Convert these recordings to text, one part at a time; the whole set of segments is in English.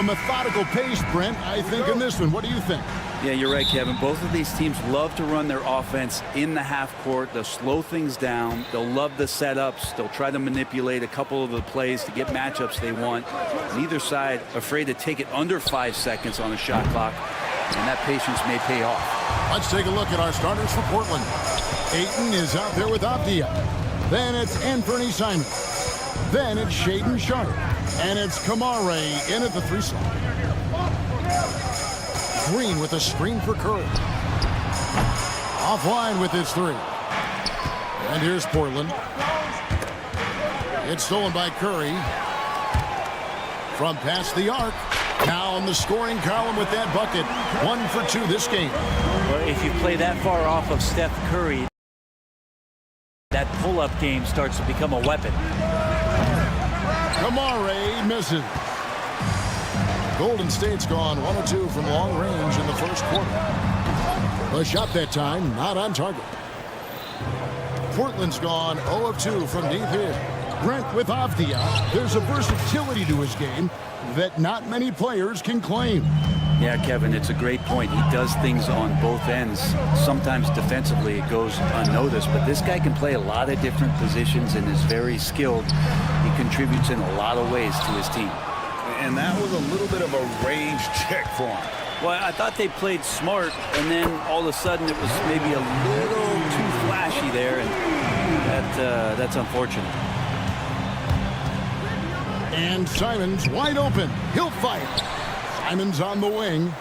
methodical pace, Brent, I think, in this one. What do you think? Yeah, you're right, Kevin. Both of these teams love to run their offense in the half court. They'll slow things down. They'll love the setups. They'll try to manipulate a couple of the plays to get matchups they want. Neither side afraid to take it under 5 seconds on the shot clock, and that patience may pay off. Let's take a look at our starters for Portland. Ayton is out there with Avdia. Then it's Anthony Simons. Then it's Shaedon Sharpe. And it's Kamare in at the 3 slot. Green with a screen for Curry. Offline with his 3. And here's Portland. It's stolen by Curry. From past the arc. Now in the scoring column with that bucket. 1 for 2 this game. Well, if you play that far off of Steph Curry, that pull-up game starts to become a weapon. Kamare misses. Golden State's gone 1 of 2 from long range in the first quarter. A shot that time not on target. Portland's gone 0 of 2 from deep here. Brent with Avdia. There's a versatility to his game that not many players can claim. Yeah, Kevin, it's a great point. He does things on both ends. Sometimes defensively it goes unnoticed, but this guy can play a lot of different positions and is very skilled. He contributes in a lot of ways to his team. And that was a little bit of a range check for him. Well, I thought they played smart, and then all of a sudden it was maybe a little too flashy there, and that's unfortunate. And Simons wide open. He'll fire. Simons on the wing.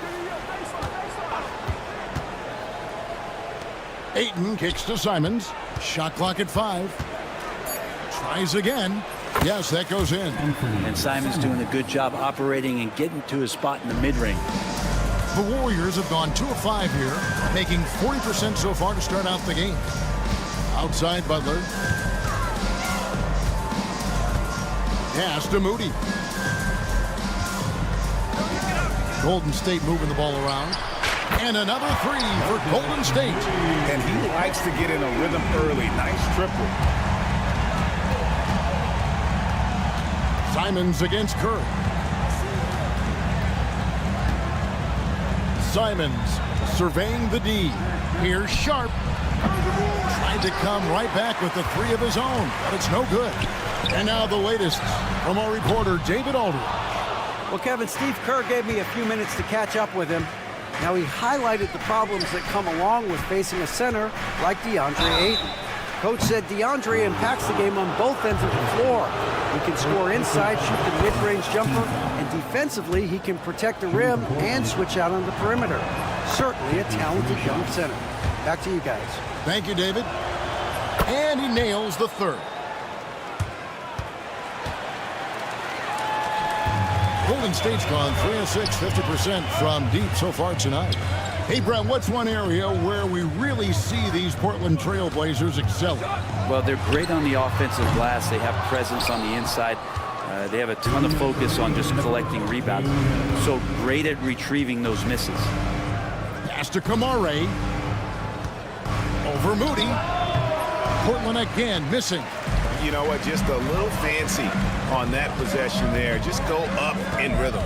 Ayton kicks to Simons. Shot clock at 5. Tries again. Yes, that goes in. And Simons doing a good job operating and getting to his spot in the mid-range. The Warriors have gone 2 of 5 here, making 40% so far to start out the game. Outside Butler. Pass to Moody. Golden State moving the ball around. And another 3 for Golden State. And he likes to get in a rhythm early. Nice triple. Simons against Curry. Simons surveying the D. Here's Sharpe. Trying to come right back with the 3 of his own, but it's no good. And now the latest from our reporter, David Aldridge. Well, Kevin, Steve Kerr gave me a few minutes to catch up with him. Now, he highlighted the problems that come along with facing a center like DeAndre Ayton. Coach said DeAndre impacts the game on both ends of the floor. He can score inside, shoot the mid-range jumper, and defensively, he can protect the rim and switch out on the perimeter. Certainly a talented young center. Back to you guys. Thank you, David. And he nails the 3rd. Golden State's gone 3 of 6, 50% from deep so far tonight. Hey, Brent, what's one area where we really see these Portland Trail Blazers excel? Well, they're great on the offensive glass. They have presence on the inside. They have a ton of focus on just collecting rebounds. So great at retrieving those misses. Pass to Kamare. Over Moody. Portland again missing. You know what? Just a little fancy on that possession there. Just go up in rhythm.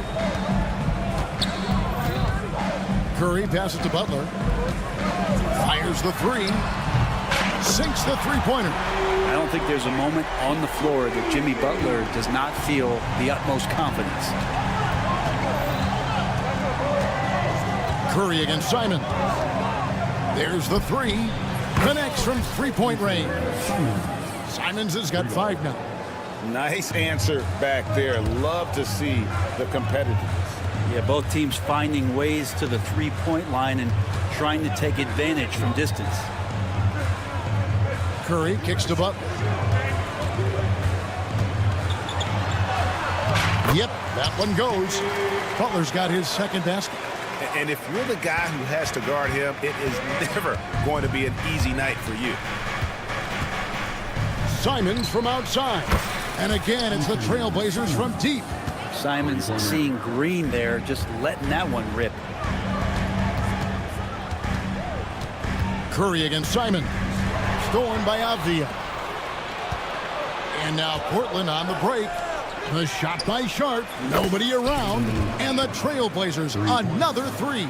Curry passes to Butler. Fires the 3. Sinks the 3-pointer. I don't think there's a moment on the floor that Jimmy Butler does not feel the utmost confidence. Curry against Simon. There's the 3. Connects from 3-point range. Simons has got 5 now. Nice answer back there. Love to see the competitiveness. Yeah, both teams finding ways to the 3-point line and trying to take advantage from distance. Curry kicks to Butler. Yep, that one goes. Butler's got his 2nd basket. And if you're the guy who has to guard him, it is never going to be an easy night for you. Simons from outside. And again, it's the Trailblazers from deep. Simons seeing green there, just letting that one rip. Curry against Simon. Stolen by Avdia. And now Portland on the break. The shot by Sharp. Nobody around. And the Trailblazers, another three.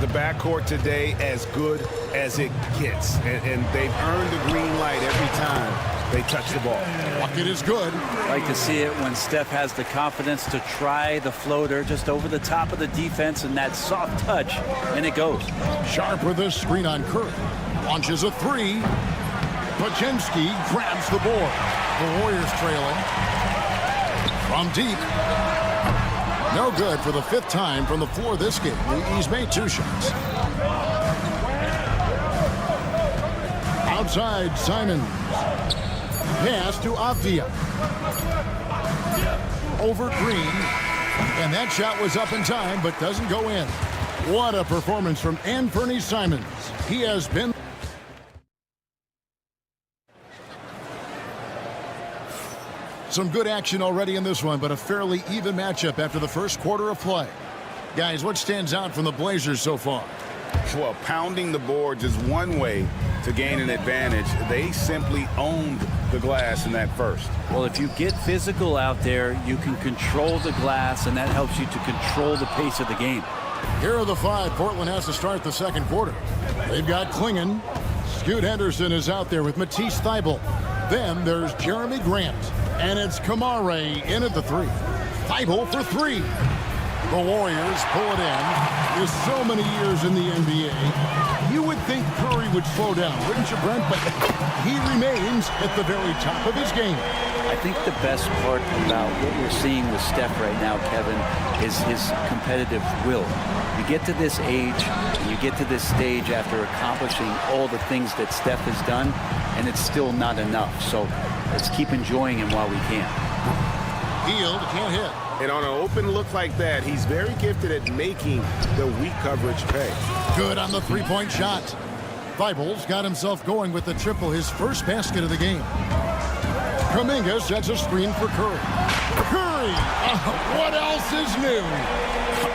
The backcourt today as good as it gets. And they've earned the green light every time they touch the ball. Bucket is good. I like to see it when Steph has the confidence to try the floater just over the top of the defense and that soft touch, and it goes. Sharp with a screen on Curry. Launches a three. Pachinski grabs the board. The Warriors trailing. From deep. No good for the fifth time from the floor this game. He's made 2 shots. Outside, Simons. Pass to Avdia. Over Green. And that shot was up in time, but doesn't go in. What a performance from Anthony Simons. He has been... Some good action already in this one, but a fairly even matchup after the first quarter of play. Guys, what stands out from the Blazers so far? Well, pounding the boards is one way to gain an advantage. They simply owned the glass in that first. Well, if you get physical out there, you can control the glass, and that helps you to control the pace of the game. Here are the 5 Portland has to start the second quarter. They've got Klingon. Scoot Henderson is out there with Matisse Thybulle. Then there's Jeremy Grant. And it's Kamare in at the 3. Thybulle for 3. The Warriors pull it in. With so many years in the NBA, you would think Curry would slow down, wouldn't you, Brent? But he remains at the very top of his game. I think the best part about what we're seeing with Steph right now, Kevin, is his competitive will. You get to this age, and you get to this stage after accomplishing all the things that Steph has done, and it's still not enough. So let's keep enjoying him while we can. Hield can't hit. And on an open look like that, he's very gifted at making the weak coverage pay. Good on the three-point shot. Thybulle's got himself going with the triple, his first basket of the game. Kuminga sets a screen for Curry. Curry! What else is new?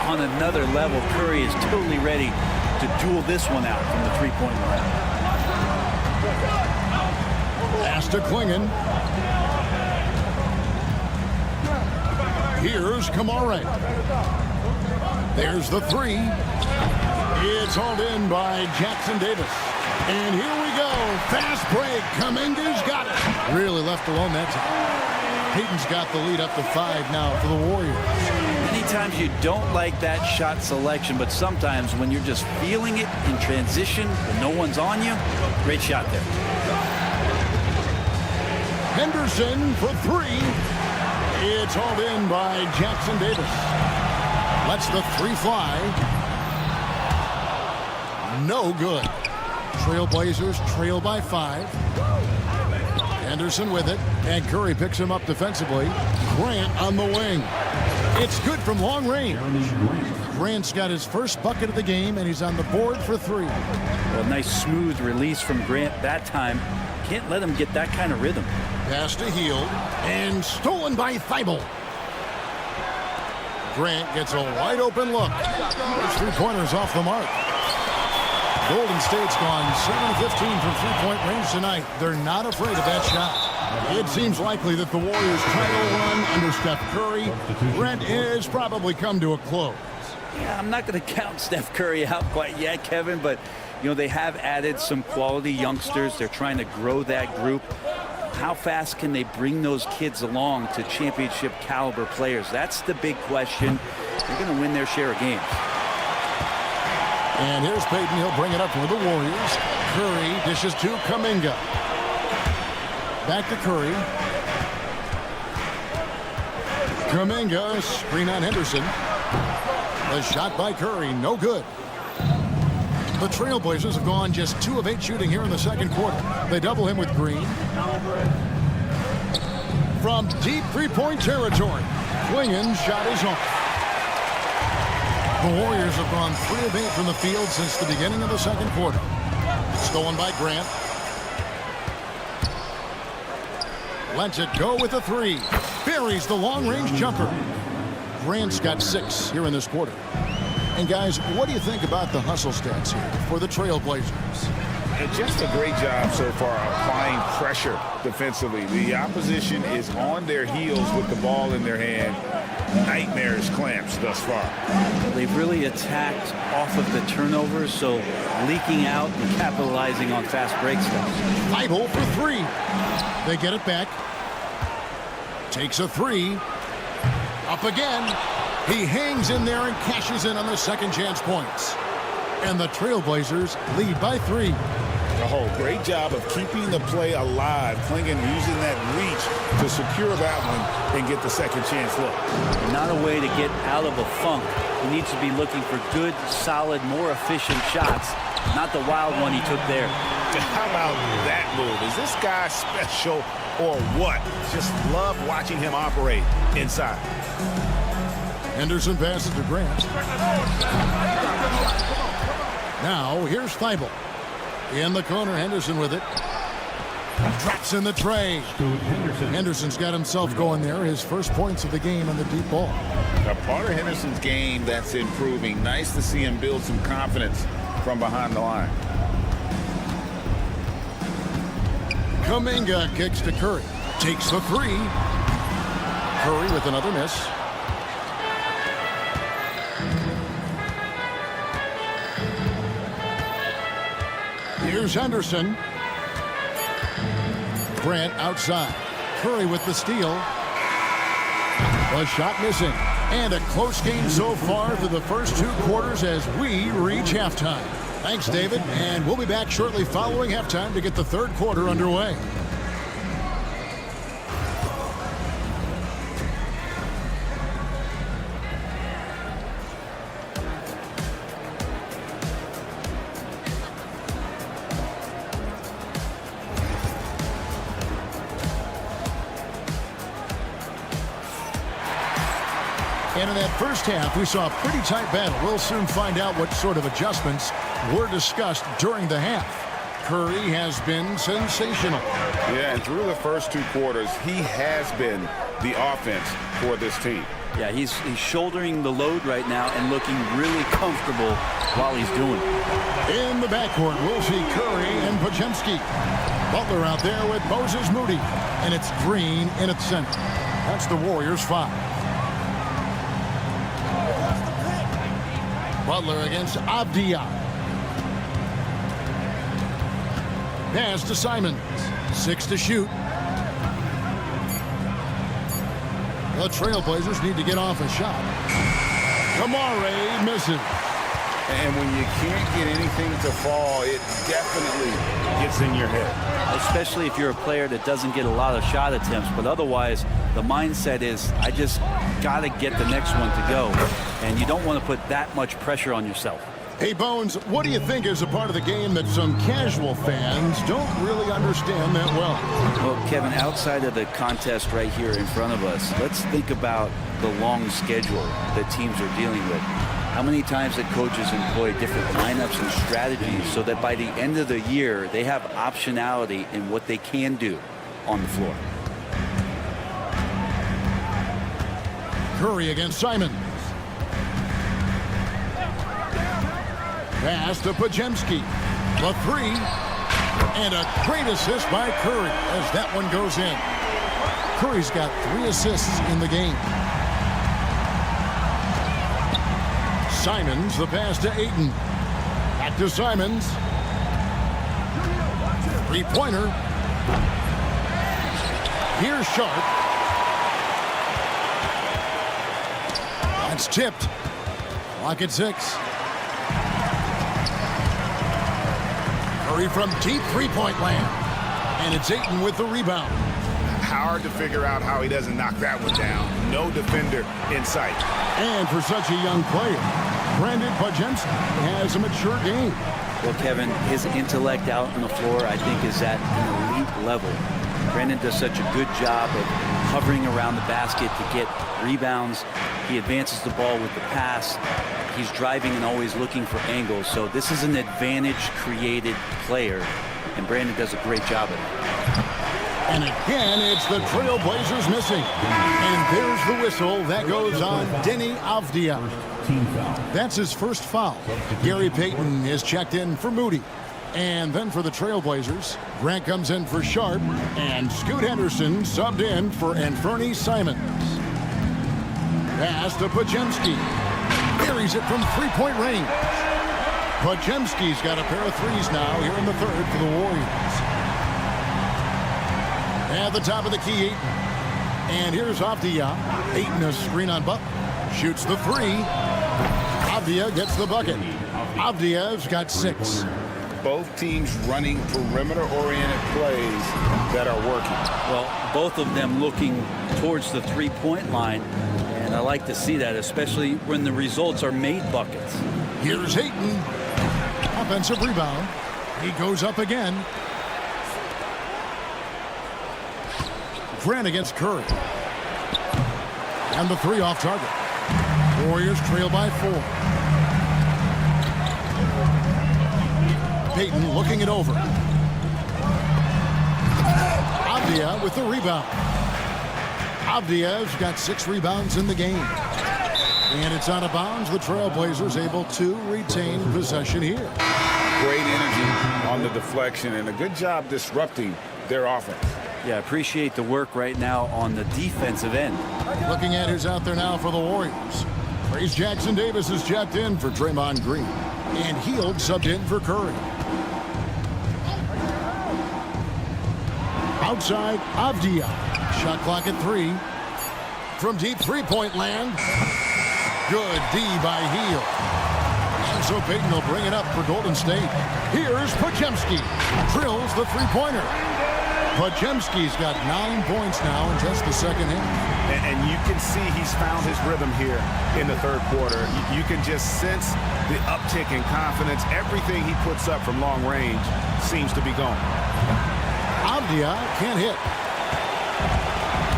On another level, Curry is totally ready to duel this one out from the three-point line. Pass to Klingon. Here's Kamare. There's the 3. It's hauled in by Jackson Davis. And here we go. Fast break. Kuminga's got it. Really left alone that time. Peyton's got the lead up to 5 now for the Warriors. Many times you don't like that shot selection, but sometimes when you're just feeling it in transition and no one's on you, great shot there. Henderson for 3. It's hauled in by Jackson Davis. Lets the 3 fly. No good. Trailblazers trail by 5. Henderson with it, and Curry picks him up defensively. Grant on the wing. It's good from long range. Grant's got his first bucket of the game, and he's on the board for 3. Well, nice smooth release from Grant that time. Can't let him get that kind of rhythm. Pass to Hield, and stolen by Thybulle. Grant gets a wide open look. His 3-pointers off the mark. Golden State's gone 7-15 from three-point range tonight. They're not afraid of that shot. It seems likely that the Warriors' title run under Steph Curry, Brent, has probably come to a close. Yeah, I'm not going to count Steph Curry out quite yet, Kevin, but you know, they have added some quality youngsters. They're trying to grow that group. How fast can they bring those kids along to championship caliber players? That's the big question. They're going to win their share of games. And here's Peyton. He'll bring it up for the Warriors. Curry dishes to Kuminga. Back to Curry. Kuminga, screen on Henderson. The shot by Curry, no good. The Trailblazers have gone just 2 of 8 shooting here in the second quarter. They double him with Green. From deep three-point territory, Klingon's shot is off. The Warriors have gone 3 of 8 from the field since the beginning of the second quarter. Stolen by Grant. Lets it go with a 3. Buries the long-range jumper. Grant's got 6 here in this quarter. And guys, what do you think about the hustle stats here for the Trailblazers? And just a great job so far applying pressure defensively. The opposition is on their heels with the ball in their hand. Nightmares clamps thus far. They've really attacked off of the turnovers, so leaking out and capitalizing on fast break stuff. Thibault for three. They get it back. Takes a three. Up again. He hangs in there and cashes in on the second chance points. And the Trailblazers lead by 3. Oh, great job of keeping the play alive. Klingon using that reach to secure that one and get the second chance look. Not a way to get out of a funk. He needs to be looking for good, solid, more efficient shots, not the wild one he took there. How about that move? Is this guy special or what? Just love watching him operate inside. Henderson passes to Grant. Now, here's Thibault. In the corner, Henderson with it. Drops in the tray. Henderson's got himself going there. His first points of the game on the deep ball. A part of Henderson's game that's improving. Nice to see him build some confidence from behind the line. Kuminga kicks to Curry. Takes the 3. Curry with another miss. Here's Henderson. Grant outside. Curry with the steal. A shot missing. And a close game so far through the first 2 quarters as we reach halftime. Thanks, David. And we'll be back shortly following halftime to get the third quarter underway. And in that first half, we saw a pretty tight battle. We'll soon find out what sort of adjustments were discussed during the half. Curry has been sensational. Yeah, and through the first 2 quarters, he has been the offense for this team. Yeah, he's shouldering the load right now and looking really comfortable while he's doing it. In the backcourt, we'll see Curry and Podziemski. Butler out there with Moses Moody. And it's Green in its center. That's the Warriors' 5. Butler against Avdia. Pass to Simons. 6 to shoot. The Trailblazers need to get off a shot. Kamare misses. And when you can't get anything to fall, it definitely gets in your head. Especially if you're a player that doesn't get a lot of shot attempts. But otherwise, the mindset is, I just got to get the next one to go. And you don't want to put that much pressure on yourself. Hey, Bones, what do you think is a part of the game that some casual fans don't really understand that well? Well, Kevin, outside of the contest right here in front of us, let's think about the long schedule that teams are dealing with. How many times that coaches employ different lineups and strategies so that by the end of the year, they have optionality in what they can do on the floor. Curry against Simons. Pass to Podziemski. The 3. And a great assist by Curry as that one goes in. Curry's got 3 assists in the game. Simons, the pass to Ayton. Back to Simons. 3-pointer. Here's Sharp. That's tipped. Clock at 6. Curry from deep 3-point land. And it's Ayton with the rebound. Hard to figure out how he doesn't knock that one down. No defender in sight. And for such a young player, Brandon Podziemski has a mature game. Well, Kevin, his intellect out on the floor, I think, is at an elite level. Brandon does such a good job of hovering around the basket to get rebounds. He advances the ball with the pass. He's driving and always looking for angles. So this is an advantage-created player, and Brandon does a great job of it. And again, it's the Trailblazers missing. And there's the whistle. That goes on Denny Avdia. That's his first foul. Gary Payton is checked in for Moody. And then for the Trailblazers, Grant comes in for Sharp, and Scoot Henderson subbed in for Anfernee Simons. Pass to Podziemski. Buries it from three-point range. Podziemski's got a pair of threes now here in the third for the Warriors. At the top of the key, Ayton. And here's Avdia. Ayton a screen on Butler. Shoots the three. Avdia gets the bucket. Avdia's got 6. Both teams running perimeter-oriented plays that are working. Well, both of them looking towards the three-point line, and I like to see that, especially when the results are made buckets. Here's Ayton. Offensive rebound. He goes up again. Grant against Curry. And the three off target. Warriors trail by 4. Payton looking it over. Avdia with the rebound. Avdia's got 6 rebounds in the game. And it's out of bounds. The Trailblazers able to retain possession here. Great energy on the deflection and a good job disrupting their offense. Yeah, appreciate the work right now on the defensive end. Looking at who's out there now for the Warriors. Trace Jackson Davis is checked in for Draymond Green. And Hield subbed in for Curry. Outside, Avdia. Shot clock at 3. From deep three-point land. Good D by Hield. And so Payton will bring it up for Golden State. Here's Podziemski. Drills the three-pointer. Podziemski's got 9 points now in just the second half. And you can see he's found his rhythm here in the third quarter. You can just sense the uptick in confidence. Everything he puts up from long range seems to be going. Avdia can't hit.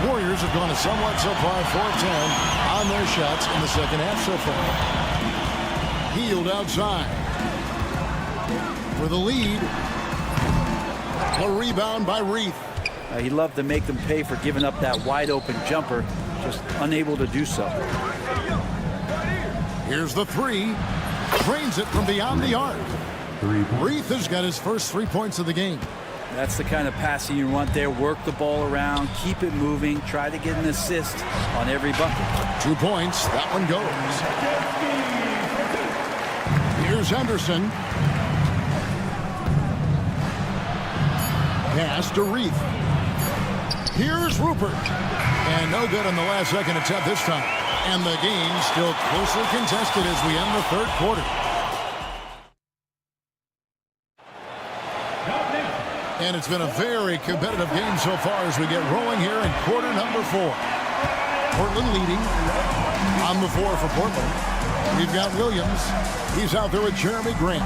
Warriors have gone a somewhat subpar 4 of 10 on their shots in the second half so far. Hield outside for the lead. A rebound by Reith. He loved to make them pay for giving up that wide-open jumper, just unable to do so. Here's the three. Drains it from beyond the arc. Reith has got his first 3 points of the game. That's the kind of passing you want there. Work the ball around, keep it moving, try to get an assist on every bucket. 2 points. That one goes. Here's Henderson. Pass to Reith. Here's Rupert. And no good on the last second attempt this time. And the game still closely contested as we end the third quarter. And it's been a very competitive game so far as we get rolling here in quarter number 4. Portland leading on the 4 for Portland. We've got Williams. He's out there with Jeremy Grant.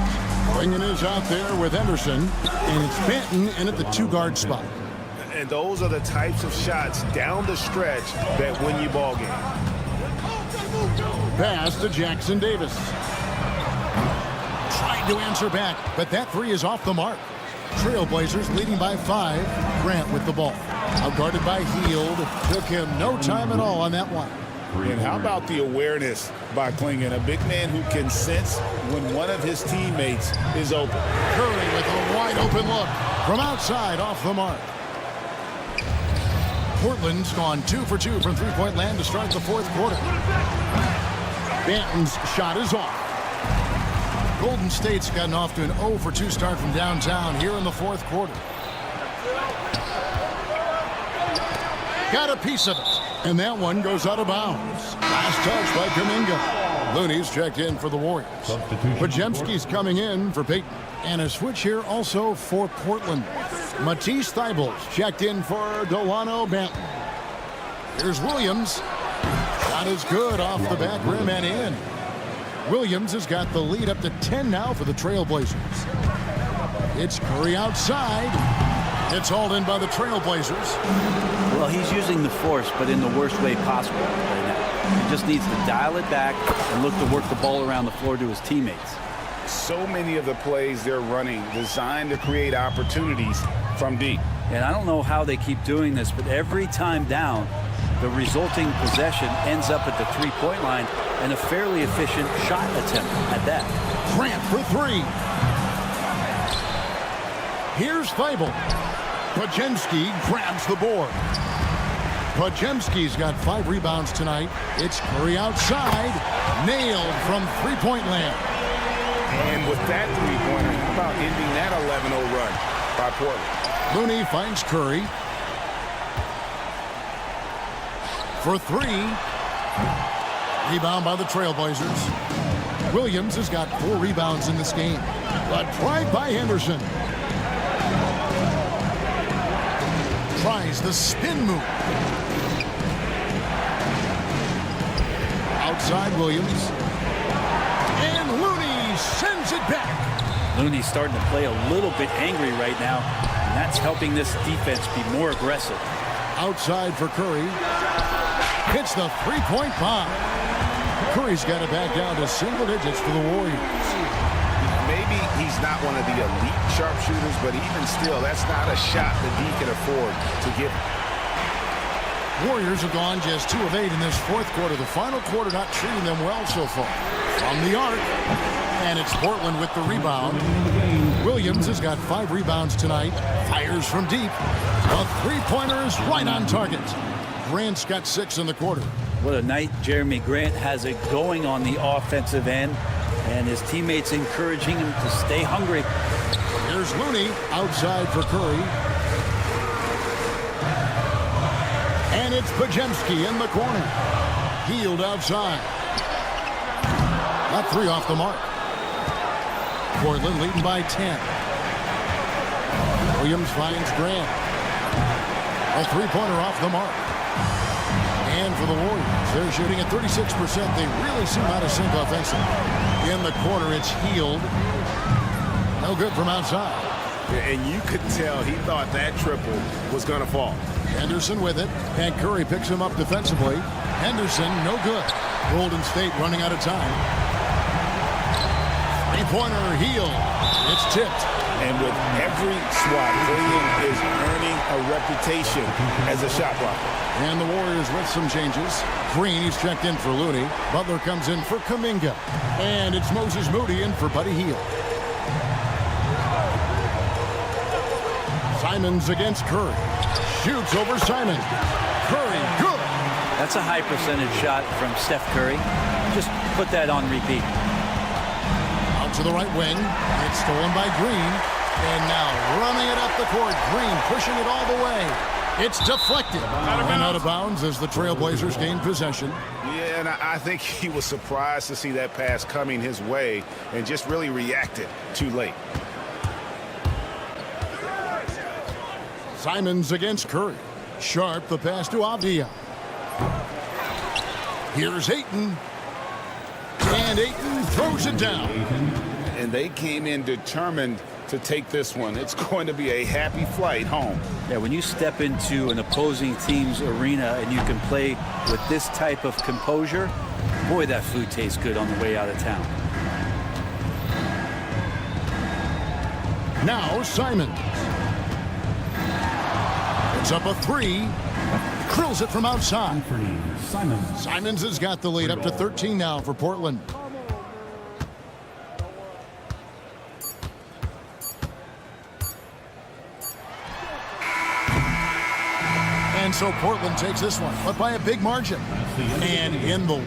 Bringing is out there with Henderson. And it's Benton in at the 2-guard spot. And those are the types of shots down the stretch that win you ball game. Pass to Jackson Davis. Trying to answer back, but that 3 is off the mark. Trailblazers leading by 5. Grant with the ball. Outguarded by Hield. Took him no time at all on that one. And how about the awareness by Klingon, a big man who can sense when one of his teammates is open. Curry with a wide open look from outside off the mark. Portland's gone 2 for 2 from three-point land to start the fourth quarter. Banton's shot is off. Golden State's gotten off to an 0 for 2 start from downtown here in the fourth quarter. Got a piece of it. And that one goes out of bounds. Last touch by Kuminga. Looney's checked in for the Warriors. Podziemski's coming in for Payton. And a switch here also for Portland. Matisse Thybulle's checked in for Delano Banton. Here's Williams. Shot is good off the back rim and in. Williams has got the lead up to 10 now for the Trailblazers. It's Curry outside. It's hauled in by the Trailblazers. Well, he's using the force, but in the worst way possible right now. He just needs to dial it back and look to work the ball around the floor to his teammates. So many of the plays they're running designed to create opportunities from deep. And I don't know how they keep doing this, but every time down, the resulting possession ends up at the three-point line and a fairly efficient shot attempt at that. Grant for 3. Here's Feibel. Podziemski grabs the board. Podziemski's got 5 rebounds tonight. It's Curry outside. Nailed from three-point land. And with that three-pointer, how about ending that 11-0 run by Portland? Looney finds Curry. For 3. Rebound by the Trailblazers. Williams has got 4 rebounds in this game. But drive by Henderson. Tries the spin move. Outside Williams. And Looney sends it back. Looney's starting to play a little bit angry right now, and that's helping this defense be more aggressive. Outside for Curry. Hits the three-point bomb. Curry's got it back down to single digits for the Warriors. Maybe he's not one of the elite sharpshooters, but even still, that's not a shot that he can afford to give. Warriors have gone just 2 of 8 in this fourth quarter. The final quarter not treating them well so far. From the arc, and it's Portland with the rebound. Williams has got 5 rebounds tonight. Fires from deep. The three-pointer is right on target. Grant's got 6 in the quarter. What a night Jeremy Grant has it going on the offensive end, and his teammates encouraging him to stay hungry. Here's Looney outside for Curry. And it's Podziemski in the corner. Healed outside. That 3 off the mark. Portland leading by 10. Williams finds Grant. A 3-pointer off the mark. And for the Warriors, they're shooting at 36%. They really seem out of sync offensively. In the corner, it's Healed. No good from outside. And you could tell he thought that triple was going to fall. Henderson with it, and Curry picks him up defensively. Henderson, no good. Golden State running out of time. Three-pointer, Healed. It's tipped. And with every swat, Williams is earning a reputation as a shot blocker. And the Warriors with some changes. Green, he's checked in for Looney. Butler comes in for Kuminga. And it's Moses Moody in for Buddy Hield. Simons against Curry. Shoots over Simon. Curry, good. That's a high percentage shot from Steph Curry. Just put that on repeat. Out to the right wing. It's stolen by Green. And now running it up the court. Green pushing it all the way. It's deflected. And out of bounds as the Trailblazers gain possession. Yeah, and I think he was surprised to see that pass coming his way and just really reacted too late. Simons against Curry. Sharp the pass to Avdia. Here's Ayton. And Ayton throws it down. And they came in determined to take this one. It's going to be a happy flight home. Yeah, when you step into an opposing team's arena and you can play with this type of composure, boy, that food tastes good on the way out of town. Now Simons. It's up a 3. Drills it from outside. Simons has got the lead up to 13 now for Portland. And so Portland takes this one, but by a big margin. And in the...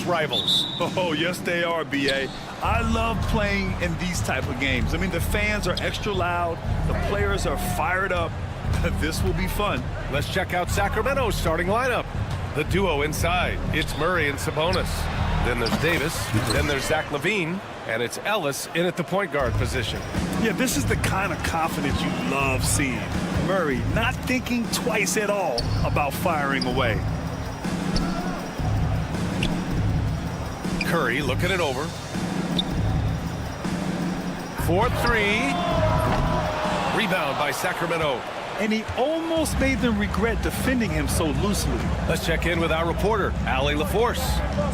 fierce rivals. Oh, yes, they are, B.A. I love playing in these type of games. I mean, the fans are extra loud. The players are fired up. This will be fun. Let's check out Sacramento's starting lineup. The duo inside. It's Murray and Sabonis. Then there's Davis. Then there's Zach LaVine. And it's Ellis in at the point guard position. Yeah, this is the kind of confidence you love seeing. Murray not thinking twice at all about firing away. Curry looking it over. 4-3. Rebound by Sacramento. And he almost made them regret defending him so loosely. Let's check in with our reporter, Allie LaForce.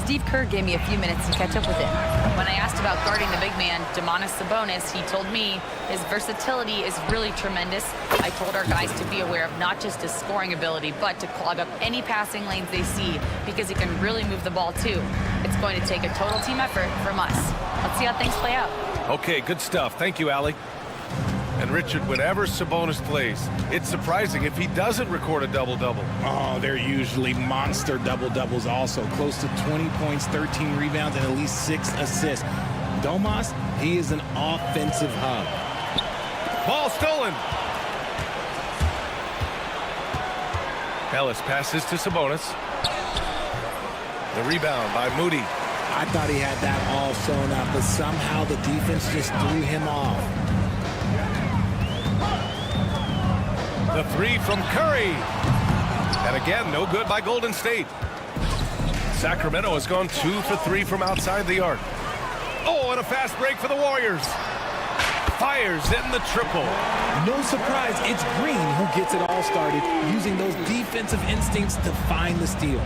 Steve Kerr gave me a few minutes to catch up with him. When I asked about guarding the big man, Domantas Sabonis, he told me his versatility is really tremendous. I told our guys to be aware of not just his scoring ability, but to clog up any passing lanes they see, because he can really move the ball too. It's going to take a total team effort from us. Let's see how things play out. Okay, good stuff. Thank you, Allie. And Richard, whenever Sabonis plays, it's surprising if he doesn't record a double-double. Oh, they're usually monster double-doubles also. Close to 20 points, 13 rebounds, and at least 6 assists. Domas, he is an offensive hub. Ball stolen. Ellis passes to Sabonis. The rebound by Moody. I thought he had that all sewn up, but somehow the defense just threw him off. The three from Curry. And again, no good by Golden State. Sacramento has gone 2 for 3 from outside the arc. Oh, and a fast break for the Warriors. Fires in the triple. No surprise, it's Green who gets it all started, using those defensive instincts to find the steal.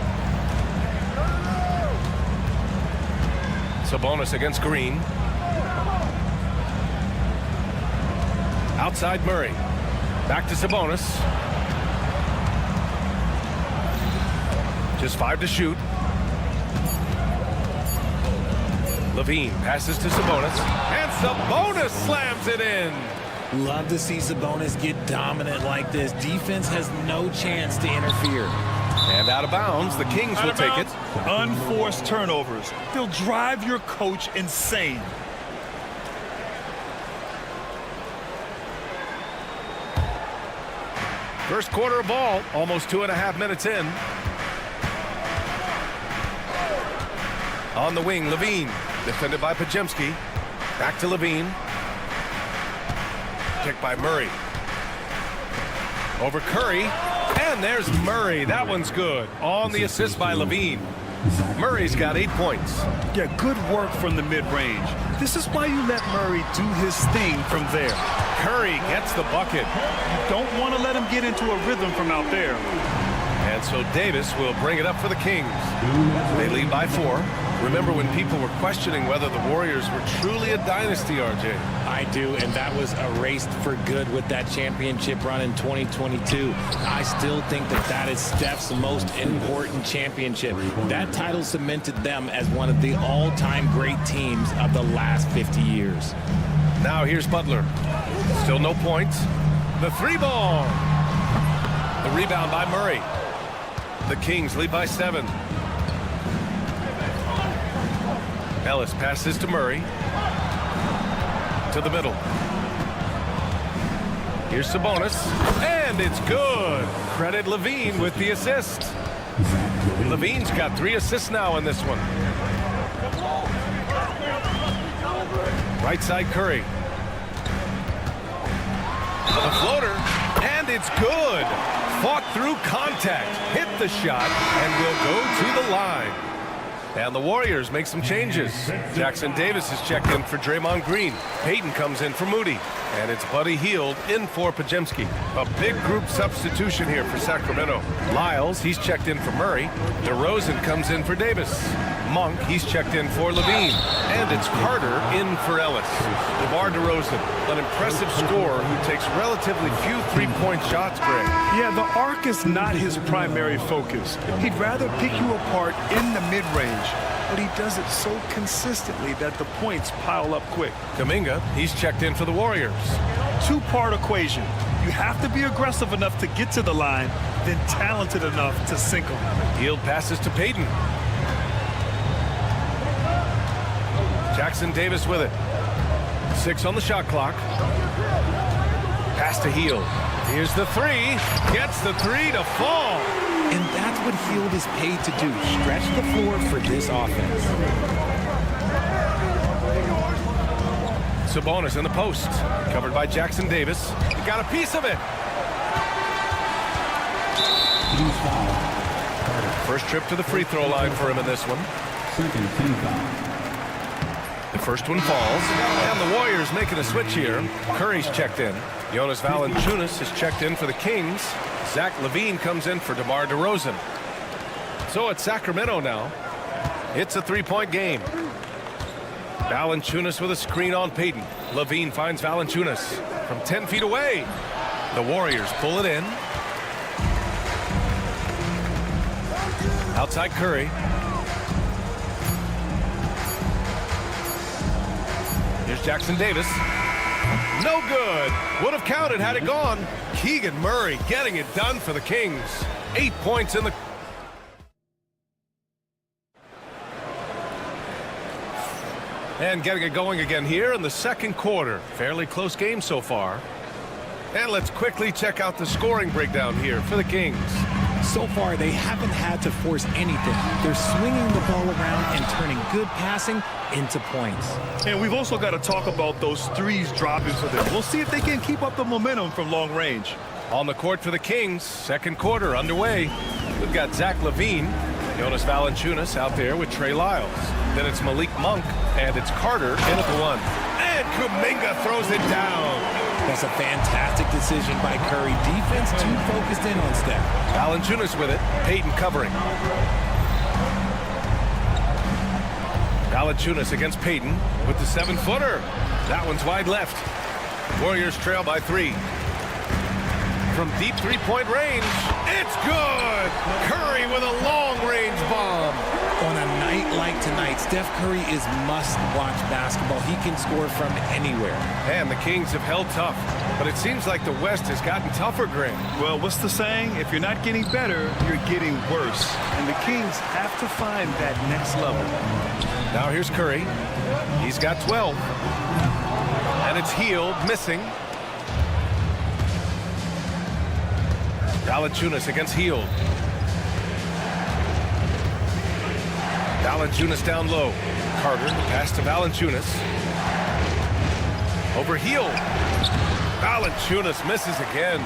Sabonis against Green. Outside Murray. Back to Sabonis. Just 5 to shoot. LaVine passes to Sabonis. And Sabonis slams it in. Love to see Sabonis get dominant like this. Defense has no chance to interfere. And out of bounds, the Kings will take it. Unforced turnovers. They'll drive your coach insane. First quarter of ball, almost 2.5 minutes in. On the wing, LaVine, defended by Podziemski. Back to LaVine. Kick by Murray. Over Curry, and there's Murray. That one's good. On the assist by LaVine. Murray's got 8 points. Yeah, good work from the mid-range. This is why you let Murray do his thing from there. Curry gets the bucket. You don't want to let him get into a rhythm from out there. And so Davis will bring it up for the Kings. They lead by 4. Remember when people were questioning whether the Warriors were truly a dynasty, RJ? I do, and that was erased for good with that championship run in 2022. I still think that that is Steph's most important championship. That title cemented them as one of the all-time great teams of the last 50 years. Now here's Butler. Still no points. The 3-ball. The rebound by Murray. The Kings lead by 7. Ellis passes to Murray. To the middle. Here's Sabonis. And it's good. Credit LaVine with the assist. LaVine's got 3 assists now in this one. Right side Curry. The floater. And it's good. Fought through contact. Hit the shot. And will go to the line. And the Warriors make some changes. Jackson Davis is checked in for Draymond Green. Payton comes in for Moody. And it's Buddy Hield in for Podziemski. A big group substitution here for Sacramento. Lyles, he's checked in for Murray. DeRozan comes in for Davis. Monk, he's checked in for LaVine. And it's Carter in for Ellis. DeMar DeRozan, an impressive scorer who takes relatively few three-point shots, Greg. Yeah, the arc is not his primary focus. He'd rather pick you apart in the mid-range, but he does it so consistently that the points pile up quick. Kuminga, he's checked in for the Warriors. Two-part equation. You have to be aggressive enough to get to the line, then talented enough to sink them. Hield passes to Payton. Jackson Davis with it. 6 on the shot clock. Pass to Hield. Here's the three. Gets the three to fall. And that's what Hield is paid to do. Stretch the floor for this offense. Sabonis in the post. Covered by Jackson Davis. He got a piece of it. First trip to the free throw line for him in this one. The first one falls. And the Warriors making a switch here. Curry's checked in. Jonas Valanciunas is checked in for the Kings. Zach LaVine comes in for DeMar DeRozan. So it's Sacramento now. It's a three-point game. Valanciunas with a screen on Payton. LaVine finds Valanciunas from 10 feet away. The Warriors pull it in. Outside Curry. Here's Jackson Davis. No good. Would have counted had it gone. Keegan Murray getting it done for the Kings. 8 points in the... And getting it going again here in the second quarter. Fairly close game so far. And let's quickly check out the scoring breakdown here for the Kings. So far, they haven't had to force anything. They're swinging the ball around and turning good passing into points. And we've also got to talk about those threes dropping for them. We'll see if they can keep up the momentum from long range. On the court for the Kings, second quarter underway. We've got Zach LaVine, Jonas Valanciunas out there with Trey Lyles. Then it's Malik Monk, and it's Carter in at the one. And Kuminga throws it down. That's a fantastic decision by Curry. Defense too focused in on Steph. Valanciunas with it. Payton covering. Valanciunas against Payton with the 7-footer. That one's wide left. Warriors trail by 3. From deep three-point range, it's good! Curry with a long-range bomb. On a night like tonight, Steph Curry is must-watch basketball. He can score from anywhere. And the Kings have held tough, but it seems like the West has gotten tougher, Grant. Well, what's the saying? If you're not getting better, you're getting worse. And the Kings have to find that next level. Now here's Curry. He's got 12. And it's Hield missing. Valanciunas against Hield. Valanciunas down low. Carter, the pass to Valanciunas. Over Hield. Valanciunas misses again.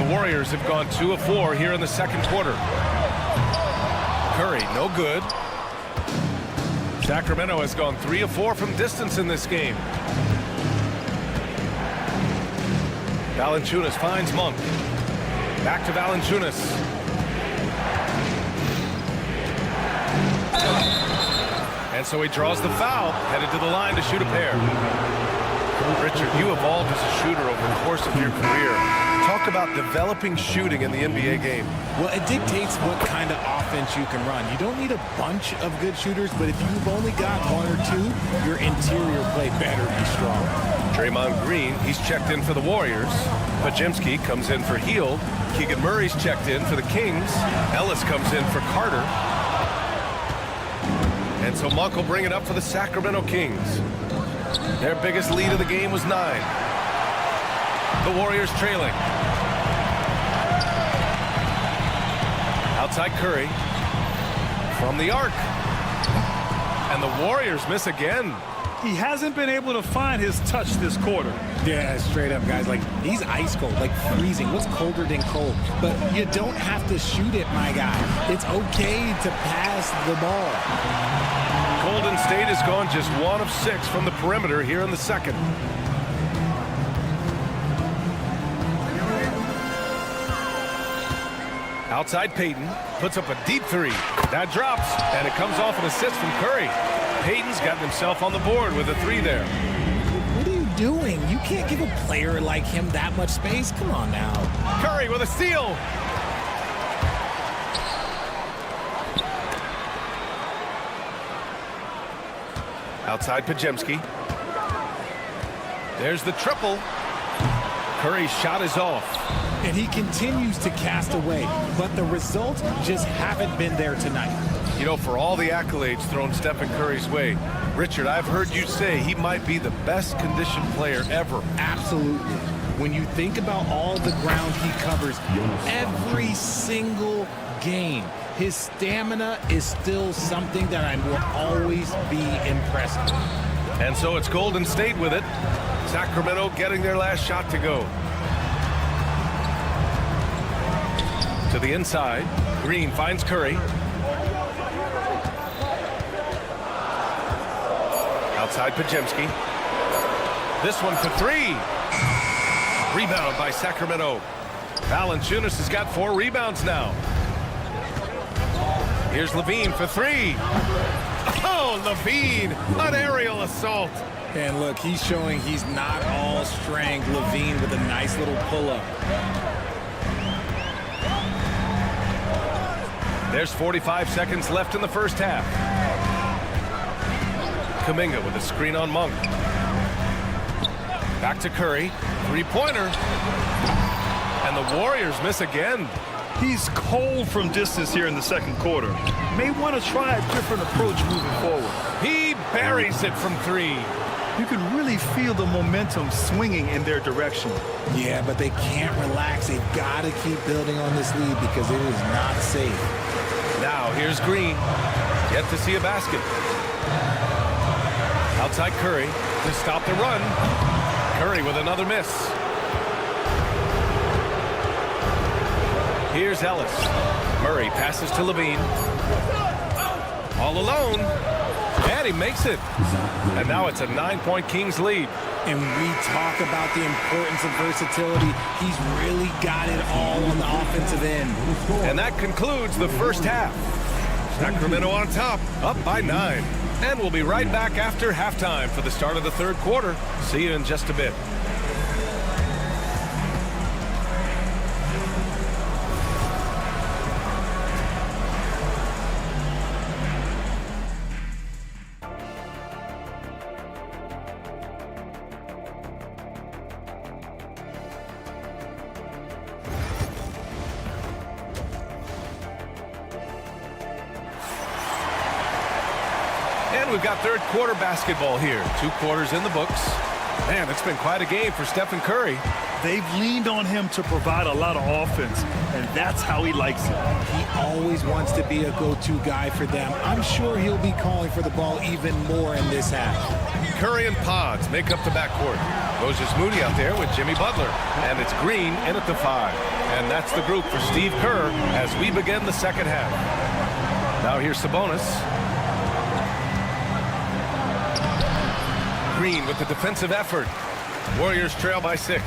The Warriors have gone 2 of 4 here in the second quarter. Curry, no good. Sacramento has gone 3 of 4 from distance in this game. Valanciunas finds Monk. Back to Valanciunas. And so he draws the foul, headed to the line to shoot a pair. Richard, you evolved as a shooter over the course of your career. Talk about developing shooting in the NBA game. Well, it dictates what kind of offense you can run. You don't need a bunch of good shooters, but if you've only got 1 or 2, your interior play better be strong. Draymond Green, he's checked in for the Warriors. Pajemski comes in for Hield. Keegan Murray's checked in for the Kings. Ellis comes in for Carter. And so Monk will bring it up for the Sacramento Kings. Their biggest lead of the game was 9. The Warriors trailing. Outside Curry. From the arc. And the Warriors miss again. He hasn't been able to find his touch this quarter. Yeah, straight up, guys. Like, he's ice cold, like freezing. What's colder than cold? But you don't have to shoot it, my guy. It's okay to pass the ball. Golden State has gone just 1 of 6 from the perimeter here in the second. Outside Payton puts up a deep 3. That drops, and it comes off an assist from Curry. Payton's gotten himself on the board with a 3 there. What are you doing? You can't give a player like him that much space. Come on now. Curry with a steal. Outside Pajemski. There's the triple. Curry's shot is off. And he continues to cast away, but the results just haven't been there tonight. You know, for all the accolades thrown Stephen Curry's way, Richard, I've heard you say he might be the best conditioned player ever. Absolutely. When you think about all the ground he covers every single game, his stamina is still something that I will always be impressed with. And so it's Golden State with it. Sacramento getting their last shot to go. To the inside. Green finds Curry. Outside Pajemski. This one for three. Rebound by Sacramento. Valanciunas has got 4 rebounds now. Here's Levine for three. Oh, Levine, an aerial assault. And look, he's showing he's not all strength. Levine with a nice little pull-up. There's 45 seconds left in the first half. Kuminga with a screen on Monk. Back to Curry. Three-pointer. And the Warriors miss again. He's cold from distance here in the second quarter. May want to try a different approach moving forward. He buries it from three. You can really feel the momentum swinging in their direction. Yeah, but they can't relax. They've got to keep building on this lead because it is not safe. Now here's Green. Yet to see a basket. Outside Curry to stop the run. Curry with another miss. Here's Ellis. Murray passes to Levine. All alone. And he makes it. And now it's a 9-point Kings lead. And when we talk about the importance of versatility, he's really got it all on the offensive end. And that concludes the first half. Sacramento on top, up by 9. And we'll be right back after halftime for the start of the third quarter. See you in just a bit. And we've got third quarter basketball here. 2 quarters in the books. Man, it's been quite a game for Stephen Curry. They've leaned on him to provide a lot of offense, and that's how he likes it. He always wants to be a go-to guy for them. I'm sure he'll be calling for the ball even more in this half. Curry and Pods make up the backcourt. Moses Moody out there with Jimmy Butler. And it's Green in at the 5. And that's the group for Steve Kerr as we begin the second half. Now here's Sabonis. Green with the defensive effort. Warriors trail by 6.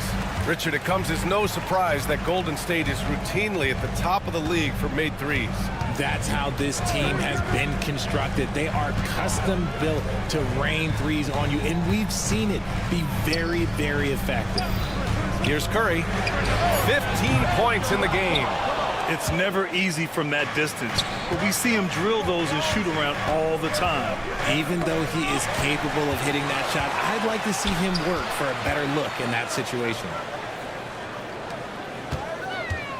Richard, it comes as no surprise that Golden State is routinely at the top of the league for made threes. That's how this team has been constructed. They are custom built to rain threes on you, and we've seen it be very, very effective. Here's Curry. 15 points in the game. It's never easy from that distance, but we see him drill those and shoot around all the time. Even though he is capable of hitting that shot, I'd like to see him work for a better look in that situation.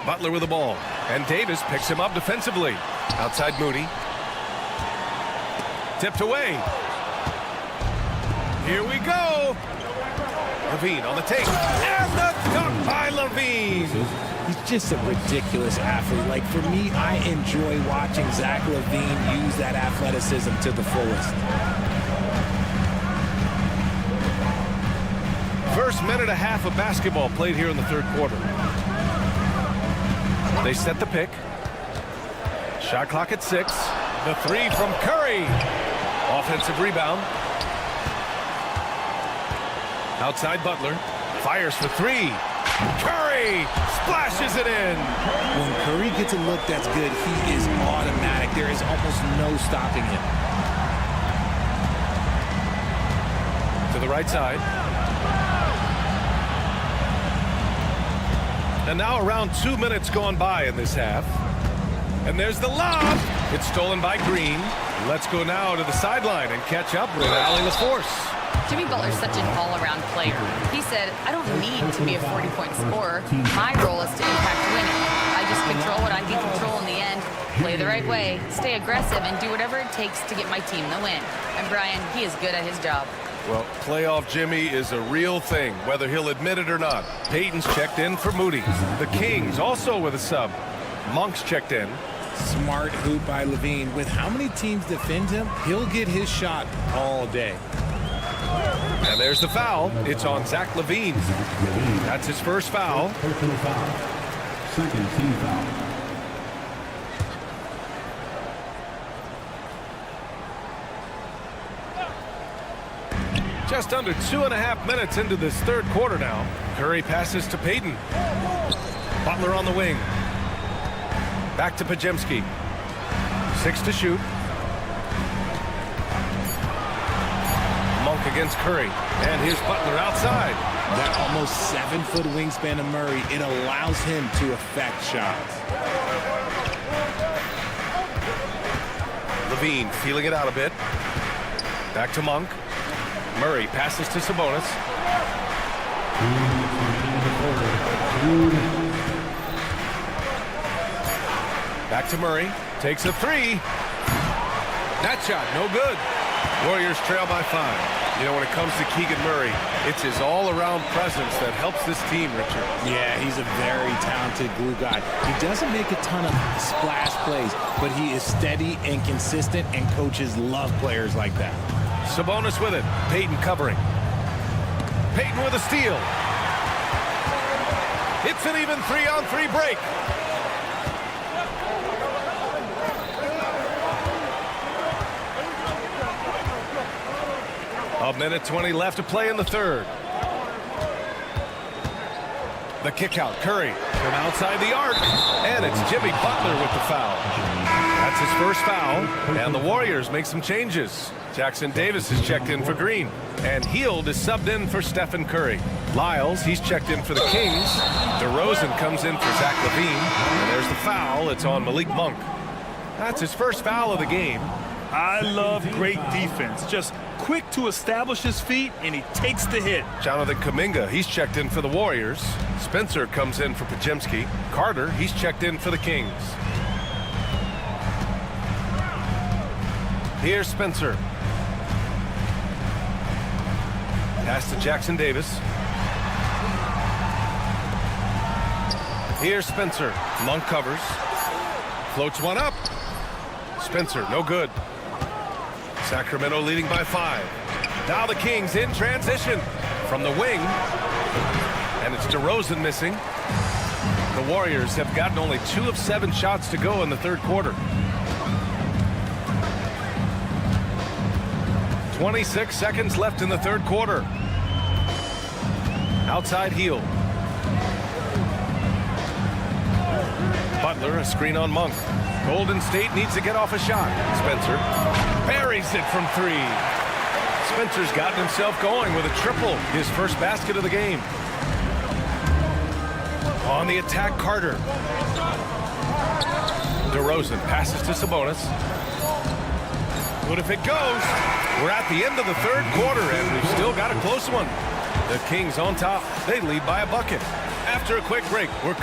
Butler with the ball, and Davis picks him up defensively. Outside Moody. Tipped away. Here we go. Levine on the take. And the dunk by Levine. He's just a ridiculous athlete. Like, for me, I enjoy watching Zach LaVine use that athleticism to the fullest. First minute and a half of basketball played here in the third quarter. They set the pick. Shot clock at 6. The 3 from Curry. Offensive rebound. Outside Butler. Fires for 3. Curry splashes it in. When Curry gets a look that's good, he is automatic. There is almost no stopping him. To the right side. And now around 2 minutes gone by in this half. And there's the lob. It's stolen by Green. Let's go now to the sideline and catch up with Allie LaForce. Jimmy Butler's such an all-around player. He said, I don't need to be a 40-point scorer. My role is to impact winning. I just control what I can control in the end, play the right way, stay aggressive and do whatever it takes to get my team the win. And Brian, he is good at his job. Well, playoff Jimmy is a real thing, whether he'll admit it or not. Payton's checked in for Moody. The Kings also with a sub. Monk's checked in. Smart hoop by Levine. With how many teams defend him, he'll get his shot all day. And there's the foul. It's on Zach Levine. That's his first foul. Personal foul. Second team foul. Just under 2.5 minutes into this third quarter now. Curry passes to Payton. Butler on the wing. Back to Pajemski. 6 to shoot. Monk against Curry. And here's Butler outside. That almost 7-foot wingspan of Murray, it allows him to affect shots. Levine feeling it out a bit. Back to Monk. Murray passes to Sabonis. Back to Murray. Takes a three. That shot, no good. Warriors trail by 5. You know, when it comes to Keegan Murray, it's his all-around presence that helps this team, Richard. Yeah, he's a very talented glue guy. He doesn't make a ton of splash plays, but he is steady and consistent, and coaches love players like that. Sabonis with it. Payton covering. Payton with a steal. It's an even 3-on-3 break. A minute 20 left to play in the third. The kick out. Curry from outside the arc. And it's Jimmy Butler with the foul. That's his first foul. And the Warriors make some changes. Jackson Davis is checked in for Green. And Hield is subbed in for Stephen Curry. Lyles, he's checked in for the Kings. DeRozan comes in for Zach Levine. And there's the foul. It's on Malik Monk. That's his first foul of the game. I love great defense. Just quick to establish his feet, and he takes the hit. Jonathan Kuminga, he's checked in for the Warriors. Spencer comes in for Pajemski. Carter, he's checked in for the Kings. Here's Spencer. Pass to Jackson Davis. Here's Spencer. Monk covers. Floats one up. Spencer, no good. Sacramento leading by 5. Now the Kings in transition from the wing. And it's DeRozan missing. The Warriors have gotten only 2 of 7 shots to go in the third quarter. 26 seconds left in the third quarter. Outside Hield. Butler, a screen on Monk. Golden State needs to get off a shot. Spencer buries it from 3. Spencer's gotten himself going with a triple, his first basket of the game. On the attack, Carter. DeRozan passes to Sabonis. But if it goes, we're at the end of the third quarter, and we've still got a close one. The Kings on top. They lead by a bucket. After a quick break, we're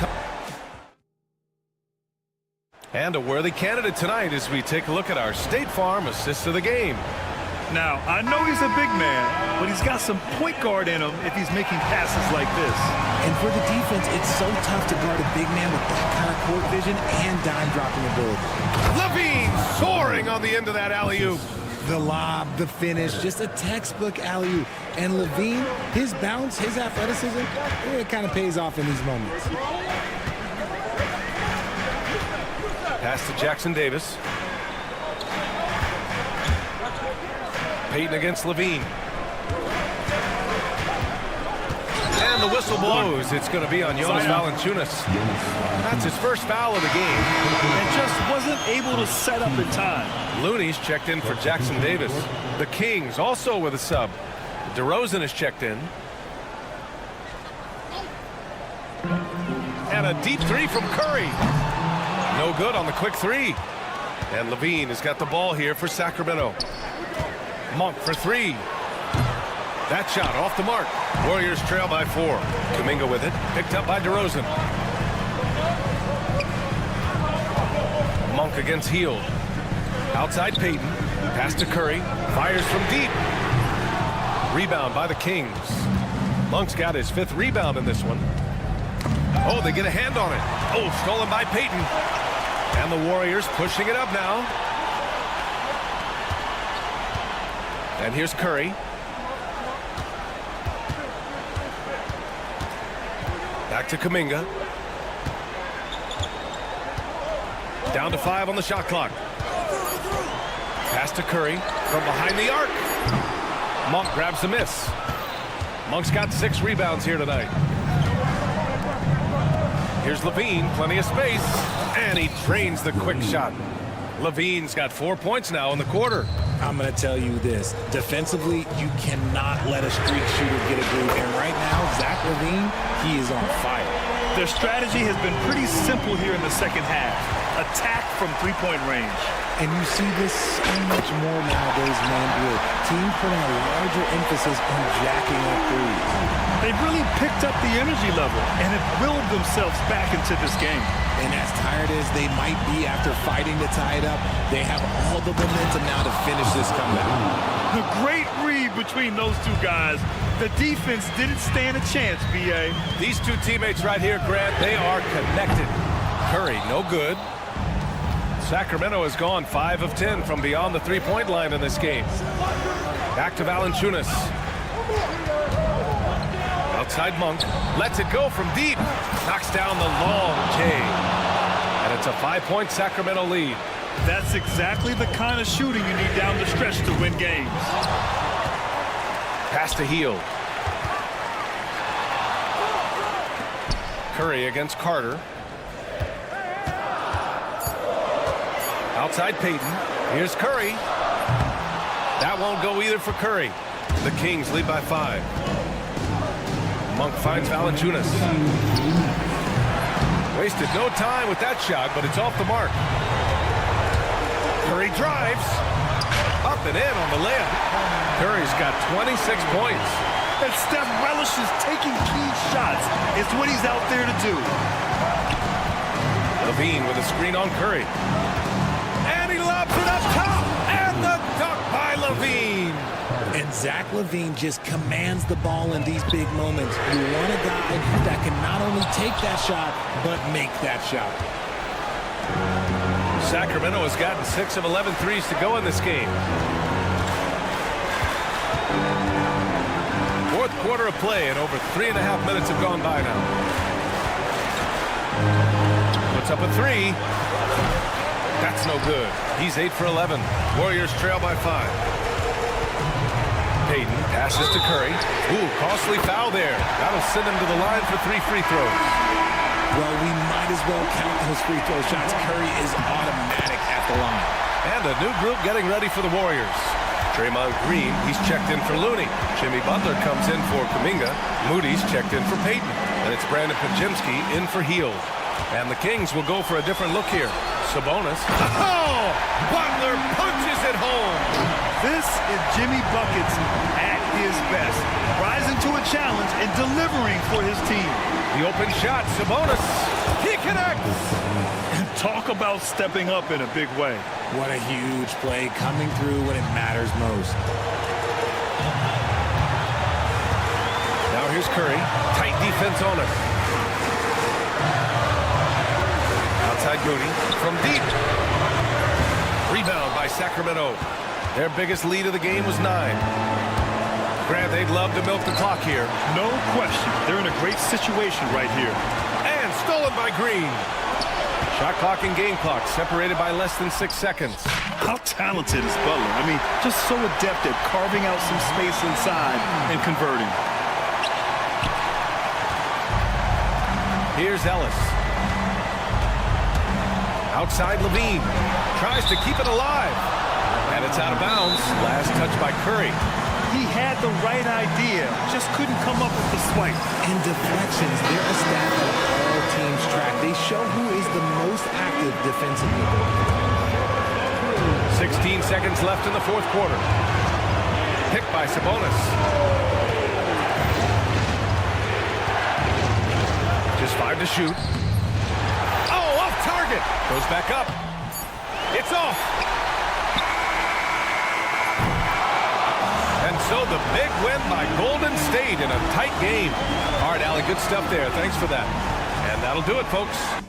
and a worthy candidate tonight as we take a look at our State Farm assist of the game. Now, I know he's a big man, but he's got some point guard in him if he's making passes like this. And for the defense, it's so tough to guard a big man with that kind of court vision and dime-dropping ability. Levine soaring on the end of that alley-oop. The lob, the finish, just a textbook alley-oop. And Levine, his bounce, his athleticism, it kind of pays off in these moments. Pass to Jackson Davis. Payton against Levine. And the whistle blows. It's going to be on Jonas Valanciunas. That's his first foul of the game. And just wasn't able to set up in time. Looney's checked in for Jackson Davis. The Kings also with a sub. DeRozan is checked in. And a deep 3 from Curry. No good on the quick 3. And Levine has got the ball here for Sacramento. Monk for 3. That shot off the mark. Warriors trail by 4. Kuminga with it. Picked up by DeRozan. Monk against Hield. Outside Payton. Pass to Curry. Fires from deep. Rebound by the Kings. Monk's got his 5th rebound in this one. Oh, they get a hand on it. Oh, stolen by Payton. And the Warriors pushing it up now. And here's Curry. Back to Kuminga. Down to 5 on the shot clock. Pass to Curry from behind the arc. Monk grabs the miss. Monk's got 6 rebounds here tonight. Here's Levine, plenty of space, and he drains the quick shot. Levine's got 4 points now in the quarter. I'm going to tell you this. Defensively, you cannot let a streak shooter get a groove. And right now, Zach LaVine, he is on fire. Their strategy has been pretty simple here in the second half. Attack from three-point range. And you see this so much more nowadays, man, with teams putting a larger emphasis on jacking up threes. They've really picked up the energy level and have willed themselves back into this game. And as tired as they might be after fighting to tie it up, they have all the momentum now to finish this comeback. The great read between those two guys. The defense didn't stand a chance, B.A. These two teammates right here, Grant, they are connected. Curry, no good. Sacramento has gone 5 of 10 from beyond the three-point line in this game. Back to Valanciunas. Outside Monk. Lets it go from deep. Knocks down the long J. And it's a 5-point Sacramento lead. That's exactly the kind of shooting you need down the stretch to win games. Pass to Hield. Curry against Carter. Outside Payton. Here's Curry. That won't go either for Curry. The Kings lead by 5. Monk finds Valanciunas. Wasted no time with that shot, but it's off the mark. Curry drives. Up and in on the layup. Curry's got 26 points. And Steph relishes taking key shots. It's what he's out there to do. Levine with a screen on Curry. And he lobs it up top. And the dunk by Levine. And Zach LaVine just commands the ball in these big moments. You want a guy that can not only take that shot, but make that shot. Sacramento has gotten 6 of 11 threes to go in this game. Fourth quarter of play, and over 3.5 minutes have gone by now. Puts up a 3. That's no good. He's 8 for 11. Warriors trail by 5. Payton passes to Curry. Ooh, costly foul there. That'll send him to the line for 3 free throws. Well, we might as well count those free throw shots. Curry is automatic at the line. And a new group getting ready for the Warriors. Draymond Green, he's checked in for Looney. Jimmy Butler comes in for Kuminga. Moody's checked in for Payton. And it's Brandon Podziemski in for Hield. And the Kings will go for a different look here. Sabonis. Oh! Butler punches it home. This is Jimmy Buckets at his best. Rising to a challenge and delivering for his team. The open shot, Sabonis. He connects. And talk about stepping up in a big way. What a huge play coming through when it matters most. Now here's Curry. Tight defense on it. Outside Moody from deep. Rebound by Sacramento. Their biggest lead of the game was 9. Grant, they'd love to milk the clock here. No question. They're in a great situation right here. And stolen by Green. Shot clock and game clock separated by less than 6 seconds. How talented is Butler? I mean, just so adept at carving out some space inside and converting. Here's Ellis. Outside Levine. Tries to keep it alive. And it's out of bounds. Last touch by Curry. He had the right idea, just couldn't come up with the swipe. And deflections, they're a stat that all teams track. They show who is the most active defensively. 16 seconds left in the fourth quarter. Picked by Sabonis. Just 5 to shoot. Oh, off target. Goes back up. It's off. so the big win by Golden State in a tight game. All right, Allie, good stuff there. Thanks for that. And that'll do it, folks.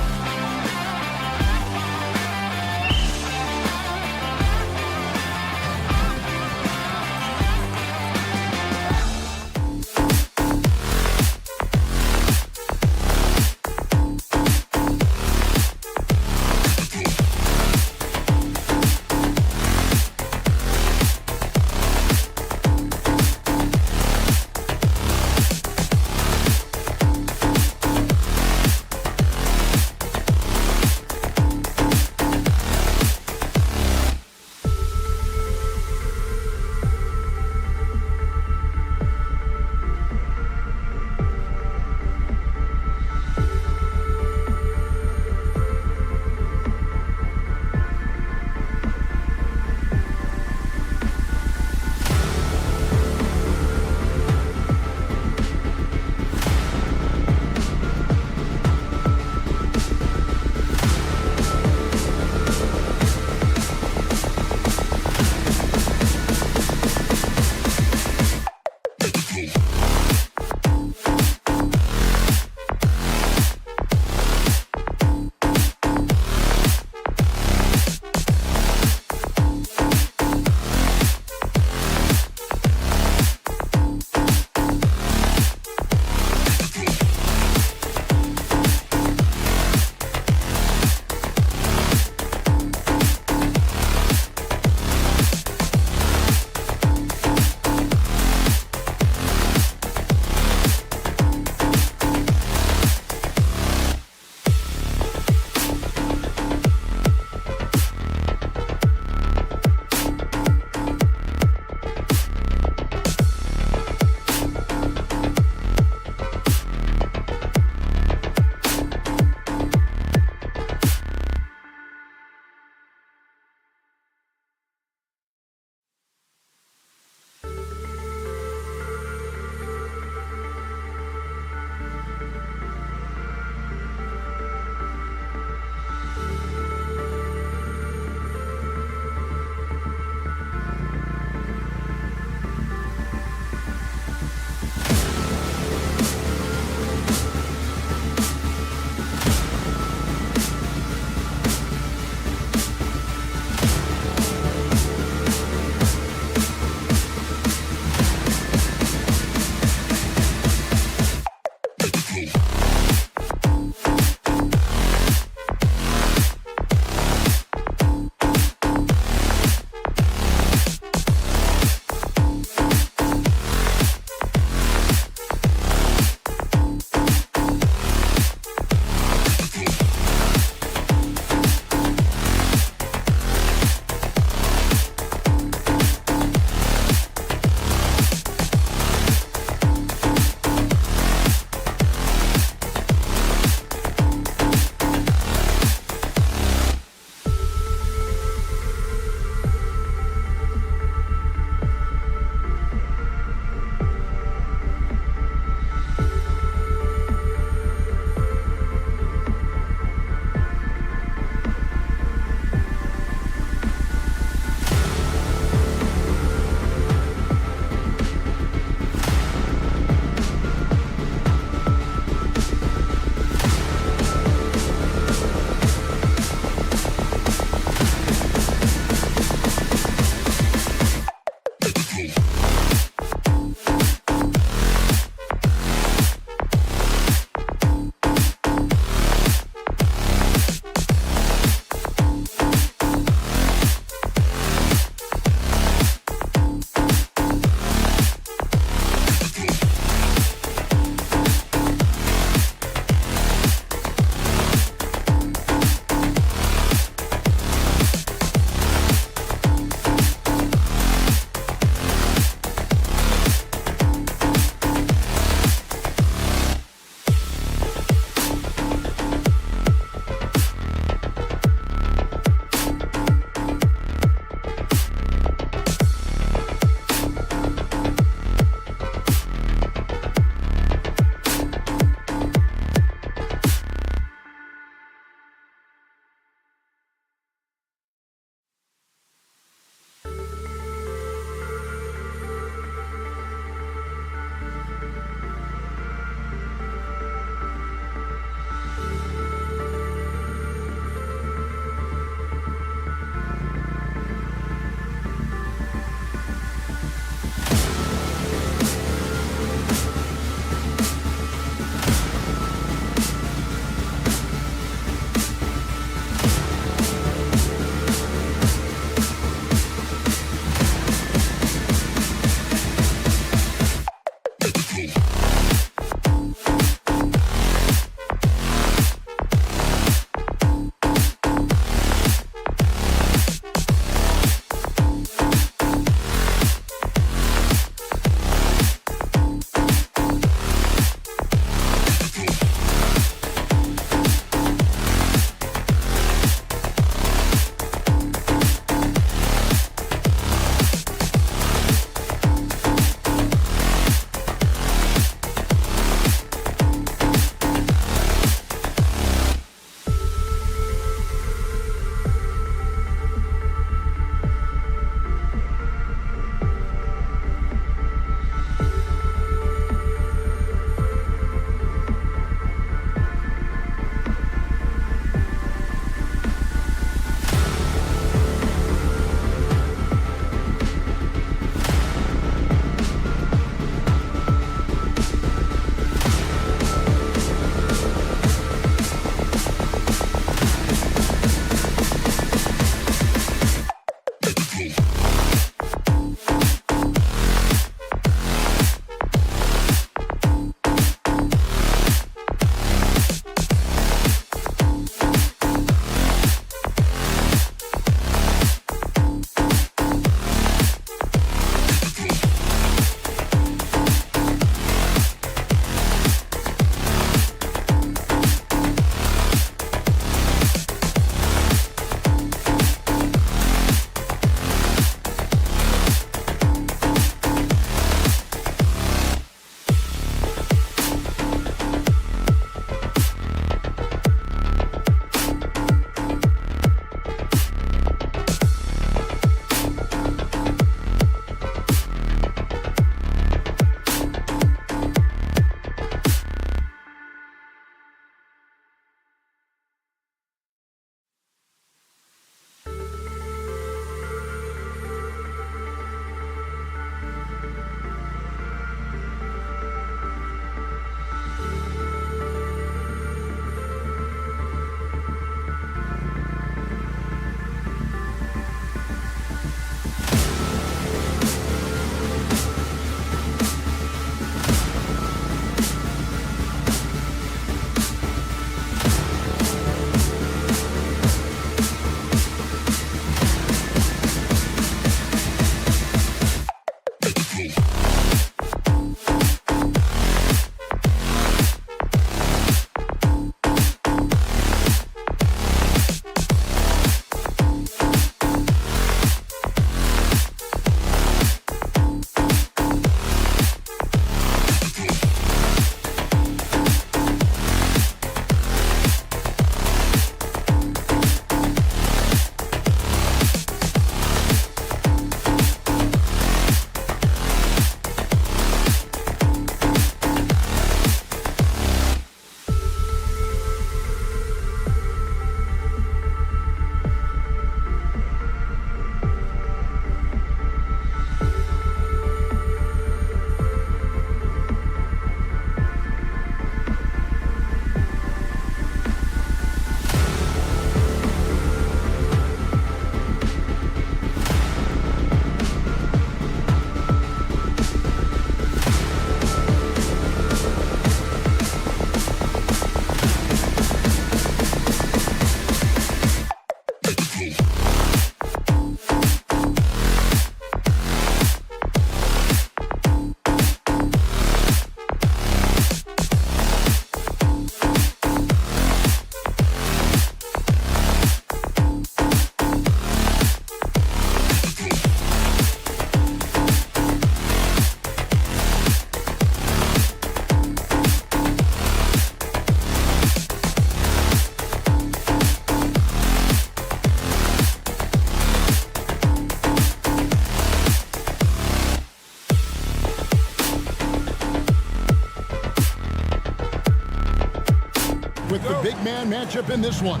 with the big man matchup in this one.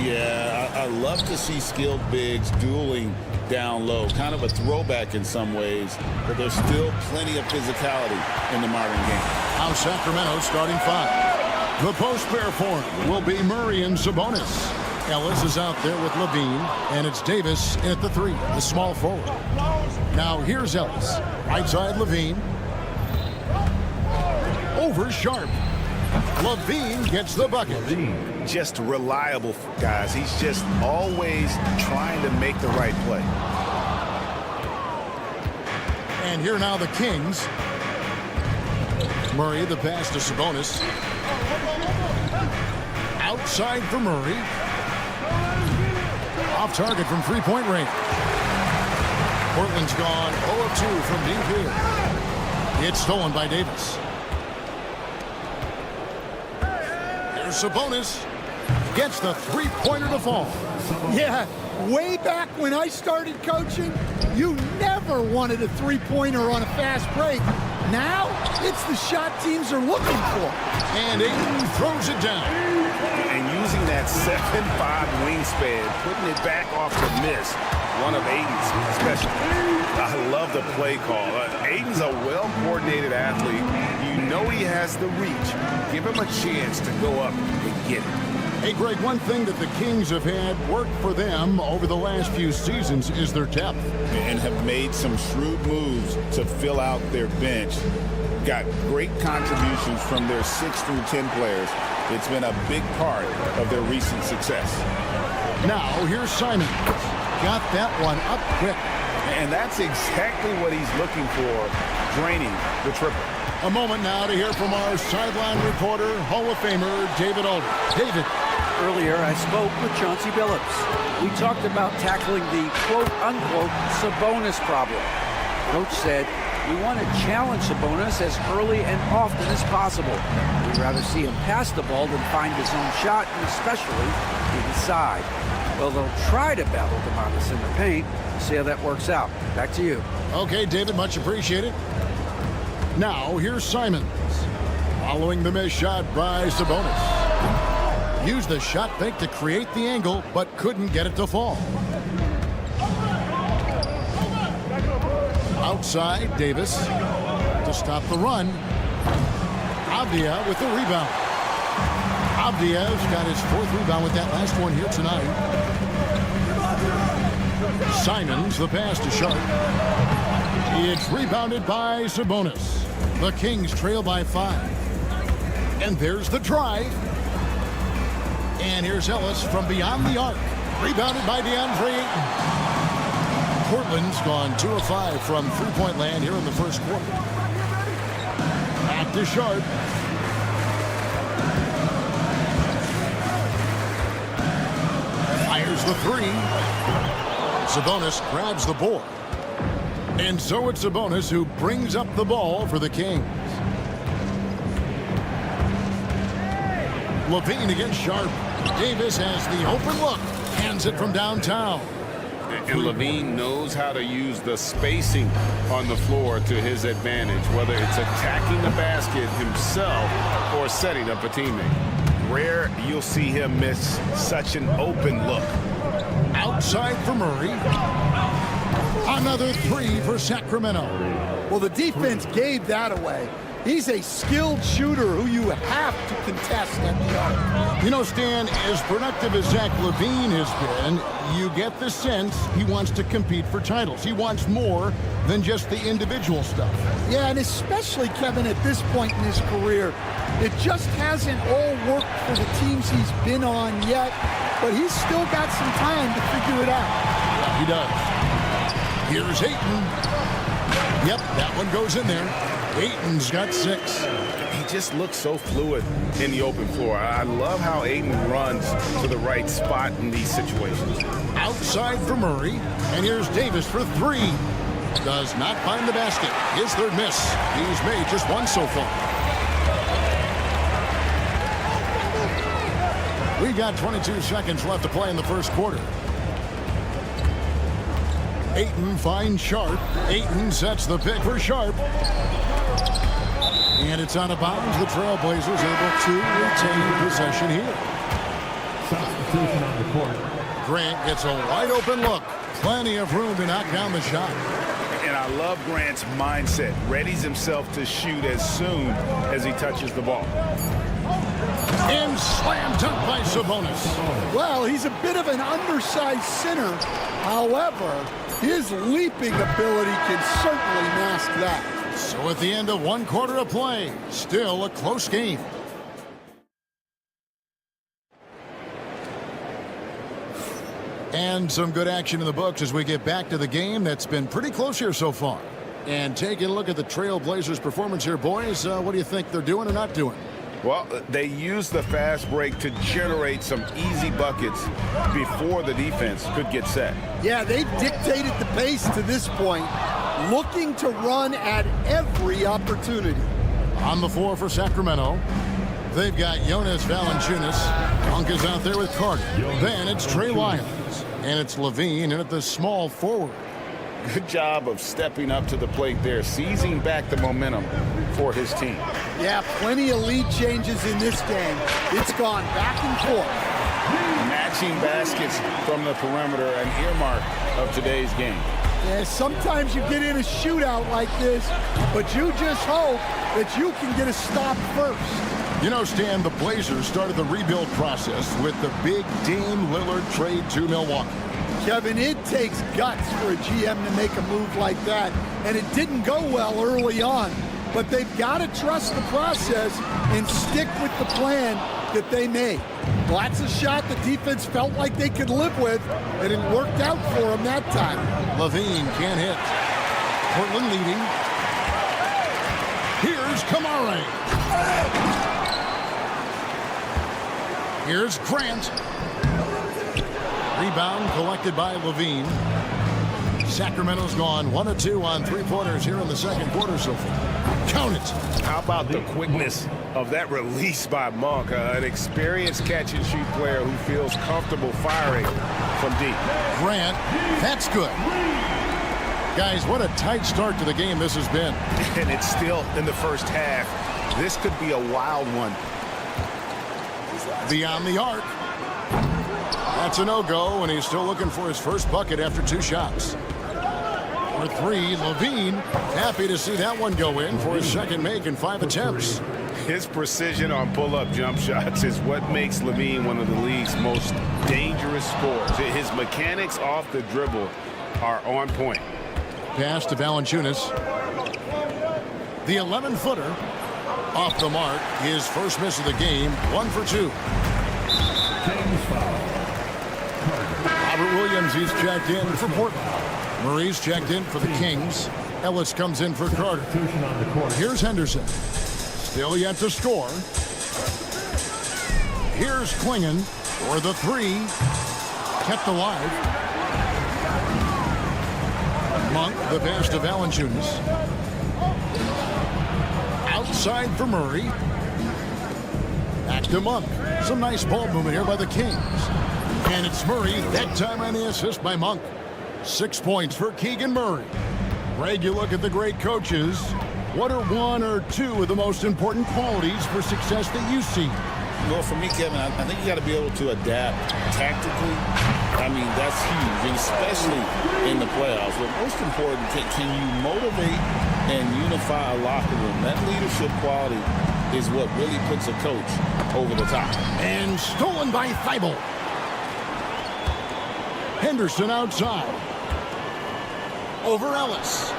Yeah, I love to see skilled bigs dueling down low. Kind of a throwback in some ways, but there's still plenty of physicality in the modern game. Now Sacramento starting 5. The post pair form will be Murray and Sabonis. Ellis is out there with Levine, and it's Davis in at the 3, the small forward. Now here's Ellis. Right side Levine. Over Sharp. Levine gets the bucket. Just reliable, guys. He's just always trying to make the right play. And here now the Kings. Murray, the pass to Sabonis. Outside for Murray. Off target from three-point range. Portland's gone 0 of 2 from deep here. It's stolen by Davis. There's Sabonis. Gets the three-pointer to fall. Yeah, way back when I started coaching, you never wanted a three-pointer on a fast break. Now, it's the shot teams are looking for. And Ayton throws it down. And using that 7'5" wingspan, putting it back off the miss. One of Ayton's special. I love the play call. Ayton's a well-coordinated athlete. You know he has the reach. Give him a chance to go up and get it. Hey, Greg, one thing that the Kings have had work for them over the last few seasons is their depth. And have made some shrewd moves to fill out their bench. Got great contributions from their 6 through 10 players. It's been a big part of their recent success. Now, here's Simon. Got that one up quick. And that's exactly what he's looking for, draining the triple. A moment now to hear from our sideline reporter, Hall of Famer David Alder. David. Earlier, I spoke with Chauncey Billups. We talked about tackling the quote-unquote Sabonis problem. Coach said, we want to challenge Sabonis as early and often as possible. We'd rather see him pass the ball than find his own shot, and especially inside. Well, they'll try to battle Sabonis in the paint. See how that works out. Back to you. Okay, David, much appreciated. Now, here's Simons. Following the missed shot by Sabonis. Used the shot fake to create the angle, but couldn't get it to fall. Outside, Davis to stop the run. Avdia with the rebound. Avdia's got his 4th rebound with that last one here tonight. Simons, the pass to Sharp. It's rebounded by Sabonis. The Kings trail by 5. And there's the drive. And here's Ellis from beyond the arc. Rebounded by DeAndre Ayton. Portland's gone 2 of 5 from three-point land here in the first quarter. Back to Sharp. Fires the 3. Sabonis grabs the board. And so it's Sabonis who brings up the ball for the Kings. Levine against Sharp. Davis has the open look. Hands it from downtown. And Levine knows how to use the spacing on the floor to his advantage, whether it's attacking the basket himself or setting up a teammate. Rare you'll see him miss such an open look. Outside for Murray. Another 3 for Sacramento. Well, the defense gave that away. He's a skilled shooter who you have to contest at the arc. You know, Stan, as productive as Zach LaVine has been, you get the sense he wants to compete for titles. He wants more than just the individual stuff. Yeah, and especially, Kevin, at this point in his career, it just hasn't all worked for the teams he's been on yet, but he's still got some time to figure it out. Yeah, he does. Here's Ayton. Yep, that one goes in there. Ayton's got 6. He just looks so fluid in the open floor. I love how Ayton runs to the right spot in these situations. Outside for Murray. And here's Davis for 3. Does not find the basket. His 3rd miss. He's made just 1 so far. We got 22 seconds left to play in the first quarter. Ayton finds Sharp. Ayton sets the pick for Sharp. And it's out of bounds. The Trailblazers able to retain possession here. Substitution on the court. Grant gets a wide open look. Plenty of room to knock down the shot. And I love Grant's mindset. Readies himself to shoot as soon as he touches the ball. And slam dunk by Sabonis. Well, he's a bit of an undersized center. However, his leaping ability can certainly mask that. So at the end of 1 quarter of play, still a close game. And some good action in the books as we get back to the game that's been pretty close here so far. And taking a look at the Trailblazers' performance here, boys, what do you think they're doing or not doing? Well, they used the fast break to generate some easy buckets before the defense could get set. Yeah, they've dictated the pace to this point, looking to run at every opportunity. On the floor for Sacramento, they've got Jonas Valanciunas. Monk is out there with Carter. Then it's Trey Lyons. And it's Levine in at the small forward. Good job of stepping up to the plate there, seizing back the momentum for his team. Yeah, plenty of lead changes in this game. It's gone back and forth. Matching baskets from the perimeter, an earmark of today's game. Yeah, sometimes you get in a shootout like this, but you just hope that you can get a stop first. You know, Stan, the Blazers started the rebuild process with the big Dame Lillard trade to Milwaukee. Kevin, it takes guts for a GM to make a move like that, and it didn't go well early on. But they've got to trust the process and stick with the plan that they made. Well, that's a shot the defense felt like they could live with, and it worked out for them that time. Levine can't hit. Portland leading. Here's Kamara. Here's Grant. Rebound collected by Levine. Sacramento's gone 1 of 2 on 3-pointers here in the second quarter so far. Count it. How about the quickness of that release by Monk? An experienced catch-and-shoot player who feels comfortable firing from deep. Grant, that's good. Guys, what a tight start to the game this has been. And it's still in the first half. This could be a wild one. Beyond the arc. That's a no-go, and he's still looking for his first bucket after 2 shots. For 3, Levine, happy to see that one go in for his second make in 5 attempts. His precision on pull-up jump shots is what makes Levine one of the league's most dangerous scorers. His mechanics off the dribble are on point. Pass to Valanciunas. The 11-footer off the mark. His first miss of the game, 1 for 2. Robert Williams, he's checked in for Portland. Murray's checked in for the Kings. Ellis comes in for Carter. Here's Henderson. Still yet to score. Here's Klingon for the 3. Kept alive. Monk, the pass to Valanciunas. Outside for Murray. Back to Monk. Some nice ball movement here by the Kings. And it's Murray, that time on the assist by Monk. 6 points for Keegan Murray. Greg, you look at the great coaches. What are 1 or 2 of the most important qualities for success that you see? Well, for me, Kevin, I think you got to be able to adapt tactically. I mean, that's huge, and especially in the playoffs. But most important, can you motivate and unify a locker room? That leadership quality is what really puts a coach over the top. And stolen by Thibault. Henderson outside. Over Ellis.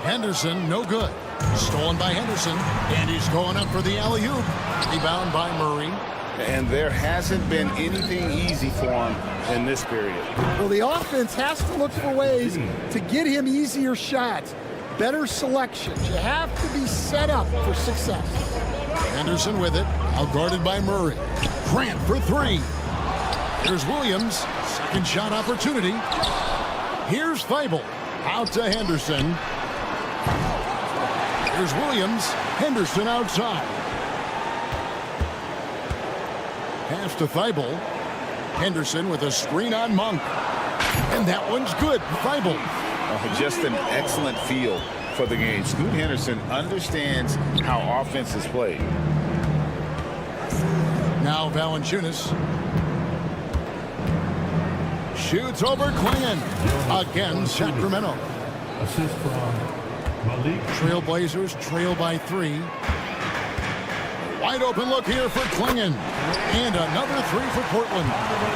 Henderson, no good. Stolen by Henderson, and he's going up for the alley-oop. Rebound by Murray. And there hasn't been anything easy for him in this period. Well, the offense has to look for ways to get him easier shots, better selections. You have to be set up for success. Henderson with it, outguarded by Murray. Grant for 3. Here's Williams, second shot opportunity. Here's Thibault, out to Henderson. Here's Williams, Henderson outside. Pass to Thibault. Henderson with a screen on Monk. And that one's good, Thibault. Just an excellent feel for the game. Scoot Henderson understands how offense is played. Now Valanciunas shoots over Klingon. Again, Sacramento. Assist from Malik. Trailblazers trail by 3. Wide open look here for Klingon. And another 3 for Portland.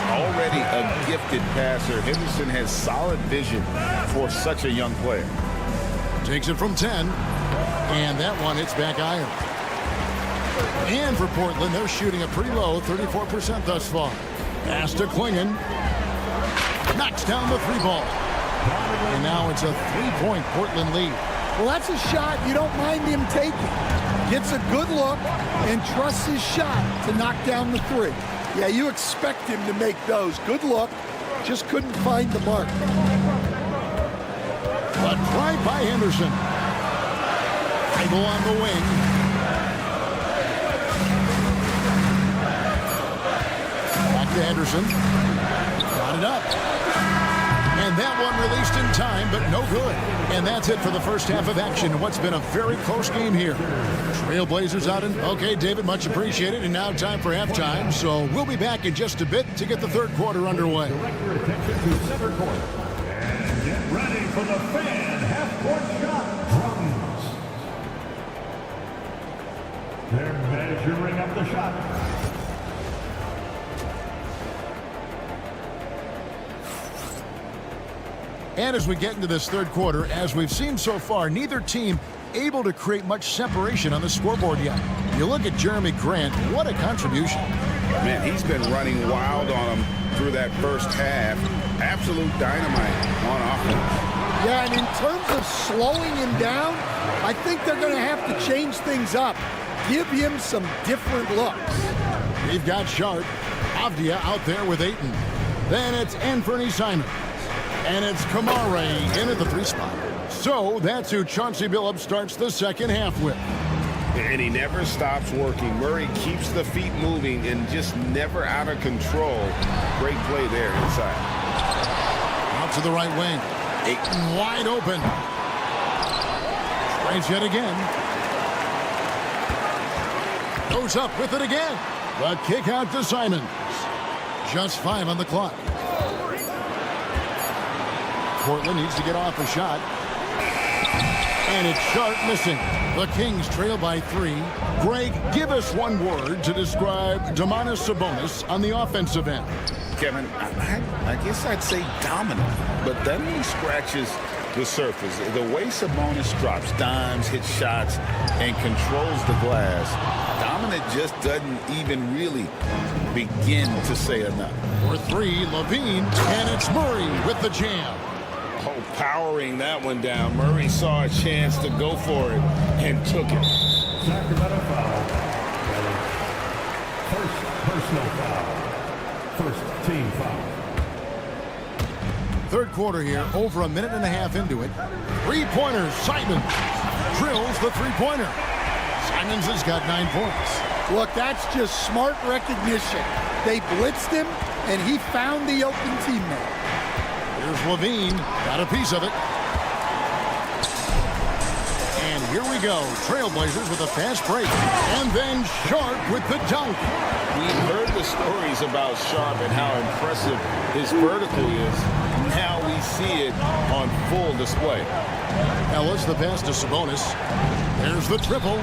Already a gifted passer, Henderson has solid vision for such a young player. Takes it from 10. And that one hits back iron. And for Portland, they're shooting a pretty low 34% thus far. Pass to Klingon. Knocks down the 3 ball. And now it's a 3-point Portland lead. Well, that's a shot you don't mind him taking. Gets a good look and trusts his shot to knock down the 3. Yeah, you expect him to make those. Good look. Just couldn't find the mark. A drive by Henderson. Idle on the wing. Back to Henderson. Got it up. And that one released in time, but no good. And that's it for the first half of action in what's been a very close game here. Trailblazers out in. Okay, David, much appreciated. And now time for halftime. So we'll be back in just a bit to get the third quarter underway. Direct your attention to center court. And get ready for the fan half-court shot drums. They're measuring up the shot. And as we get into this third quarter, as we've seen so far, neither team able to create much separation on the scoreboard yet. You look at Jeremy Grant, what a contribution. Man, he's been running wild on him through that first half. Absolute dynamite on offense. Yeah, and in terms of slowing him down, I think they're going to have to change things up. Give him some different looks. They've got Sharp. Avdia out there with Ayton. Then it's Anthony Simons. And it's Kamare in at the 3 spot. So that's who Chauncey Billups starts the second half with. And he never stops working. Murray keeps the feet moving and just never out of control. Great play there inside. Out to the right wing. Ayton wide open. Tries yet again. Goes up with it again. The kick out to Simons. Just 5 on the clock. Portland needs to get off a shot. And it's Sharp missing. The Kings trail by 3. Greg, give us one word to describe Domantas Sabonis on the offensive end. Kevin, I guess I'd say dominant, but that only scratches the surface. The way Sabonis drops dimes, hits shots, and controls the glass, dominant just doesn't even really begin to say enough. For 3, Levine, and it's Murray with the jam. Oh, powering that one down. Murray saw a chance to go for it and took it. Sacramento foul. First personal foul. First team foul. Third quarter here, over a minute and a half into it. 3-pointers, Simons drills the 3-pointer. Simons has got 9 points. Look, that's just smart recognition. They blitzed him, and he found the open teammate. Here's Levine, got a piece of it. And here we go, Trailblazers with a fast break. And then Sharp with the dunk. We've heard the stories about Sharp and how impressive his vertical is. Now we see it on full display. Ellis, the pass to Sabonis. There's the triple.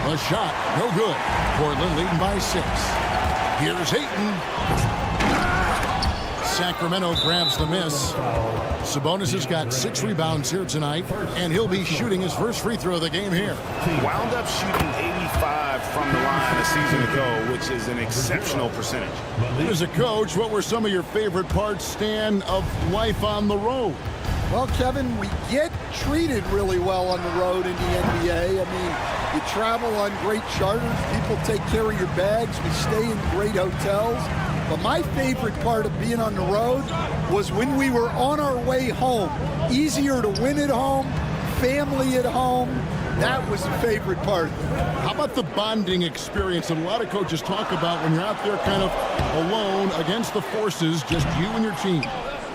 The shot, no good. Portland leading by 6. Here's Ayton. Sacramento grabs the miss. Sabonis has got 6 rebounds here tonight, and he'll be shooting his first free throw of the game here. Wound up shooting 85 from the line a season ago, which is an exceptional percentage. As a coach, what were some of your favorite parts, Stan, of life on the road? Well, Kevin, we get treated really well on the road in the NBA. I mean, you travel on great charters. People take care of your bags. We stay in great hotels. But my favorite part of being on the road was when we were on our way home. Easier to win at home, family at home. That was the favorite part. How about the bonding experience that a lot of coaches talk about when you're out there kind of alone against the forces, just you and your team?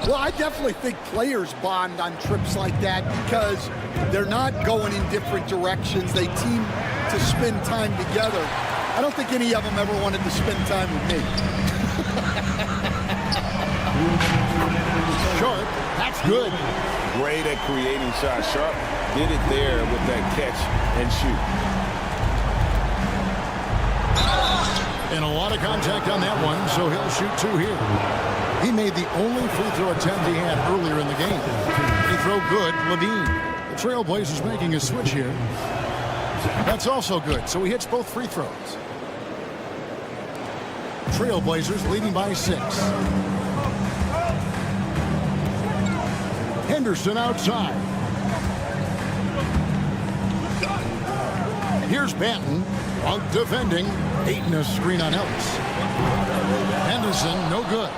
Well, I definitely think players bond on trips like that because they're not going in different directions. They team to spend time together. I don't think any of them ever wanted to spend time with me. Sharp, that's good. Great at creating shots. Sharp did it there with that catch and shoot. And a lot of contact on that one, so he'll shoot 2 here. He made the only free throw attempt he had earlier in the game. Free throw good, Levine. The Trailblazers making a switch here. That's also good, so he hits both free throws. Trailblazers leading by 6. Henderson outside. Here's Banton. Punk defending. Ayton a screen on Ellis. Henderson, no good.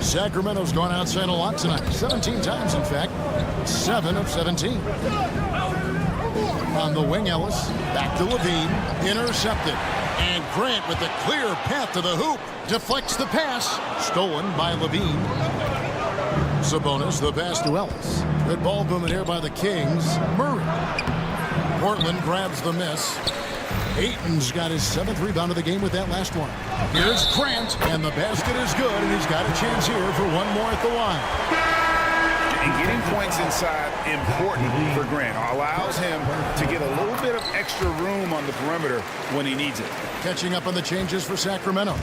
Sacramento's gone outside a lot tonight. 17 times, in fact. 7 of 17. On the wing, Ellis. Back to Levine. Intercepted. And Grant with the clear path to the hoop. Deflects the pass. Stolen by Levine. Sabonis, the pass to Ellis. Good ball movement here by the Kings. Murray. Portland grabs the miss. Ayton's got his 7th rebound of the game with that last one. Here's Grant, and the basket is good, and he's got a chance here for one more at the line. And getting points inside important for Grant. Allows him to get a little bit of extra room on the perimeter when he needs it. Catching up on the changes for Sacramento.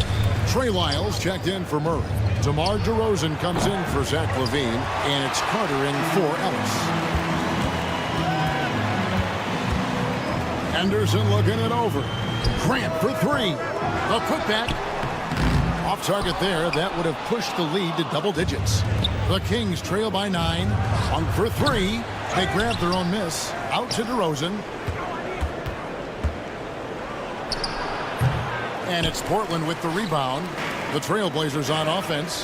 Trey Lyles checked in for Murray. DeMar DeRozan comes in for Zach LaVine, and it's Carter in for Ellis. Henderson looking it over. Grant for 3. The putback. Off target there. That would have pushed the lead to double digits. The Kings trail by 9. Punk for 3. They grab their own miss. Out to DeRozan. And it's Portland with the rebound. The Trailblazers on offense.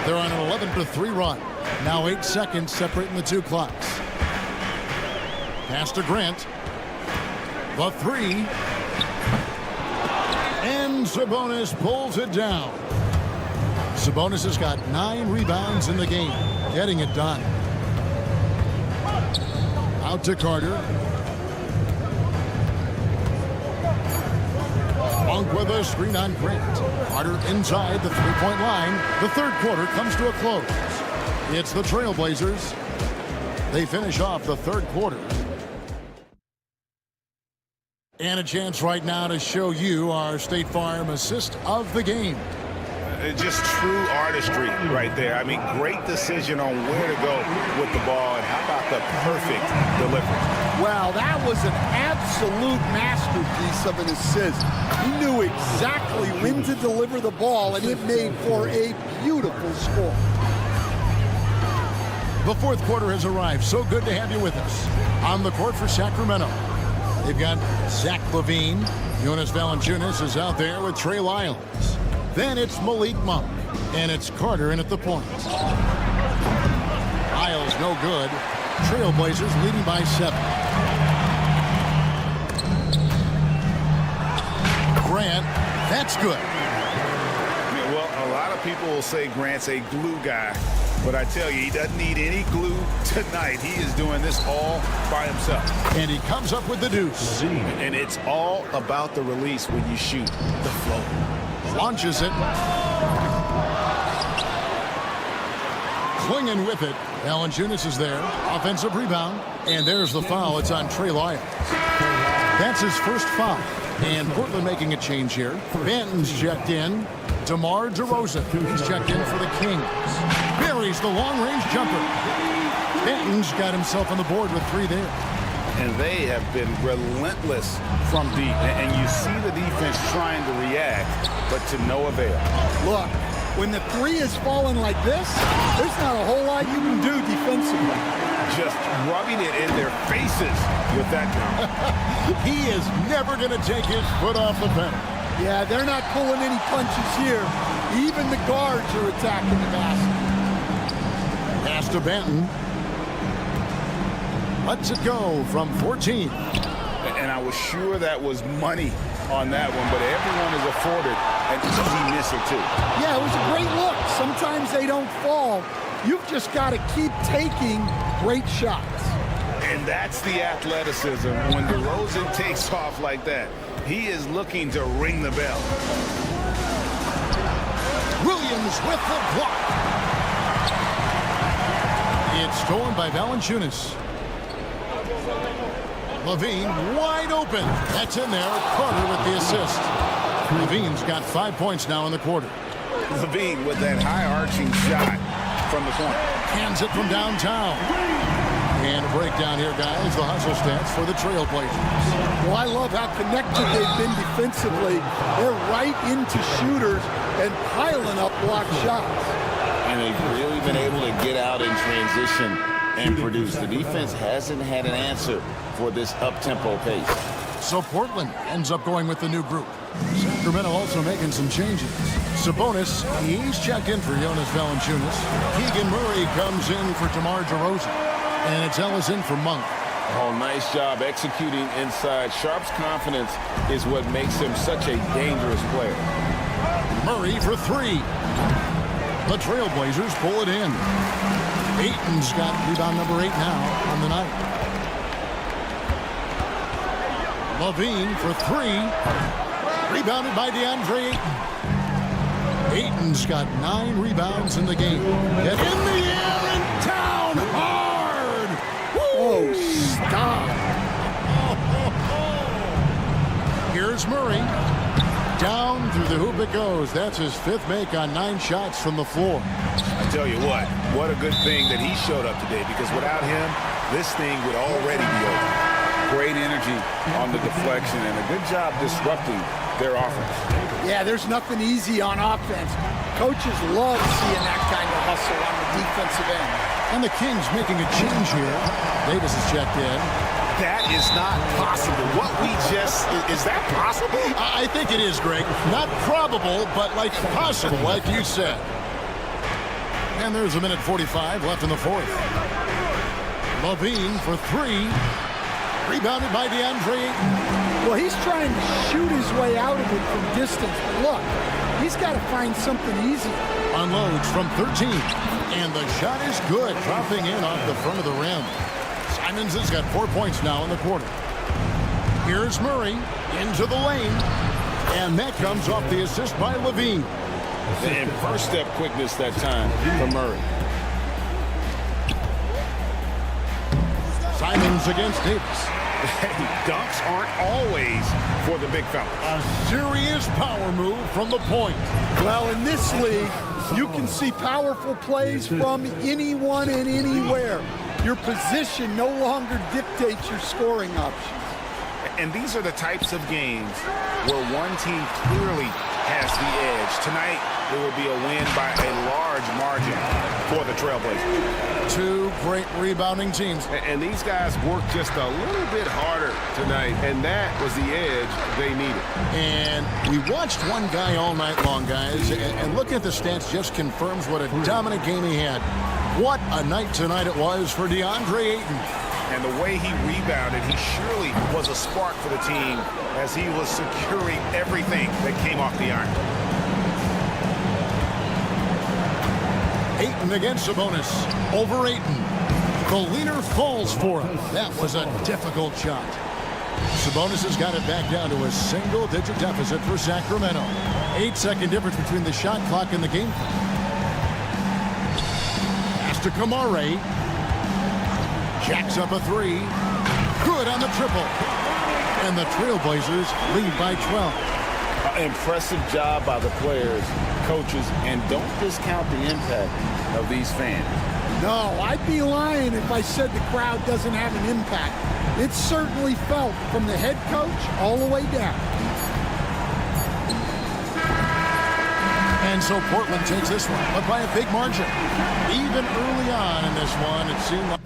They're on an 11-3 run. Now 8 seconds separating the 2 clocks. Pass to Grant. The 3. And Sabonis pulls it down. Sabonis has got 9 rebounds in the game. Getting it done. Out to Carter. Monk with a screen on Grant. Carter inside the 3-point line. The 3rd quarter comes to a close. It's the Trailblazers. They finish off the 3rd quarter. And a chance right now to show you our State Farm assist of the game. Just true artistry right there. I mean, great decision on where to go with the ball, and how about the perfect delivery? Wow, that was an absolute masterpiece of an assist. He knew exactly when to deliver the ball, and it made for a beautiful score. The 4th quarter has arrived. So good to have you with us. On the court for Sacramento, they've got Zach LaVine. Jonas Valanciunas is out there with Trey Lyles. Then it's Malik Monk. And it's Carter in at the point. Lyles no good. Trailblazers leading by 7. Grant, that's good. Well, a lot of people will say Grant's a glue guy. But I tell you, he doesn't need any glue tonight. He is doing this all by himself. And he comes up with the deuce. And it's all about the release when you shoot the flow. Launches it. Clinging with it. Valanciunas is there. Offensive rebound. And there's the foul. It's on Trey Lyles. That's his first foul. And Portland making a change here. Banton's checked in. DeMar DeRozan. He's checked in for the Kings. Buries the long-range jumper. Banton's got himself on the board with 3 there. And they have been relentless from deep. And you see the defense trying to react, but to no avail. Look, when the 3 is falling like this, there's not a whole lot you can do defensively. Just rubbing it in their faces with that gun. He is never going to take his foot off the pedal. Yeah, they're not pulling any punches here. Even the guards are attacking the basket. Pass to Banton. Lets it go from 14. And I was sure that was money on that one, but everyone is afforded an easy miss or two. Yeah, it was a great look. Sometimes they don't fall. You've just got to keep taking great shots. And that's the athleticism when DeRozan takes off like that. He is looking to ring the bell. Williams with the block. It's stolen by Valanciunas. Levine wide open. That's in there. Carter with the assist. Levine's got 5 points now in the quarter. Levine with that high-arching shot from the corner. Hands it from downtown. And a breakdown here, guys. The hustle stats for the Trailblazers. Well, I love how connected they've been defensively. They're right into shooters and piling up block shots. And they've really been able to get out in transition and produce. The defense hasn't had an answer for this up-tempo pace. So Portland ends up going with the new group. Sacramento also making some changes. Sabonis, he's checked in for Jonas Valanciunas. Keegan Murray comes in for DeMar DeRozan. And it's Ellis in for Monk. Oh, nice job executing inside. Sharp's confidence is what makes him such a dangerous player. Murray for three. The Trailblazers pull it in. Ayton's got rebound number 8 now on the night. Levine for three. Rebounded by DeAndre Ayton. Ayton's got 9 rebounds in the game. Get in the air and down hard. Oh, stop. Here's Murray. Down through the hoop it goes. That's his 5th make on 9 shots from the floor. I tell you what a good thing that he showed up today, because without him, this thing would already be over. Great energy on the deflection and a good job disrupting their offense. Yeah, there's nothing easy on offense. Coaches love seeing that kind of hustle on the defensive end. And the Kings making a change here. Davis is checked in. That is not possible. What we just, is that possible? I think it is, Greg. Not probable, but like possible, like you said. And there's a minute 45 left in the 4th. Levine for three. Rebounded by DeAndre Ayton. Well, he's trying to shoot his way out of it from distance. But look, he's got to find something easy. Unloads from 13. And the shot is good, dropping in off the front of the rim. Simons has got 4 points now in the quarter. Here's Murray into the lane. And that comes off the assist by Levine. And first step quickness that time for Murray. Simons against Davis. Hey, dunks aren't always for the big fella. A serious power move from the point. Well, in this league, you can see powerful plays from anyone and anywhere. Your position no longer dictates your scoring options. And these are the types of games where one team clearly has the edge. Tonight, it will be a win by a large margin for the Trailblazers. 2 great rebounding teams. And these guys worked just a little bit harder tonight, and that was the edge they needed. And we watched one guy all night long, guys, and looking at the stats just confirms what a dominant game he had. What a night tonight it was for DeAndre Ayton. And the way he rebounded, he surely was a spark for the team as he was securing everything that came off the iron. Ayton against Sabonis. Over Ayton. The leaner falls for him. That was a difficult shot. Sabonis has got it back down to a single-digit deficit for Sacramento. 8-second difference between the shot clock and the game clock. Pass to Kamare. Jacks up a 3. Good on the triple. And the Trailblazers lead by 12. Impressive job by the players, coaches, and don't discount the impact of these fans. No, I'd be lying if I said the crowd doesn't have an impact. It's certainly felt from the head coach all the way down. And so Portland takes this one, but by a big margin. Even early on in this one, it seemed like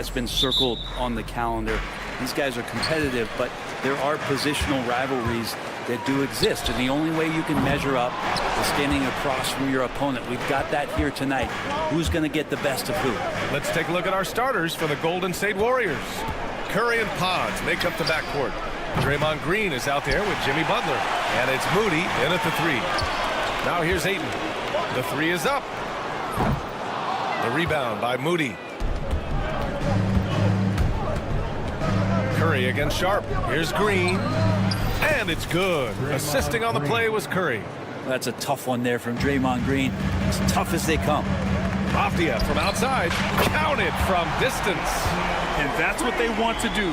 has been circled on the calendar. These guys are competitive, but there are positional rivalries that do exist, and the only way you can measure up is standing across from your opponent. We've got that here tonight. Who's going to get the best of who? Let's take a look at our starters for the Golden State Warriors. Curry and Pods make up the backcourt. Draymond Green is out there with Jimmy Butler, and it's Moody in at the 3. Now here's Ayton. The 3 is up. The rebound by Moody. Curry against Sharp. Here's Green. And it's good. Assisting on the play was Curry. That's a tough one there from Draymond Green. As tough as they come. Avdia from outside. Counted from distance. And that's what they want to do.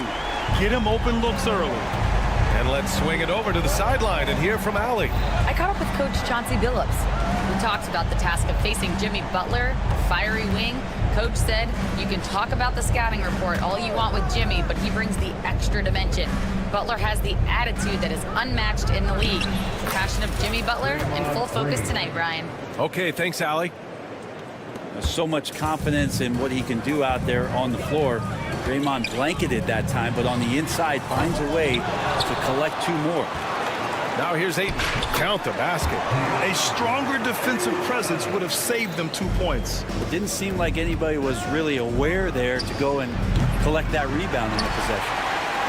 Get him open looks early. And let's swing it over to the sideline and hear from Allie. I caught up with Coach Chauncey Billups. We talked about the task of facing Jimmy Butler, fiery wing. Coach said, you can talk about the scouting report all you want with Jimmy, but he brings the extra dimension. Butler has the attitude that is unmatched in the league. The passion of Jimmy Butler in full focus tonight, Brian. Okay, thanks, Allie. There's so much confidence in what he can do out there on the floor. Draymond blanketed that time, but on the inside finds a way to collect 2 more. Now here's Ayton. Count the basket. A stronger defensive presence would have saved them 2 points. It didn't seem like anybody was really aware there to go and collect that rebound in the possession.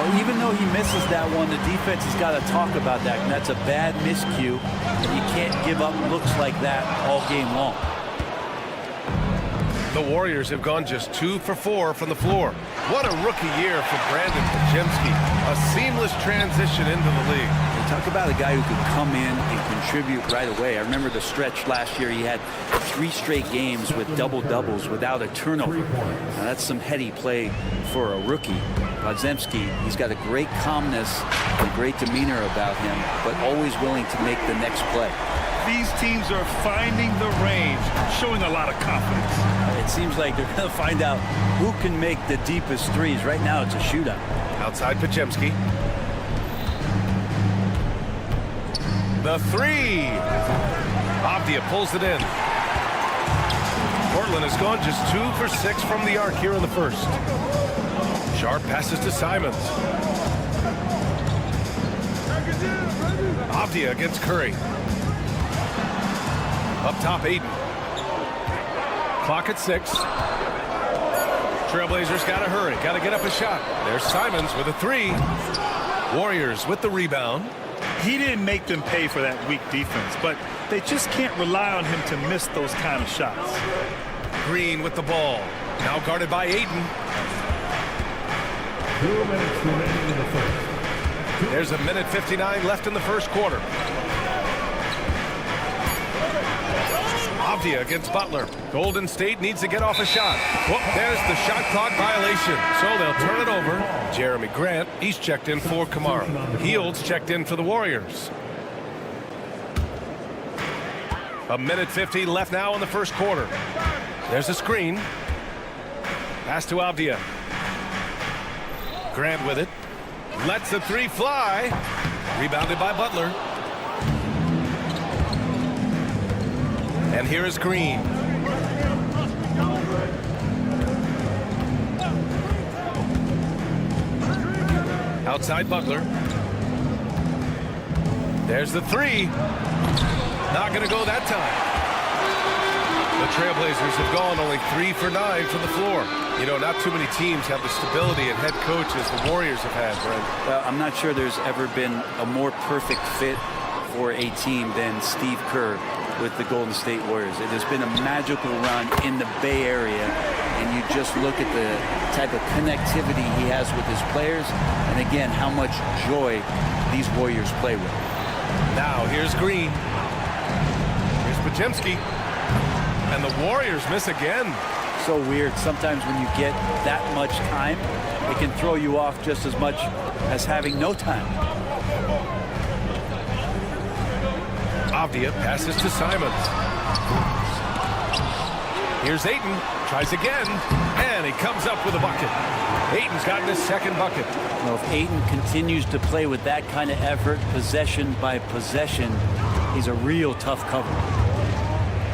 Well, even though he misses that one, the defense has got to talk about that, and that's a bad miscue, and you can't give up looks like that all game long. The Warriors have gone just 2 for 4 from the floor. What a rookie year for Brandon Podziemski. A seamless transition into the league. Talk about a guy who could come in and contribute right away. I remember the stretch last year. He had 3 straight games with double-doubles without a turnover. Now, that's some heady play for a rookie. Podziemski, he's got a great calmness and great demeanor about him, but always willing to make the next play. These teams are finding the range, showing a lot of confidence. It seems like they're going to find out who can make the deepest threes. Right now, it's a shootout. Outside Podziemski. The 3. Avdia pulls it in. Portland has gone just 2 for 6 from the arc here in the first. Sharp passes to Simons. Avdia against Curry. Up top, Ayton. Clock at 6. Trailblazers got to hurry. Got to get up a shot. There's Simons with a 3. Warriors with the rebound. He didn't make them pay for that weak defense, but they just can't rely on him to miss those kind of shots. Green with the ball. Now guarded by Ayton. 2 minutes remaining in the first. There's 1:59 left in the first quarter. Avdia against Butler. Golden State needs to get off a shot. Whoop, there's the shot clock violation. So they'll turn it over. Jeremy Grant, he's checked in for Kamara. Heald's checked in for the Warriors. 1:50 left now in the first quarter. There's a screen. Pass to Avdia. Grant with it. Lets the 3 fly. Rebounded by Butler. And here is Green. Outside Butler. There's the 3. Not going to go that time. The Trailblazers have gone only 3 for 9 from the floor. You know, not too many teams have the stability and head coach as the Warriors have had, Brent. I'm not sure there's ever been a more perfect fit for a team than Steve Kerr with the Golden State Warriors. It has been a magical run in the Bay Area, and you just look at the type of connectivity he has with his players, and again, how much joy these Warriors play with. Now, here's Green. Here's Podziemski. And the Warriors miss again. So weird. Sometimes when you get that much time, it can throw you off just as much as having no time. Avdia passes to Simons. Here's Ayton. Tries again. And he comes up with a bucket. Ayton's gotten his second bucket. Well, if Ayton continues to play with that kind of effort, possession by possession, he's a real tough cover.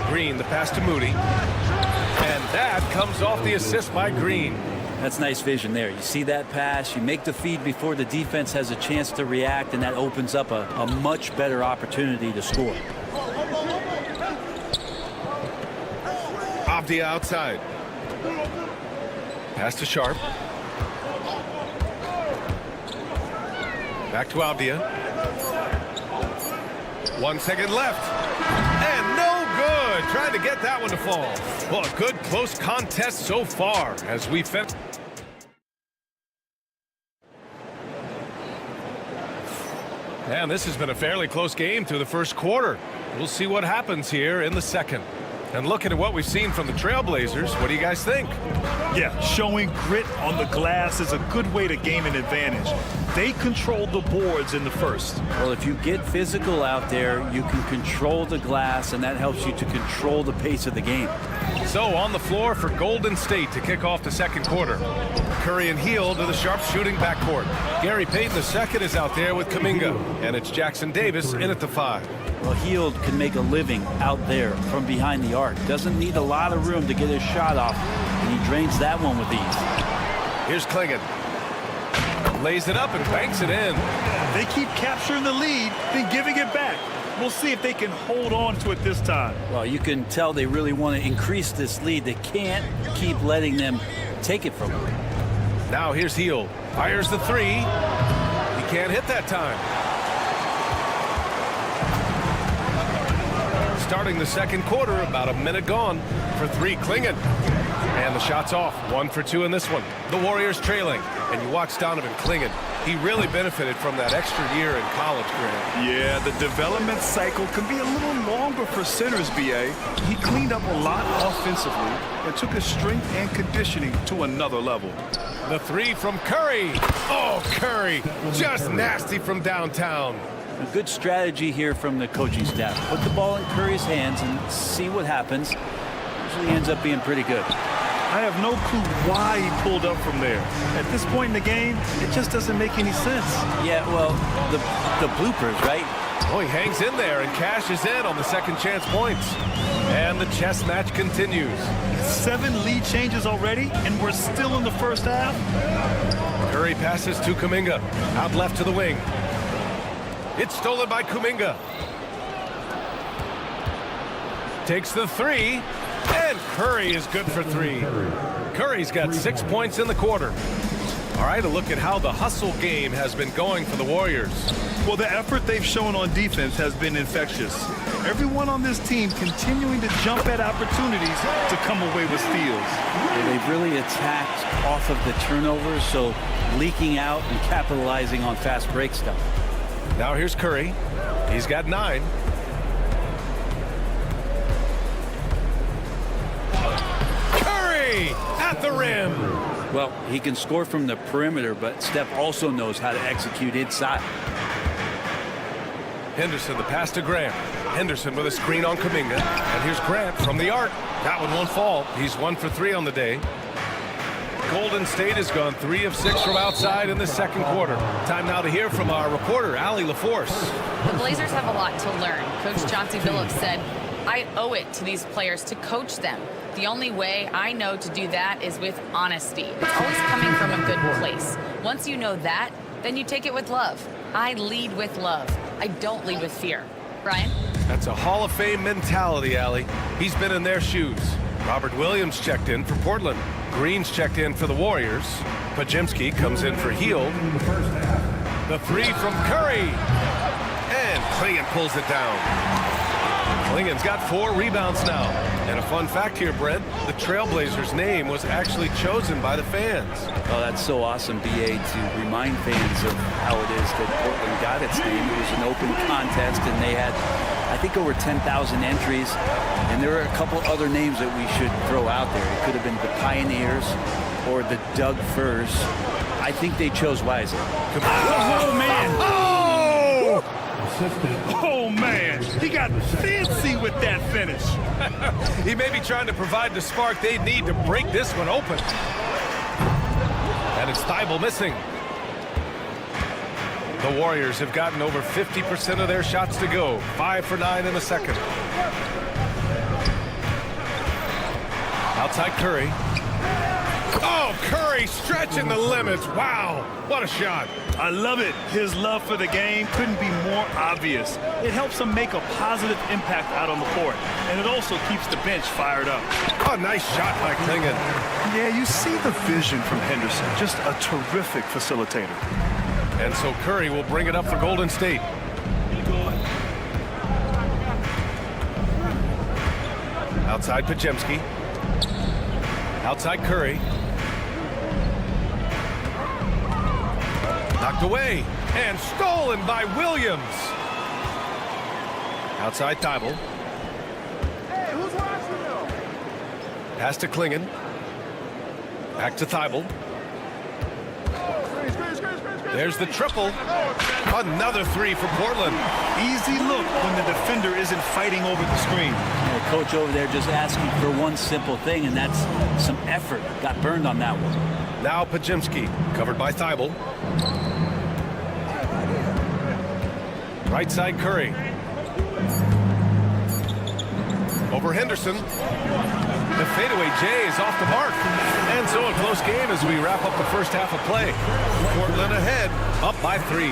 Green, the pass to Moody. And that comes off the assist by Green. That's nice vision there. You see that pass, you make the feed before the defense has a chance to react, and that opens up a much better opportunity to score. Avdia outside. Pass to Sharp. Back to Avdia. 1 second left. And no good. Trying to get that one to fall. Well, a good close contest so far as we finish. And this has been a fairly close game through the first quarter. We'll see what happens here in the second. And looking at what we've seen from the Trailblazers, what do you guys think? Yeah, showing grit on the glass is a good way to gain an advantage. They controlled the boards in the first. Well, if you get physical out there, you can control the glass, and that helps you to control the pace of the game. So on the floor for Golden State to kick off the second quarter. Curry and Hield to the sharp shooting backcourt. Gary Payton II is out there with Kuminga. And it's Jackson Davis in at the 5. Well, Hield can make a living out there from behind the arc. Doesn't need a lot of room to get his shot off, and he drains that one with ease. Here's Klingon. Lays it up and banks it in. They keep capturing the lead, then giving it back. We'll see if they can hold on to it this time. Well, you can tell they really want to increase this lead. They can't keep letting them take it from them. Now here's Hield. Fires the 3. He can't hit that time. Starting the second quarter, about a minute gone for 3 Klingon. And the shot's off. 1 for 2 in this one. The Warriors trailing. And you watch Donovan Klingon. He really benefited from that extra year in college, Grant. Yeah, the development cycle can be a little longer for centers, B.A. He cleaned up a lot offensively and took his strength and conditioning to another level. The 3 from Curry. Oh, Curry. Just nasty from downtown. A good strategy here from the coaching staff. Put the ball in Curry's hands and see what happens. Usually ends up being pretty good. I have no clue why he pulled up from there. At this point in the game, it just doesn't make any sense. Yeah, well, the bloopers, right? Oh, he hangs in there and cashes in on the second chance points. And the chess match continues. 7 lead changes already, and we're still in the first half. Curry passes to Kuminga. Out left to the wing. It's stolen by Kuminga. Takes the 3. And Curry is good for 3. Curry's got 6 points in the quarter. All right, a look at how the hustle game has been going for the Warriors. Well, the effort they've shown on defense has been infectious. Everyone on this team continuing to jump at opportunities to come away with steals. Yeah, they've really attacked off of the turnovers, so leaking out and capitalizing on fast break stuff. Now here's Curry. He's got 9. Curry at the rim. Well, he can score from the perimeter, but Steph also knows how to execute inside. Henderson, the pass to Grant. Henderson with a screen on Kuminga. And here's Grant from the arc. That one won't fall. He's 1 for 3 on the day. Golden State has gone 3 of 6 from outside in the second quarter. Time now to hear from our reporter, Allie LaForce. The Blazers have a lot to learn. Coach Chauncey Billups said, I owe it to these players to coach them. The only way I know to do that is with honesty. It's always coming from a good place. Once you know that, then you take it with love. I lead with love. I don't lead with fear. Brian? That's a Hall of Fame mentality, Allie. He's been in their shoes. Robert Williams checked in for Portland. Green's checked in for the Warriors. Pajimski comes in for Hield. The 3 from Curry. And Klingon pulls it down. Klingon's got 4 rebounds now. And a fun fact here, Brent, the Trailblazers' name was actually chosen by the fans. Oh, that's so awesome, B.A., to remind fans of how it is that Portland got its name. It was an open contest, and they had, I think, over 10,000 entries. And there are a couple other names that we should throw out there. It could have been the Pioneers or the Doug Furs. I think they chose wisely. Oh, man! Oh, man! He got fancy with that finish. He may be trying to provide the spark they need to break this one open. And it's Thibault missing. The Warriors have gotten over 50% of their shots to go. 5 for 9 in the second. Outside Curry. Oh, Curry stretching the limits. Wow, what a shot. I love it. His love for the game couldn't be more obvious. It helps him make a positive impact out on the court, and it also keeps the bench fired up. Oh, nice shot by Klingon. Yeah, you see the vision from Henderson. Just a terrific facilitator. And so Curry will bring it up for Golden State. Outside Pajemski. Outside Curry. Knocked away and stolen by Williams. Outside Thibault. Hey, who's watching though? Pass to Klingon. Back to Thibault. There's the triple. Another three for Portland. Easy look when the defender isn't fighting over the screen. The coach over there just asking for one simple thing, and that's some effort. Got burned on that one. Now Pajemski, covered by Thibault. Right side Curry. Over Henderson. The fadeaway J is off the mark. And so a close game as we wrap up the first half of play. Portland ahead, up by 3.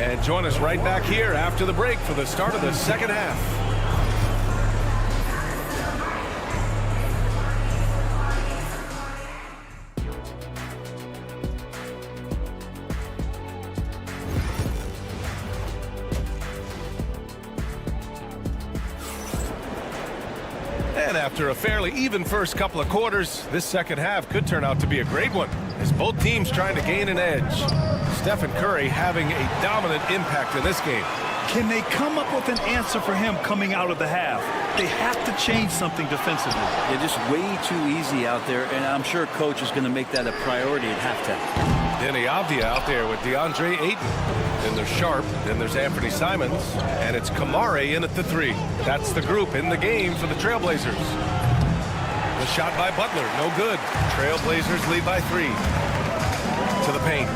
And join us right back here after the break for the start of the second half. And after a fairly even first couple of quarters, this second half could turn out to be a great one, as both teams trying to gain an edge. Stephen Curry having a dominant impact in this game. Can they come up with an answer for him coming out of the half? They have to change something defensively. They're just way too easy out there, and I'm sure coach is going to make that a priority at halftime. Denny Avdia out there with DeAndre Ayton. Then there's Sharp, then there's Anthony Simons, and it's Kamare in at the 3. That's the group in the game for the Trailblazers. The shot by Butler, no good. Trailblazers lead by 3. To the paint.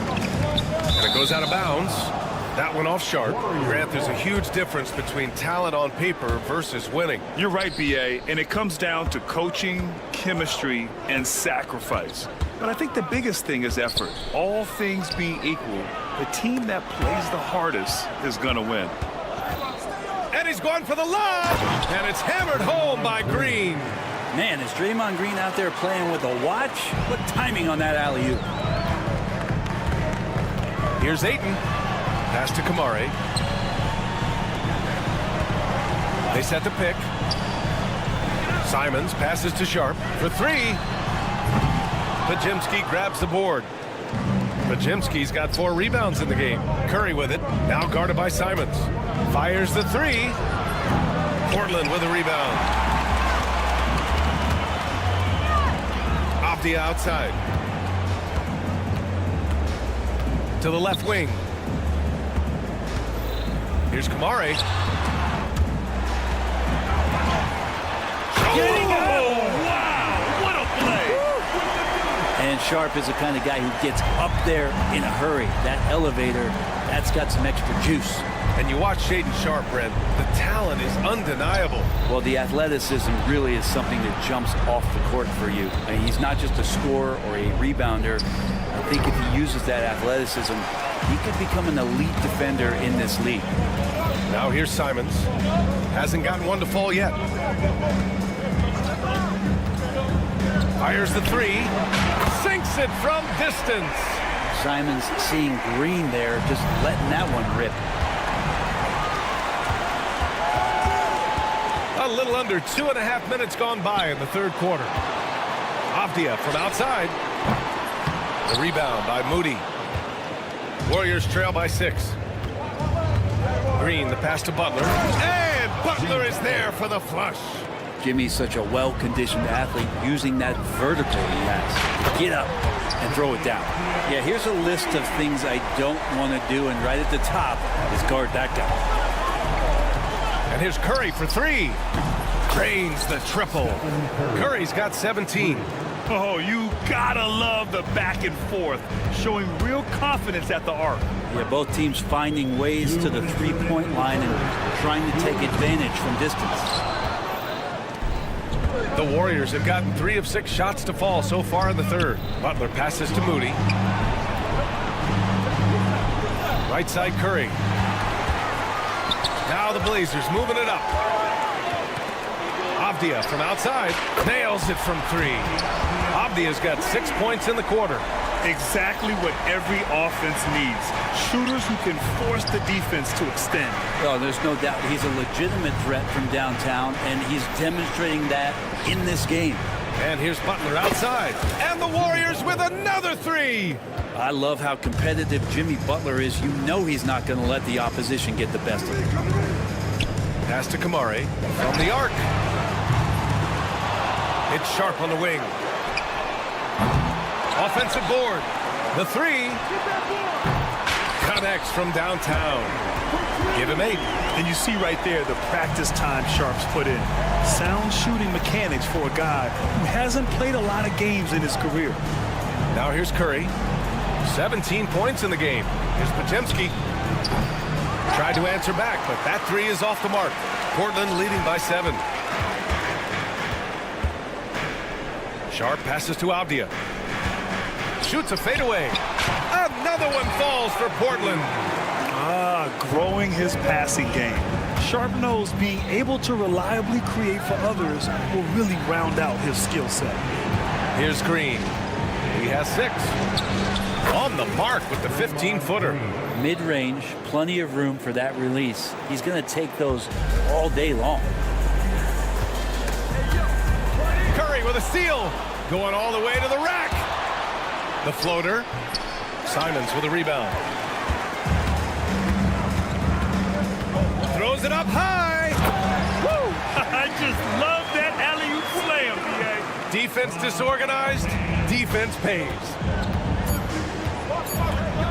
And it goes out of bounds. That one off Sharp. Grant, there's a huge difference between talent on paper versus winning. You're right, B.A., and it comes down to coaching, chemistry, and sacrifice. But I think the biggest thing is effort. All things being equal, the team that plays the hardest is going to win. And he's going for the lob! And it's hammered home by Green. Man, is Draymond Green out there playing with a watch? What timing on that alley-oop? Here's Ayton. Pass to Kamare. They set the pick. Simons passes to Sharp for 3. Pajemski grabs the board. Pajemski's got 4 rebounds in the game. Curry with it. Now guarded by Simons. Fires the 3. Portland with a rebound. Avdia outside. To the left wing. Here's Kamare. Oh, wow! What a play! And Sharp is the kind of guy who gets up there in a hurry. That elevator, that's got some extra juice. And you watch Shaedon Sharp, Brent. The talent is undeniable. Well, the athleticism really is something that jumps off the court for you. I mean, he's not just a scorer or a rebounder. I think if he uses that athleticism, he could become an elite defender in this league. Now here's Simons. Hasn't gotten one to fall yet. Fires the 3. Sinks it from distance. Simons seeing Green there, just letting that one rip. A little under 2.5 minutes gone by in the third quarter. Avdia from outside. The rebound by Moody. Warriors trail by 6. Green, the pass to Butler. And Butler is there for the flush. Jimmy's such a well-conditioned athlete, using that vertical he has. Get up and throw it down. Yeah, here's a list of things I don't want to do, and right at the top is guard that guy. And here's Curry for 3. Drains the triple. Curry's got 17. Oh, you gotta love the back and forth, showing real confidence at the arc. Yeah, both teams finding ways to the three-point line and trying to take advantage from distance. The Warriors have gotten 3 of 6 shots to fall so far in the third. Butler passes to Moody. Right side Curry. Now the Blazers moving it up. Avdia from outside nails it from 3. Avdia's got 6 points in the quarter. Exactly what every offense needs. Shooters who can force the defense to extend. Oh, there's no doubt he's a legitimate threat from downtown, and he's demonstrating that in this game. And here's Butler outside. And the Warriors with another 3. I love how competitive Jimmy Butler is. You know he's not going to let the opposition get the best of him. Pass to Kamari from the arc. It's Sharp on the wing. Offensive board. The 3 connects from downtown. Give him 8. And you see right there the practice time Sharp's put in. Sound shooting mechanics for a guy who hasn't played a lot of games in his career. Now here's Curry. 17 points in the game. Here's Potemski. Tried to answer back, but that 3 is off the mark. Portland leading by 7. Sharp passes to Avdia. Shoots a fadeaway. Another one falls for Portland. Growing his passing game. Sharp knows being able to reliably create for others will really round out his skill set. Here's Green. He has 6. On the mark with the 15-footer. Mid-range, plenty of room for that release. He's going to take those all day long. Curry with a steal. Going all the way to the rack. The floater. Simons with a rebound. Throws it up high. Woo! I just love that alley-oop slam, BA. Defense disorganized. Defense pays.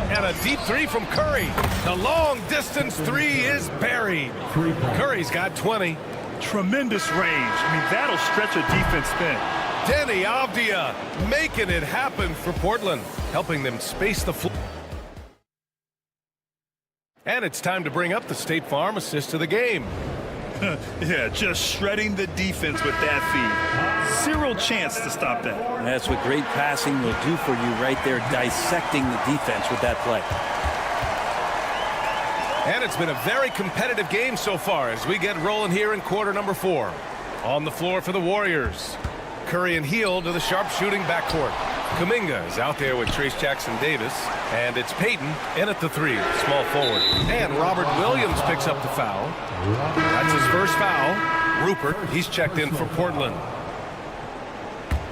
And a deep 3 from Curry. The long distance 3 is buried. Curry's got 20. Tremendous range. I mean, that'll stretch a defense thin. Denny Avdia making it happen for Portland, helping them space the floor. And it's time to bring up the State Farm assist of the game. Yeah, just shredding the defense with that feed. Zero chance to stop that. That's what great passing will do for you right there, dissecting the defense with that play. And it's been a very competitive game so far as we get rolling here in quarter number 4. On the floor for the Warriors. Curry and Heel to the Sharp shooting backcourt. Kuminga is out there with Trace Jackson-Davis. And it's Payton in at the 3, small forward. And Robert Williams picks up the foul. That's his first foul. Rupert, he's checked in for Portland.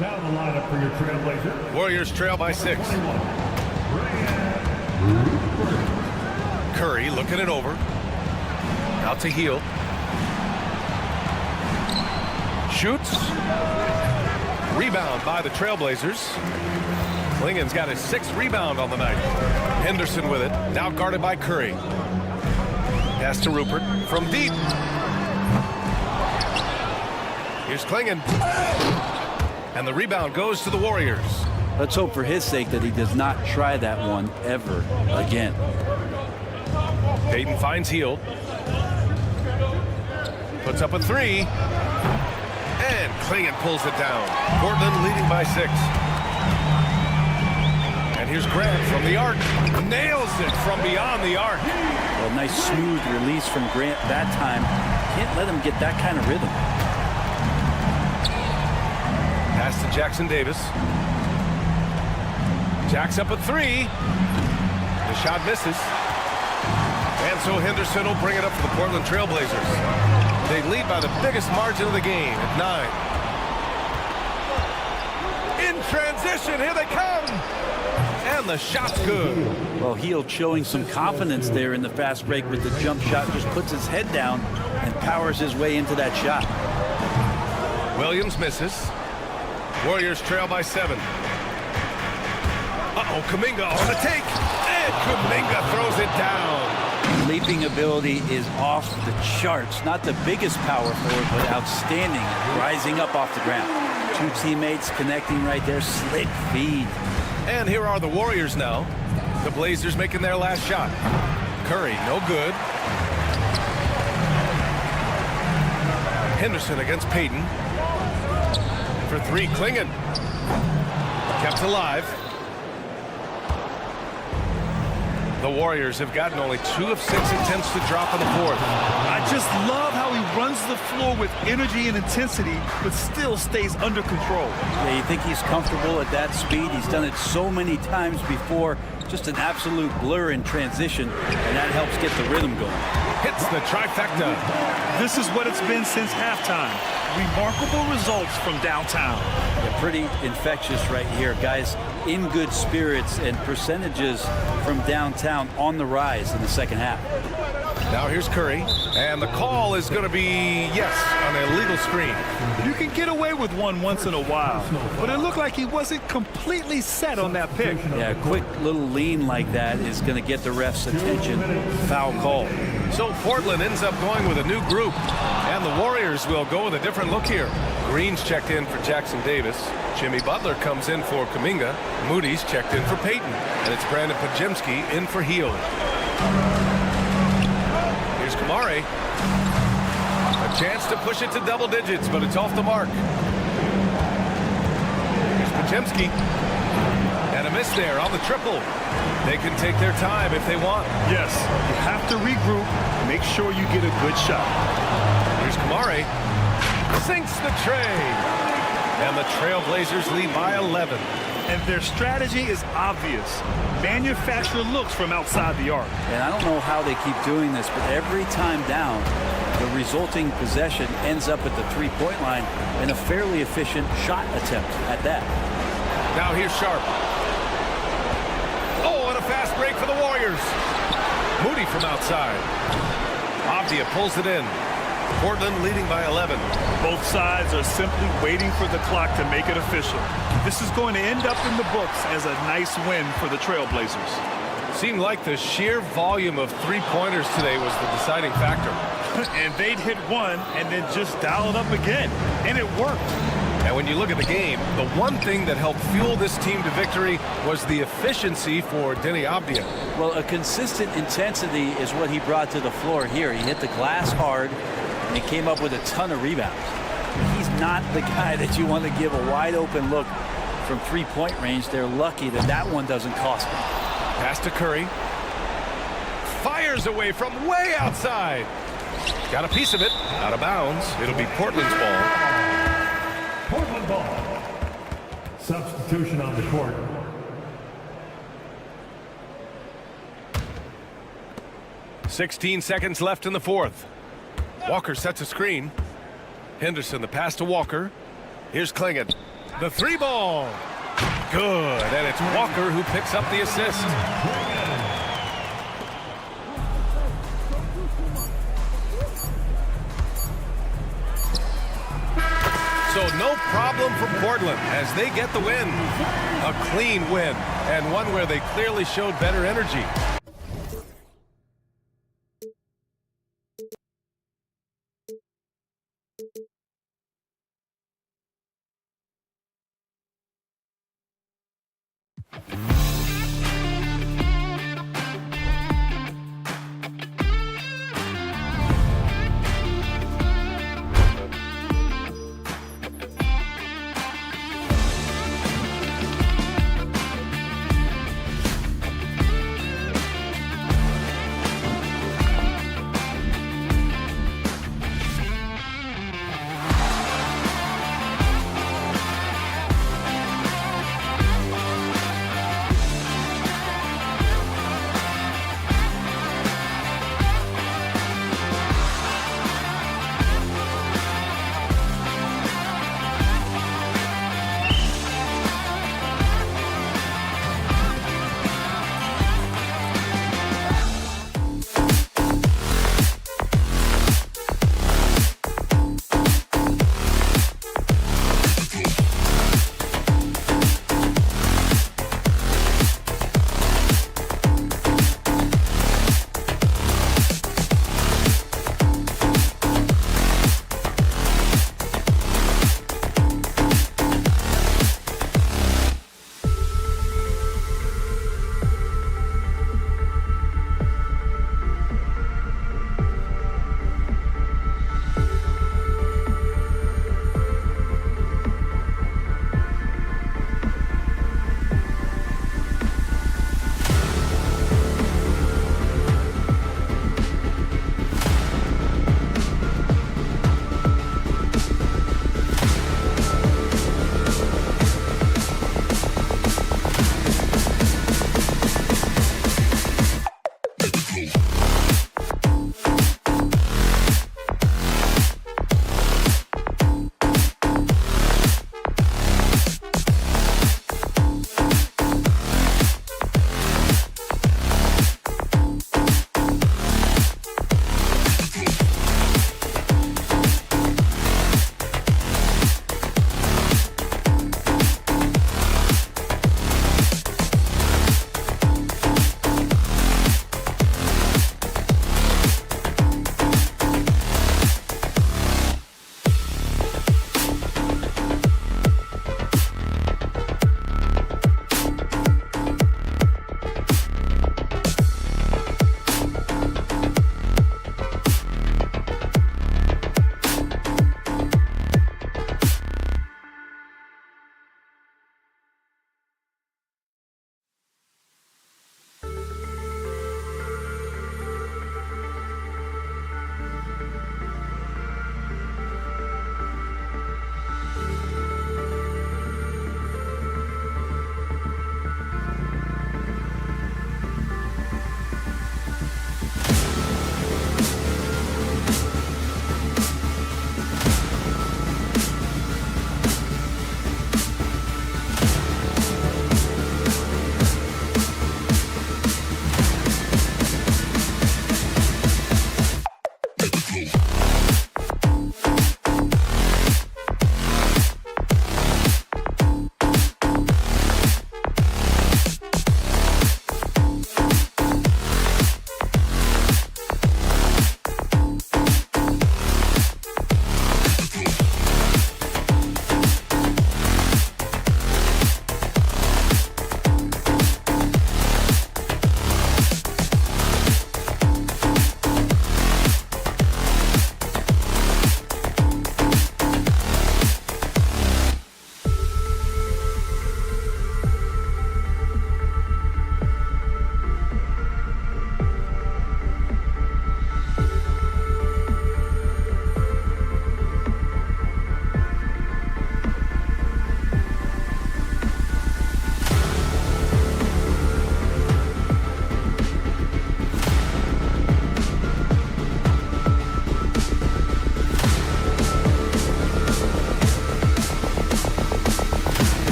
Down the lineup for your Trailblazers. Warriors trail by 6. Curry looking it over. Out to Heel. Shoots. Rebound by the Trailblazers. Klingen's got his 6th rebound on the night. Henderson with it. Now guarded by Curry. Pass to Rupert from deep. Here's Klingen. And the rebound goes to the Warriors. Let's hope for his sake that he does not try that one ever again. Payton finds Heel. Puts up a 3. And Klingen pulls it down. Portland leading by 6. And here's Grant from the arc. Nails it from beyond the arc. Well, nice smooth release from Grant that time. Can't let him get that kind of rhythm. Pass to Jackson-Davis. Jacks up a 3. The shot misses. And so Henderson will bring it up for the Portland Trailblazers. They lead by the biggest margin of the game at 9. In transition, here they come. And the shot's good. Well, Heel showing some confidence there in the fast break with the jump shot. Just puts his head down and powers his way into that shot. Williams misses. Warriors trail by 7. Uh-oh, Kuminga on the take. And Kuminga throws it down. Leaping ability is off the charts. Not the biggest power forward, but outstanding. Rising up off the ground. 2 teammates connecting right there. Slick feed. And here are the Warriors now. The Blazers making their last shot. Curry, no good. Henderson against Payton. for three. Klingon kept alive. The Warriors have gotten only 2 of 6 attempts to drop in the fourth. I just love how he runs the floor with energy and intensity, but still stays under control. Yeah, you think he's comfortable at that speed? He's done it so many times before. Just an absolute blur in transition, and that helps get the rhythm going. Hits the trifecta. This is what it's been since halftime. Remarkable results from downtown. Yeah, pretty infectious right here. Guys in good spirits, and percentages from downtown on the rise in the second half. Now here's Curry, and the call is going to be, yes, on an illegal screen. You can get away with one once in a while, but it looked like he wasn't completely set on that pick. Yeah, a quick little lean like that is going to get the ref's attention. Foul call. So Portland ends up going with a new group, and the Warriors will go with a different look here. Green's checked in for Jackson Davis. Jimmy Butler comes in for Kuminga. Moody's checked in for Payton, and it's Brandon Podziemski in for Heald. Here's Kamare. A chance to push it to double digits, but it's off the mark. Here's Podziemski. And a miss there on the triple. They can take their time if they want. Yes, you have to regroup. Make sure you get a good shot. Here's Kamare. Sinks the tray. And the Trailblazers lead by 11. And their strategy is obvious. Manufacture looks from outside the arc. And I don't know how they keep doing this, but every time down, the resulting possession ends up at the three-point line in a fairly efficient shot attempt at that. Now here's Sharp. Oh, and a fast break for the Warriors. Moody from outside. Avdia pulls it in. Portland leading by 11. Both sides are simply waiting for the clock to make it official. This is going to end up in the books as a nice win for the Trailblazers. Seemed like the sheer volume of three-pointers today was the deciding factor. And they'd hit one and then just dial it up again. And it worked. And when you look at the game, the one thing that helped fuel this team to victory was the efficiency for Denny Avdia. Well, a consistent intensity is what he brought to the floor here. He hit the glass hard, and he came up with a ton of rebounds. He's not the guy that you want to give a wide open look from three-point range. They're lucky that that one doesn't cost them. Pass to Curry. Fires away from way outside. Got a piece of it. Out of bounds. It'll be Portland's ball. Portland ball. Substitution on the court. "16 seconds left in the fourth. Walker sets a screen. Henderson, the pass to Walker. Here's Klingon. The three ball. Good. And it's Walker who picks up the assist. So no problem for Portland as they get the win. A clean win, and one where they clearly showed better energy.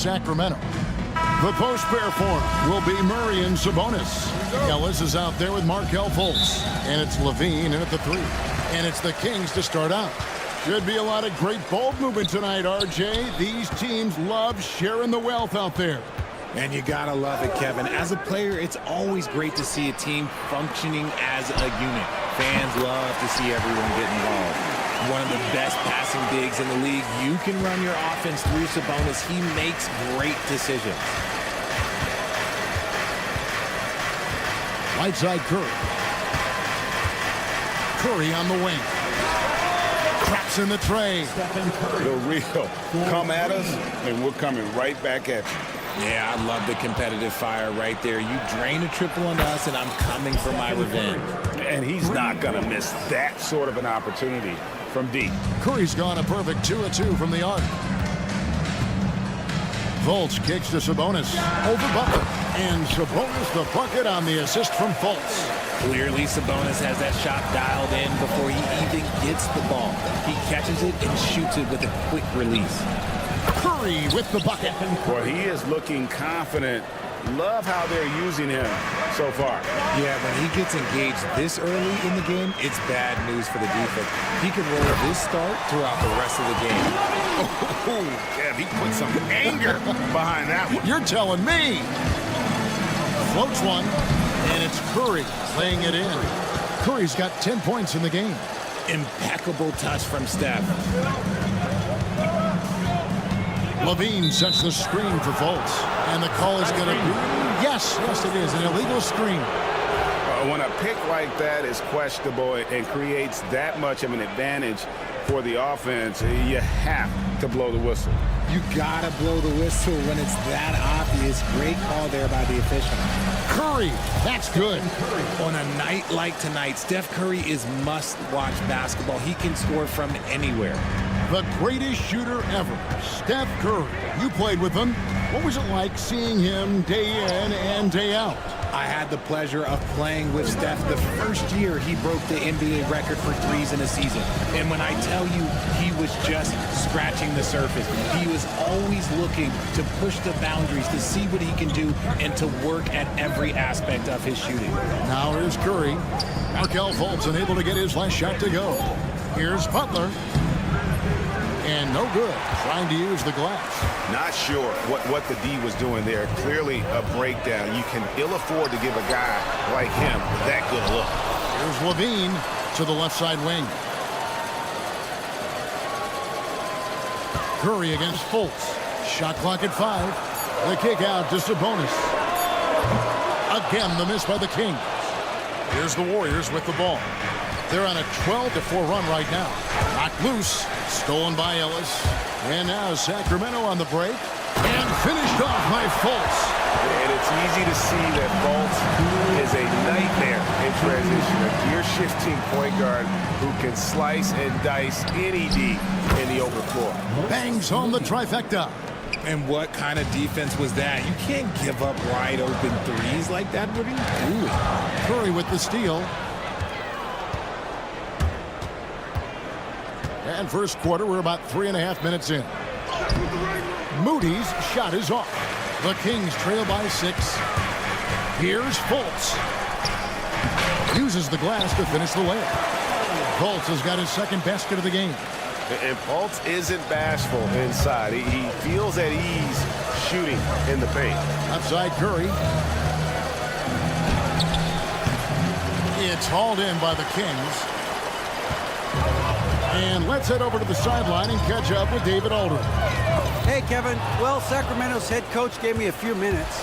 Sacramento. The post pair form will be Murray and Sabonis. Ellis is out there with Markelle Fultz. And it's Levine in at the 3. And it's the Kings to start out. Should be a lot of great ball movement tonight, RJ. These teams love sharing the wealth out there. And you gotta love it, Kevin. As a player, it's always great to see a team functioning as a unit. Fans love to see everyone get involved. One of the best passing bigs in the league. You can run your offense through Sabonis. He makes great decisions. Right side Curry. Curry on the wing. Craps in the tray. The real. Come at us, and we're coming right back at you. Yeah, I love the competitive fire right there. You drain a triple on us, and I'm coming for my revenge. And he's not going to miss that sort of an opportunity from deep. Curry's gone a perfect 2 of 2 from the arc. Fultz kicks to Sabonis. Over Butler. And Sabonis the bucket on the assist from Fultz. Clearly, Sabonis has that shot dialed in before he even gets the ball. He catches it and shoots it with a quick release. Curry with the bucket. Well, he is looking confident. Love how they're using him so far. Yeah, when he gets engaged this early in the game, it's bad news for the defense. He could roll this start throughout the rest of the game. Oh, yeah, he put some anger behind that one. You're telling me. Floats one, and it's Curry laying it in. Curry's got 10 points in the game. Impeccable touch from Steph. Levine sets the screen for Fultz. And the call is going to be, yes, it is, an illegal screen. When a pick like that is questionable and creates that much of an advantage for the offense, you have to blow the whistle. You gotta blow the whistle when it's that obvious. Great call there by the official. Curry, that's good. On a night like tonight, Steph Curry is must-watch basketball. He can score from anywhere. The greatest shooter ever, Steph Curry. You played with him. What was it like seeing him day in and day out? I had the pleasure of playing with Steph the first year he broke the NBA record for threes in a season. And when I tell you he was just scratching the surface, he was always looking to push the boundaries, to see what he can do, and to work at every aspect of his shooting. Now here's Curry. Markelle Fultz unable to get his last shot to go. Here's Butler. And no good, trying to use the glass. Not sure what the D was doing there. Clearly a breakdown. You can ill afford to give a guy like him that good a look. Here's Levine to the left side wing. Curry against Fultz. Shot clock at 5. The kick out to Sabonis. Again, the miss by the Kings. Here's the Warriors with the ball. They're on a 12-4 run right now. Knocked loose. Stolen by Ellis. And now Sacramento on the break. And finished off by Fultz. And it's easy to see that Fultz is a nightmare in transition. A gear-shifting point guard who can slice and dice any D in the open floor. Bangs home the trifecta. And what kind of defense was that? You can't give up wide open threes like that. What are you doing? Curry with the steal. And first quarter, we're about 3.5 minutes in. Moody's shot is off. The Kings trail by 6. Here's Fultz. Uses the glass to finish the layup. Fultz has got his second basket of the game. And Fultz isn't bashful inside. He feels at ease shooting in the paint. Outside Curry. It's hauled in by the Kings. And let's head over to the sideline and catch up with David Aldridge. Hey, Kevin. Well, Sacramento's head coach gave me a few minutes.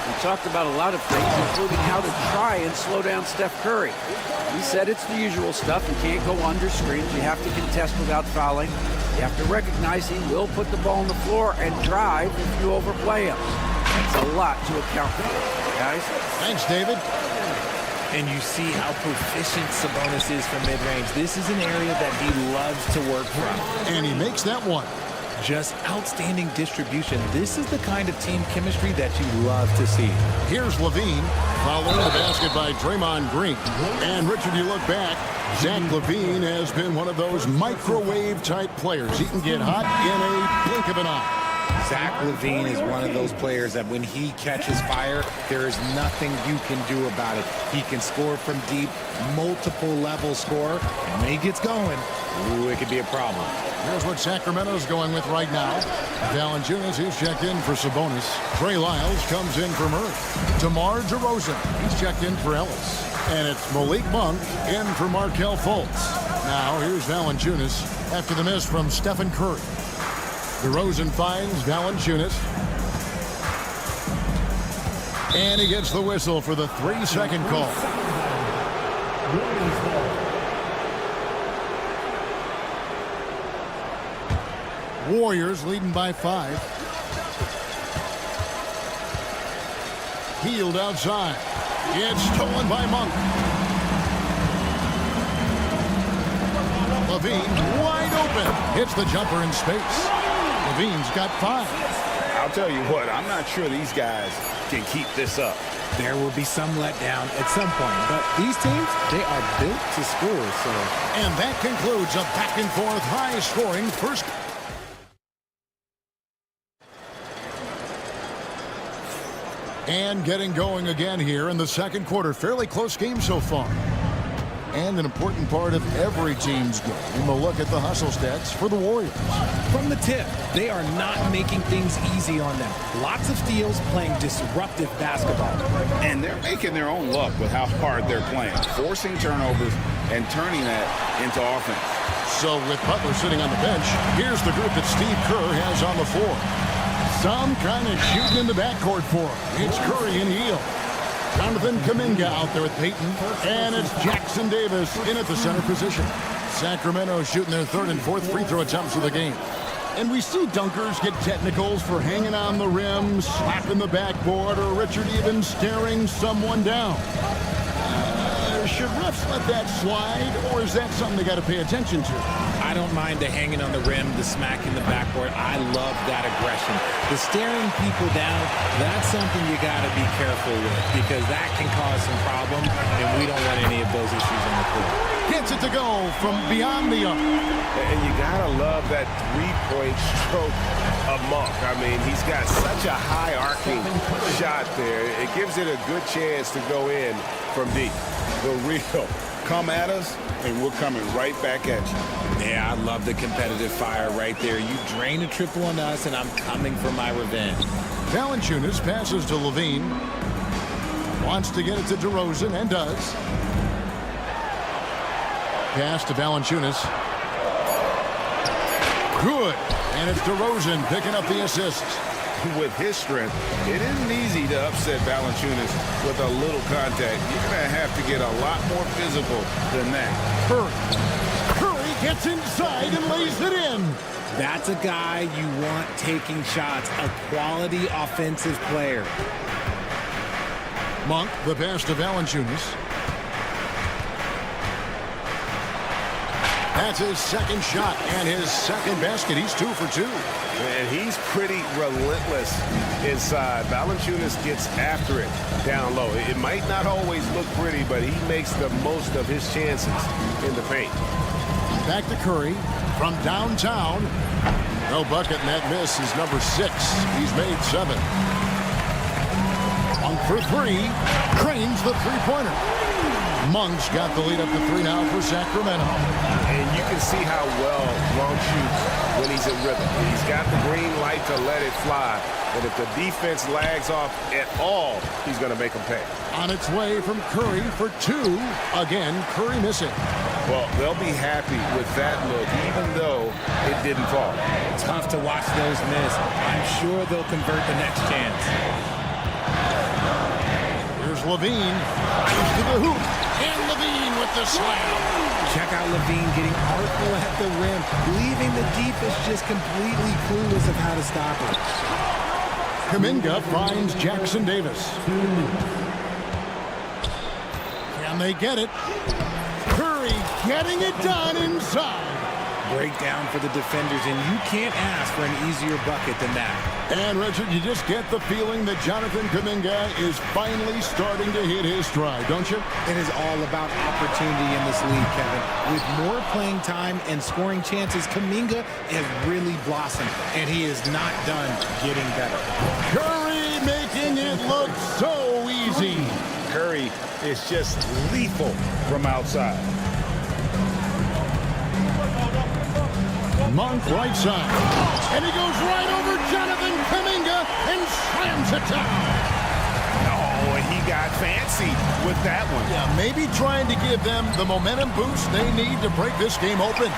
We talked about a lot of things, including how to try and slow down Steph Curry. He said it's the usual stuff. You can't go under screens. You have to contest without fouling. You have to recognize he will put the ball on the floor and drive if you overplay him. That's a lot to account for, guys. Thanks, David. And you see how proficient Sabonis is from mid-range. This is an area that he loves to work from. And he makes that one. Just outstanding distribution. This is the kind of team chemistry that you love to see. Here's Levine, following the basket by Draymond Green. And Richard, you look back, Zach LaVine has been one of those microwave-type players. He can get hot in a blink of an eye. Zach LaVine is one of those players that when he catches fire, there is nothing you can do about it. He can score from deep, multiple level score, and when he gets going, ooh, it could be a problem. Here's what Sacramento's going with right now. Valanciunas, who's checked in for Sabonis. Trey Lyles comes in for Murray. DeMar DeRozan, he's checked in for Ellis. And it's Malik Monk in for Markelle Fultz. Now here's Valanciunas after the miss from Stephen Curry. DeRozan finds Valanciunas. And he gets the whistle for the 3-second call. Warriors leading by 5. Healed outside. It's stolen by Monk. LaVine wide open. Hits the jumper in space. LaVine's got 5. I'll tell you what, I'm not sure these guys can keep this up. There will be some letdown at some point, but these teams, they are built to score. So, and that concludes a back-and-forth, high-scoring first. And getting going again here in the second quarter. Fairly close game so far. And an important part of every team's game, a look at the hustle stats for the Warriors. From the tip, they are not making things easy on them. Lots of steals, playing disruptive basketball. And they're making their own luck with how hard they're playing, forcing turnovers and turning that into offense. So with Butler sitting on the bench, here's the group that Steve Kerr has on the floor. Some kind of shooting in the backcourt for him. It's Curry and Hield. Jonathan Kuminga out there with Peyton. And it's Jackson Davis in at the center position. Sacramento shooting their 3rd and 4th free throw attempts of the game. And we see dunkers get technicals for hanging on the rim, slapping the backboard, or Richard even staring someone down. Should refs let that slide, or is that something they got to pay attention to? I don't mind the hanging on the rim, the smacking the backboard. I love that aggression. The staring people down, that's something you got to be careful with because that can cause some problems, and we don't want any of those issues on the court. Gets it to go from beyond the arc. And you got to love that three-point stroke of Monk. I mean, he's got such a high-arcing shot there. It gives it a good chance to go in from deep. The real come at us, and we're coming right back at you. Yeah, I love the competitive fire right there. You drain a triple on us, and I'm coming for my revenge. Valanciunas passes to LaVine. Wants to get it to DeRozan, and does. Pass to Valanciunas. Good. And it's DeRozan picking up the assist. With his strength, it isn't easy to upset Valanciunas with a little contact. You're going to have to get a lot more physical than that. Curry gets inside and lays it in. That's a guy you want taking shots, a quality offensive player. Monk, the pass to Valanciunas. That's his second shot and his second basket. He's 2 for 2. And he's pretty relentless inside. Valanciunas gets after it down low. It might not always look pretty, but he makes the most of his chances in the paint. Back to Curry from downtown. No bucket, and that miss is number 6. He's made 7. Monk for 3. Cranes the three-pointer. Monk's got the lead up to 3 now for Sacramento. And you can see how well Monk shoots when he's in rhythm. He's got the green light to let it fly. And if the defense lags off at all, he's going to make them pay. On its way from Curry for 2. Again, Curry missing. Well, they'll be happy with that look, even though it didn't fall. Tough to watch those miss. I'm sure they'll convert the next chance. Here's LaVine. Goes to the hoop. And LaVine with the slam. Check out LaVine getting artful at the rim, leaving the defense just completely clueless of how to stop it. Kuminga finds Jackson Davis. Can they get it? Curry getting it done inside. breakdown for the defenders, and you can't ask for an easier bucket than that. And, Richard, you just get the feeling that Jonathan Kuminga is finally starting to hit his stride, don't you? It is all about opportunity in this league, Kevin. With more playing time and scoring chances, Kuminga has really blossomed, and he is not done getting better. Curry making it look so easy. Curry is just lethal from outside. Monk right side. And he goes right over Jonathan Kuminga and slams it down. Oh, and he got fancy with that one. Yeah, maybe trying to give them the momentum boost they need to break this game open.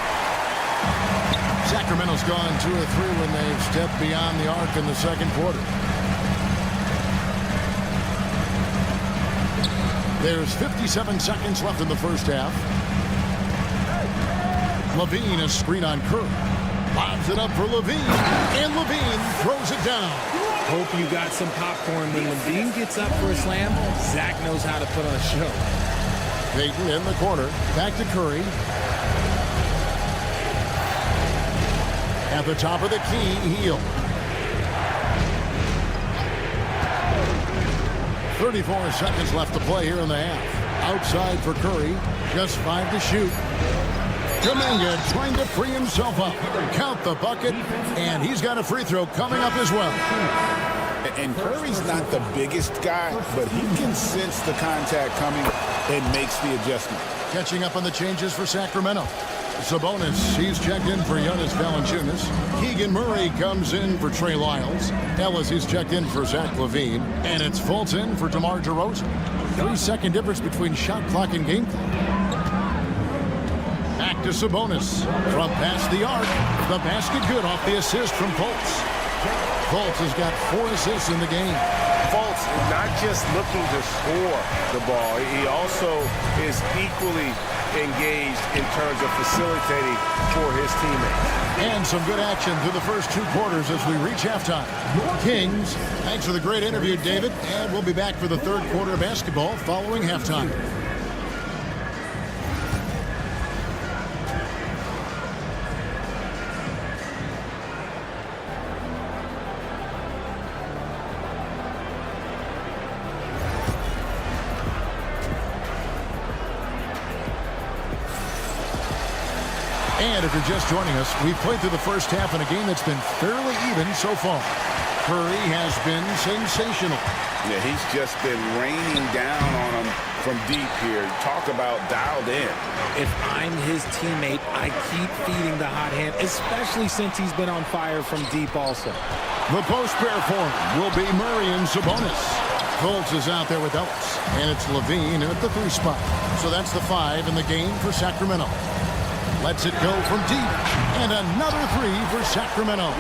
Sacramento's gone 2 of 3 when they've stepped beyond the arc in the second quarter. There's 57 seconds left in the first half. Levine, a screen on Curry. Lobs it up for Levine, and Levine throws it down. Hope you got some popcorn. When Levine gets up for a slam, Zach knows how to put on a show. Payton in the corner. Back to Curry. At the top of the key, Heel. 34 seconds left to play here in the half. Outside for Curry. Just 5 to shoot. Kuminga trying to free himself up. Count the bucket, and he's got a free throw coming up as well. And Curry's not the biggest guy, but he can sense the contact coming and makes the adjustment. Catching up on the changes for Sacramento. Sabonis, he's checked in for Jonas Valanciunas. Keegan Murray comes in for Trey Lyles. Ellis, he's checked in for Zach LaVine. And it's Fultz in for DeMar DeRozan. 3-second difference between shot clock and game clock. Back to Sabonis. From past the arc. The basket good off the assist from Fultz. Fultz has got 4 assists in the game. Fultz is not just looking to score the ball. He also is equally engaged in terms of facilitating for his teammates. And some good action through the first 2 quarters as we reach halftime. Kings, thanks for the great interview, David. And we'll be back for the third quarter of basketball following halftime. And if you're just joining us, we've played through the first half in a game that's been fairly even so far. Curry has been sensational. Yeah, he's just been raining down on him from deep here. Talk about dialed in. If I'm his teammate, I keep feeding the hot hand, especially since he's been on fire from deep also. The post pair for him will be Murray and Sabonis. Fultz is out there with Ellis, and it's Levine at the 3 spot. So that's the 5 in the game for Sacramento. Lets it go from deep, and another 3 for Sacramento.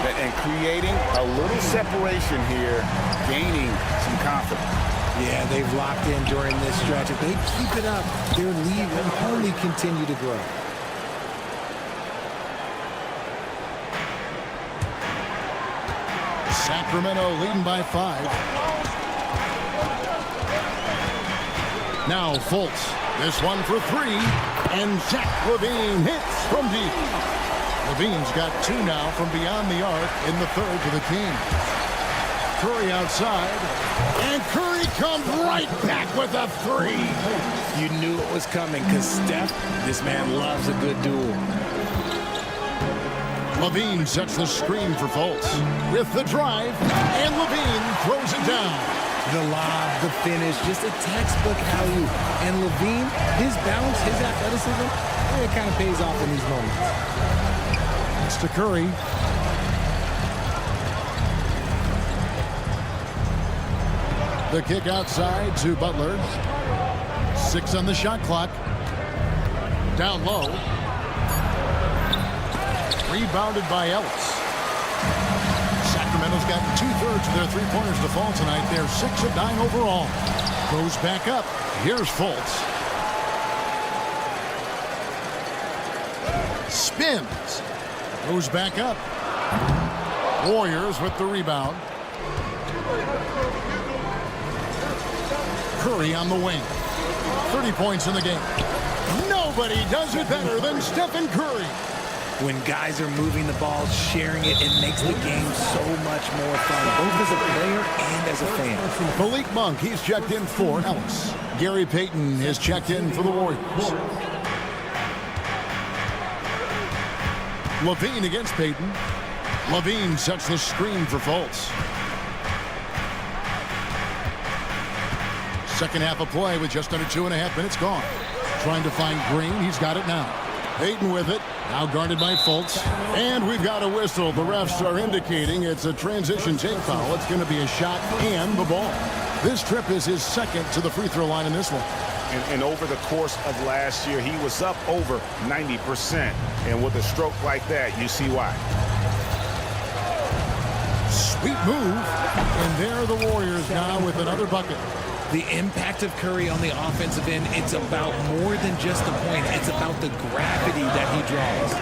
And creating a little separation here, gaining some confidence. Yeah, they've locked in during this stretch. If they keep it up, their lead will only continue to grow. Sacramento leading by 5. Now Fultz. This one for 3. And Zach LaVine hits from deep. LaVine's got 2 now from beyond the arc in the third for the Kings. Curry outside. And Curry comes right back with a 3. You knew it was coming because Steph, this man loves a good duel. LaVine sets the screen for Fultz with the drive, and LaVine throws it down. The lob, the finish, just a textbook alley-oop. And LaVine, his balance, his athleticism, it kind of pays off in these moments. It's to Curry. The kick outside to Butler. 6 on the shot clock. Down low. Rebounded by Ellis. Sacramento's gotten 2/3 of their 3-pointers to fall tonight. They're 6 of 9 overall. Goes back up. Here's Fultz. Spins. Goes back up. Warriors with the rebound. Curry on the wing. 30 points in the game. Nobody does it better than Stephen Curry. When guys are moving the ball, sharing it, it makes the game so much more fun, both as a player and as a fan. Malik Monk, he's checked in for Ellis. Gary Payton is checked in for the Warriors. Levine against Payton. Levine sets the screen for Fultz. Second half of play with just under 2.5 minutes gone. Trying to find Green. He's got it now. Payton with it. Now guarded by Fultz. And we've got a whistle. The refs are indicating it's a transition take foul. It's going to be a shot and the ball. This trip is his second to the free throw line in this one. And over the course of last year, he was up over 90%. And with a stroke like that, you see why. Sweet move. And there are the Warriors now with another bucket. The impact of Curry on the offensive end, it's about more than just the point. It's about the gravity that he draws.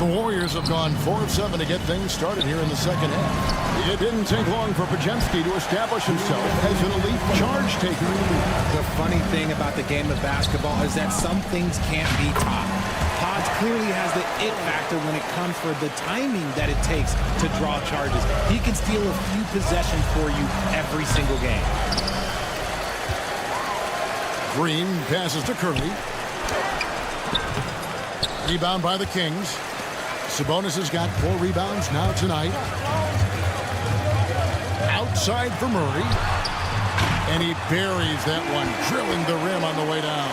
The Warriors have gone 4 of 7 to get things started here in the second half. It didn't take long for Podziemski to establish himself as an elite charge taker. The funny thing about the game of basketball is that some things can't be taught. Pods clearly has the it factor when it comes for the timing that it takes to draw charges. He can steal a few possessions for you every single game. Green passes to Curry. Rebound by the Kings. Sabonis has got 4 rebounds now tonight. Outside for Murray. And he buries that one, drilling the rim on the way down.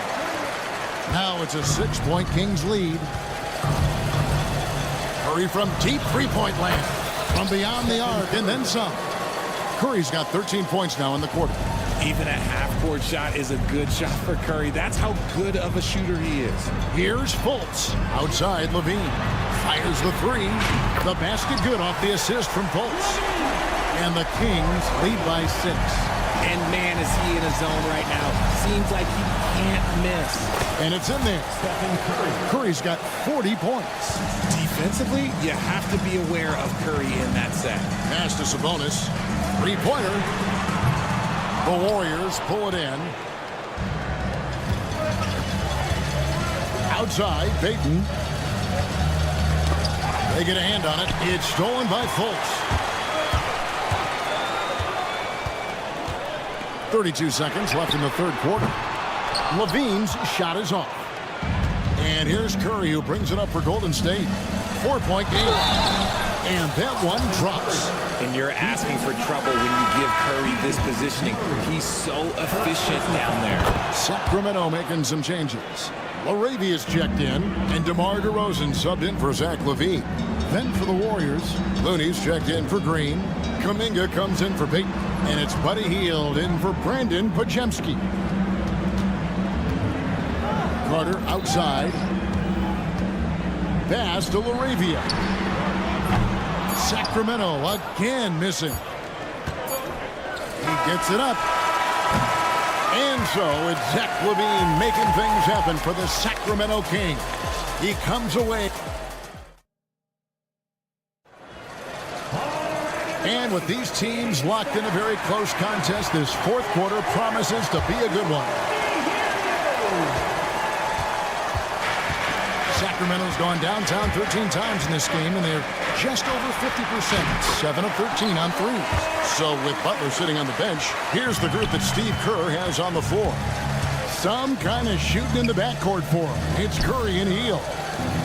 Now it's a 6-point Kings lead. Curry from deep three-point land. From beyond the arc and then some. Curry's got 13 points now in the quarter. Even a half-court shot is a good shot for Curry. That's how good of a shooter he is. Here's Fultz. Outside Levine. Fires the 3. The basket good off the assist from Fultz. And the Kings lead by 6. And man, is he in a zone right now. Seems like he can't miss. And it's in there. Curry's got 40 points. Defensively, you have to be aware of Curry in that set. Pass to Sabonis. 3-pointer. The Warriors pull it in. Outside, Payton. They get a hand on it. It's stolen by Fultz. 32 seconds left in the third quarter. Levine's shot is off. And here's Curry, who brings it up for Golden State. 4-point game. And that one drops. And you're asking for trouble when you give Curry this positioning. He's so efficient down there. Sacramento making some changes. Laravia's checked in, and DeMar DeRozan subbed in for Zach LaVine. Then for the Warriors, Looney's checked in for Green. Kuminga comes in for Payton. And it's Buddy Hield in for Brandon Podziemski. Carter outside. Pass to Laravia. Sacramento again missing. He gets it up. And so it's Zach LaVine making things happen for the Sacramento Kings. He comes away. And with these teams locked in a very close contest, this fourth quarter promises to be a good one. Sacramento's gone downtown 13 times in this game, and they're just over 50%, 7 of 13 on threes. So with Butler sitting on the bench, here's the group that Steve Kerr has on the floor. Some kind of shooting in the backcourt for him. It's Curry and Hield.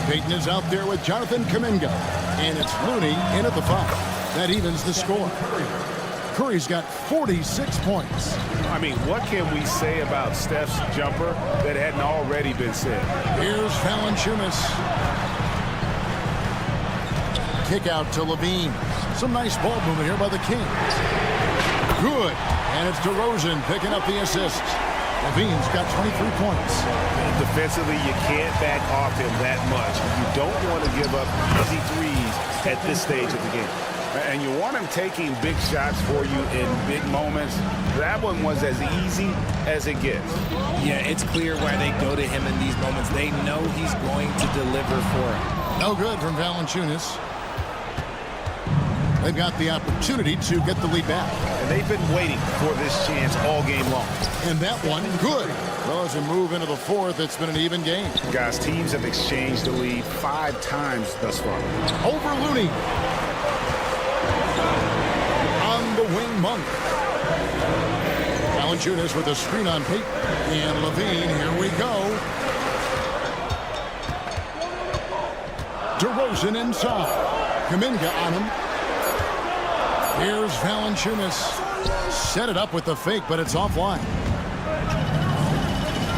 Payton is out there with Jonathan Kuminga, and it's Looney in at the 5. That evens the score. Curry's got 46 points. I mean, what can we say about Steph's jumper that hadn't already been said? Here's Valanciunas. Kick out to Levine. Some nice ball movement here by the Kings. Good. And it's DeRozan picking up the assist. Levine's got 23 points. Defensively, you can't back off him that much. You don't want to give up easy threes at this stage of the game. And you want him taking big shots for you in big moments. That one was as easy as it gets. Yeah, it's clear why they go to him in these moments. They know he's going to deliver for him. No good from Valanciunas. They've got the opportunity to get the lead back. And they've been waiting for this chance all game long. And that one, good. Well, as we move into the fourth, it's been an even game. Guys, teams have exchanged the lead 5 times thus far. Over Looney. On the wing, Monk. Valanciunas with a screen on Peyton. And Levine, here we go. DeRozan inside. Kuminga on him. Here's Valanciunas. Set it up with the fake, but it's offline.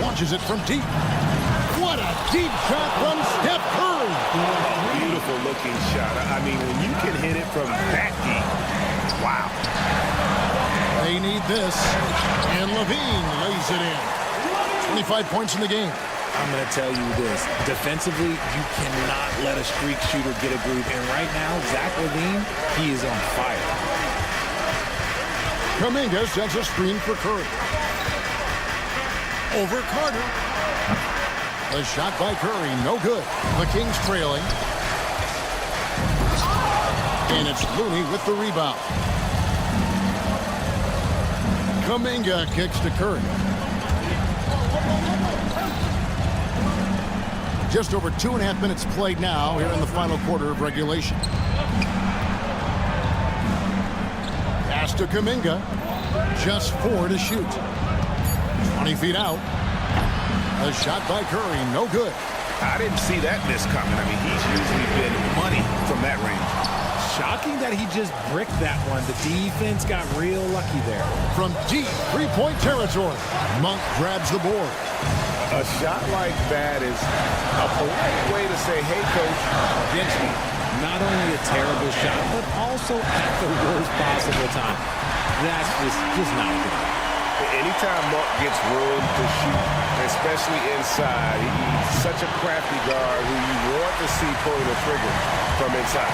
Launches it from deep. What a deep shot from Steph Curry. Beautiful looking shot. I mean, when you can hit it from that deep, wow. They need this. And Levine lays it in. 25 points in the game. I'm going to tell you this. Defensively, you cannot let a streak shooter get a groove. And right now, Zach LaVine, he is on fire. Kuminga sends a screen for Curry. Over Carter. The shot by Curry, no good. The Kings trailing. And it's Looney with the rebound. Kuminga kicks to Curry. Just over 2.5 minutes played now here in the final quarter of regulation. Pass to Kuminga. Just 4 to shoot. 20 feet out. A shot by Curry, no good. I didn't see that miss coming. I mean, he's usually been money from that range. Shocking that he just bricked that one. The defense got real lucky there. From deep three-point territory, Monk grabs the board. A shot like that is a polite way to say, hey, coach, bench me. Not only a terrible shot, but also at the worst possible time. That's just not good. Anytime Monk gets room to shoot, especially inside, he's such a crafty guard who you want to see pulling the trigger from inside.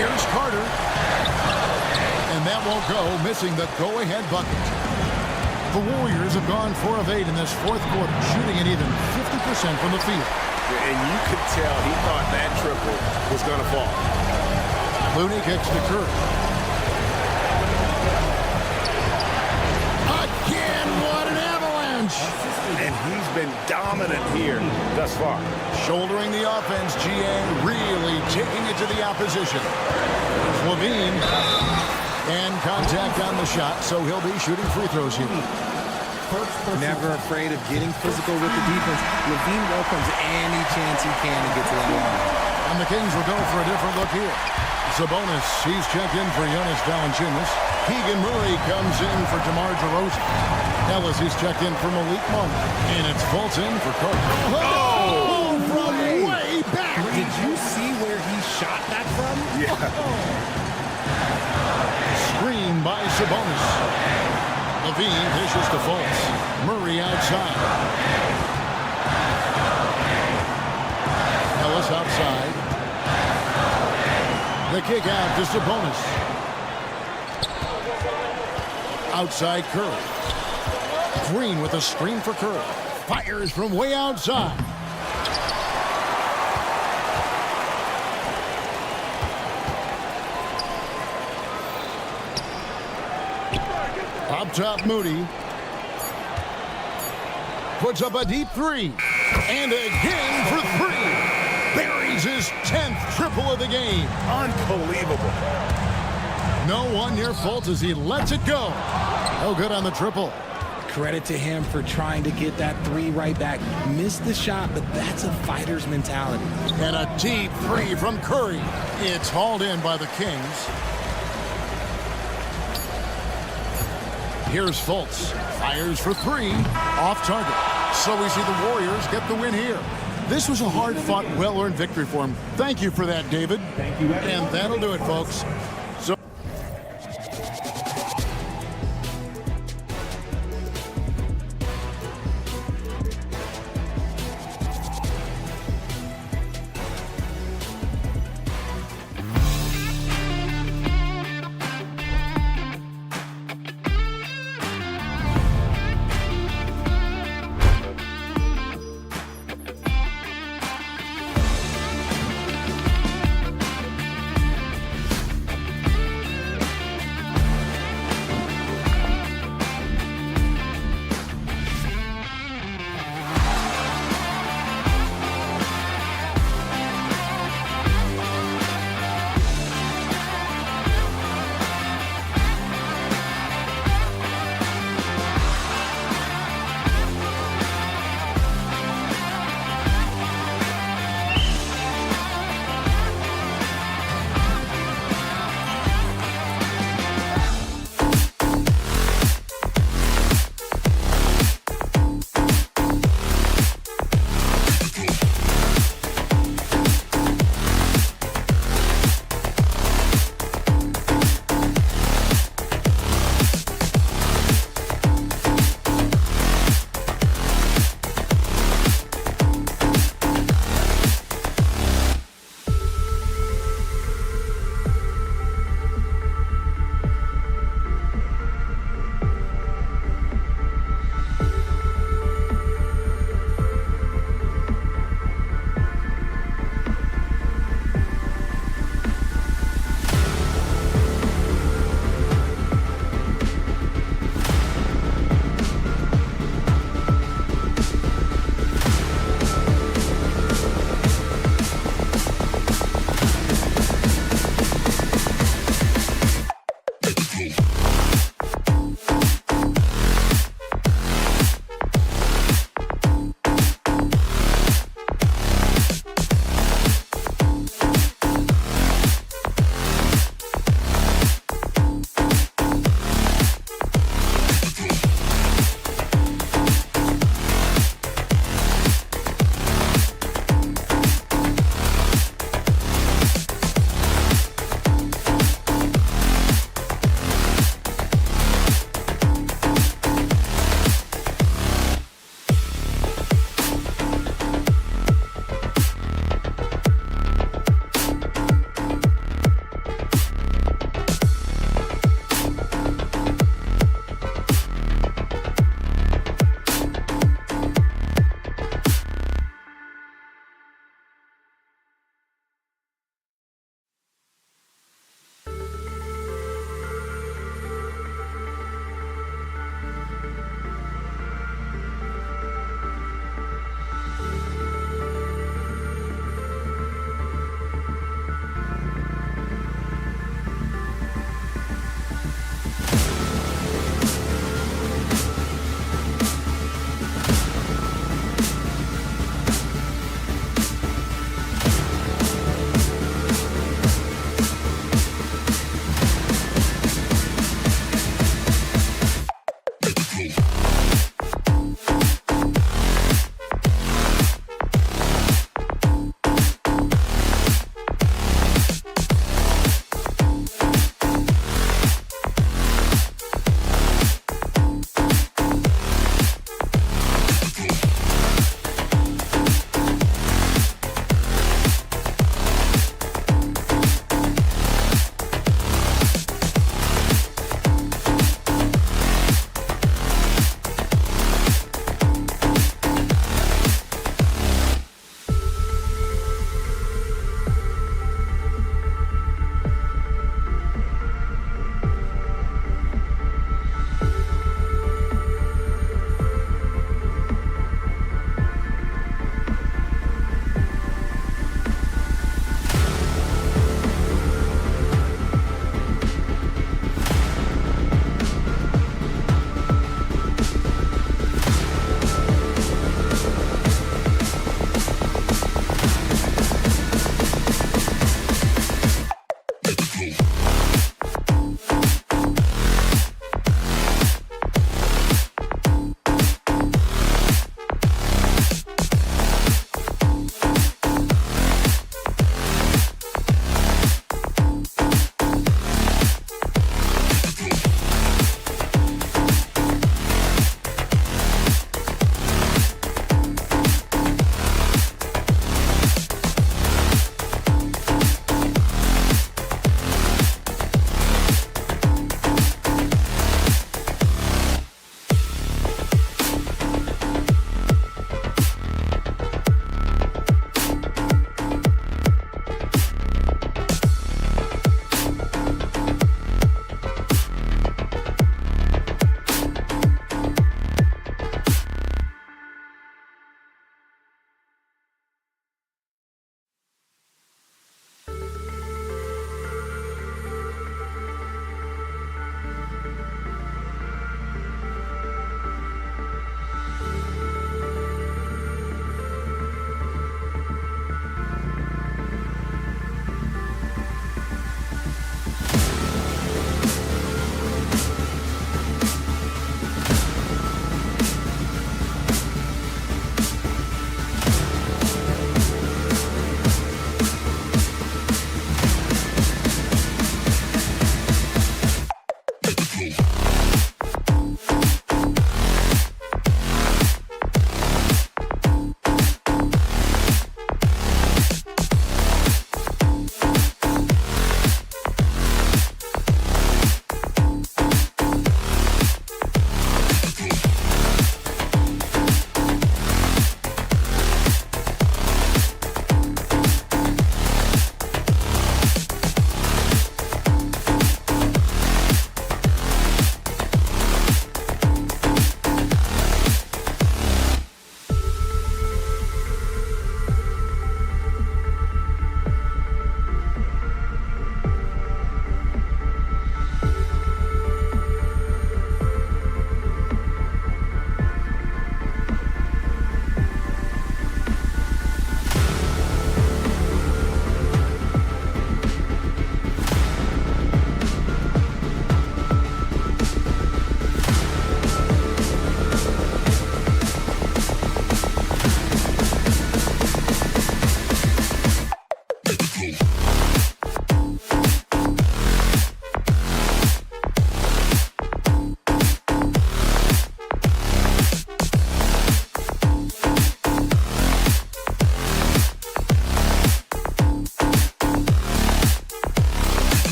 Here's Carter. And that won't go, missing the go-ahead bucket. The Warriors have gone 4 of 8 in this fourth quarter, shooting at even 50% from the field. And you could tell he thought that triple was going to fall. Looney kicks to Curry. Again, what an avalanche! And he's been dominant here thus far. Shouldering the offense, GA really taking it to the opposition. There's Levine. And contact on the shot, so he'll be shooting free throws here. Never afraid of getting physical with the defense. Levine welcomes any chance he can to get to that line. And the Kings will go for a different look here. Sabonis, he's checked in for Jonas Valanciunas. Keegan Murray comes in for DeMar DeRozan. Ellis, he's checked in for Malik Monk. And it's Fultz in for Carter. Oh, from way back. Did you see where he shot that from? Yeah. Screen by Sabonis. Levine dishes to Fultz. Murray outside. Ellis outside. The kick out to Sabonis. Outside Curry. Green with a screen for Curry. Fires from way outside. Up top, Moody. Puts up a deep 3. And again for 3. Buries his 10th triple of the game. Unbelievable. No one near Fultz as he lets it go. No good on the triple. Credit to him for trying to get that 3 right back. Missed the shot, but that's a fighter's mentality. And a deep 3 from Curry. It's hauled in by the Kings. Here's Fultz. Fires for 3. Off target. So we see the Warriors get the win here. This was a hard-fought, well-earned victory for him. Thank you for that, David. Thank you. And that'll do it, folks.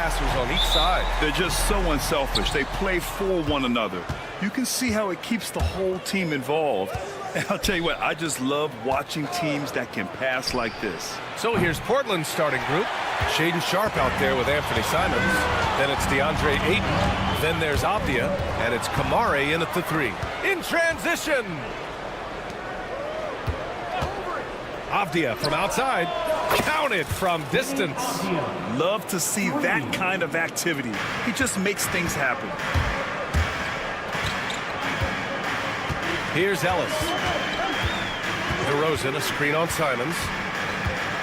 passers on each side. They're just so unselfish. They play for one another. You can see how it keeps the whole team involved. And I'll tell you what, I just love watching teams that can pass like this. So here's Portland's starting group. Shaden Sharp out there with Anthony Simons. Then it's DeAndre Ayton. Then there's Avdia. And it's Kamare in at the 3. In transition. Avdia from outside. Counted from distance. Love to see that kind of activity. He just makes things happen. Here's Ellis. DeRozan, a screen on Simons.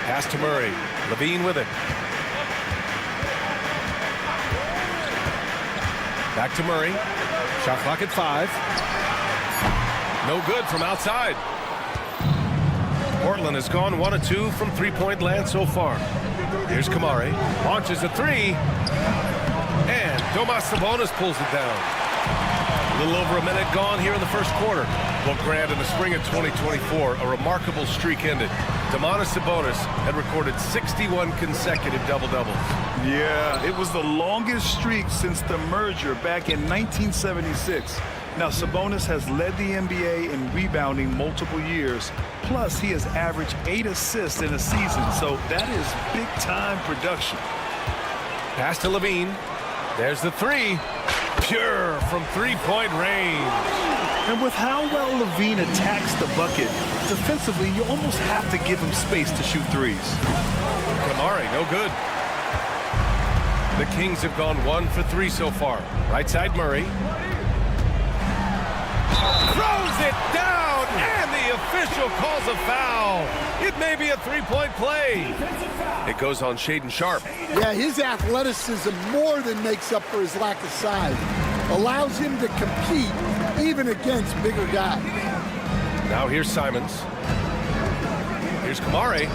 Pass to Murray. Levine with it. Back to Murray. Shot clock at 5. No good from outside. Portland has gone 1 of 2 from three-point land so far. Here's Kamare. Launches a 3. And Domas Sabonis pulls it down. A little over a minute gone here in the first quarter. Well, Grant, in the spring of 2024, a remarkable streak ended. Domantas Sabonis had recorded 61 consecutive double-doubles. Yeah, it was the longest streak since the merger back in 1976. Now, Sabonis has led the NBA in rebounding multiple years. Plus, he has averaged 8 assists in a season, so that is big-time production. Pass to Levine. There's the 3. Pure from three-point range. And with how well Levine attacks the bucket, defensively, you almost have to give him space to shoot threes. Kamare, no good. The Kings have gone 1 for 3 so far. Right side, Murray. Throws it down, and the official calls a foul. It may be a three-point play. It goes on Shaden Sharp. Yeah, his athleticism more than makes up for his lack of size. Allows him to compete even against bigger guys. Now here's Simons. Here's Kamare.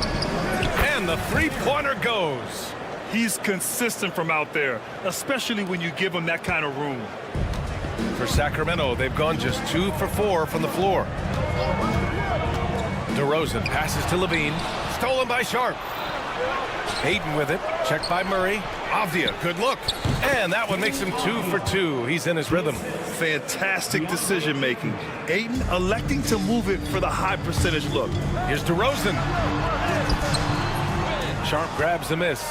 And the three-pointer goes. He's consistent from out there, especially when you give him that kind of room. For Sacramento, they've gone just 2 for 4 from the floor. DeRozan passes to Levine. Stolen by Sharp. Ayton with it. Checked by Murray. Avdia, good look. And that one makes him 2 for 2. He's in his rhythm. Fantastic decision-making. Ayton electing to move it for the high percentage look. Here's DeRozan. Sharp grabs the miss.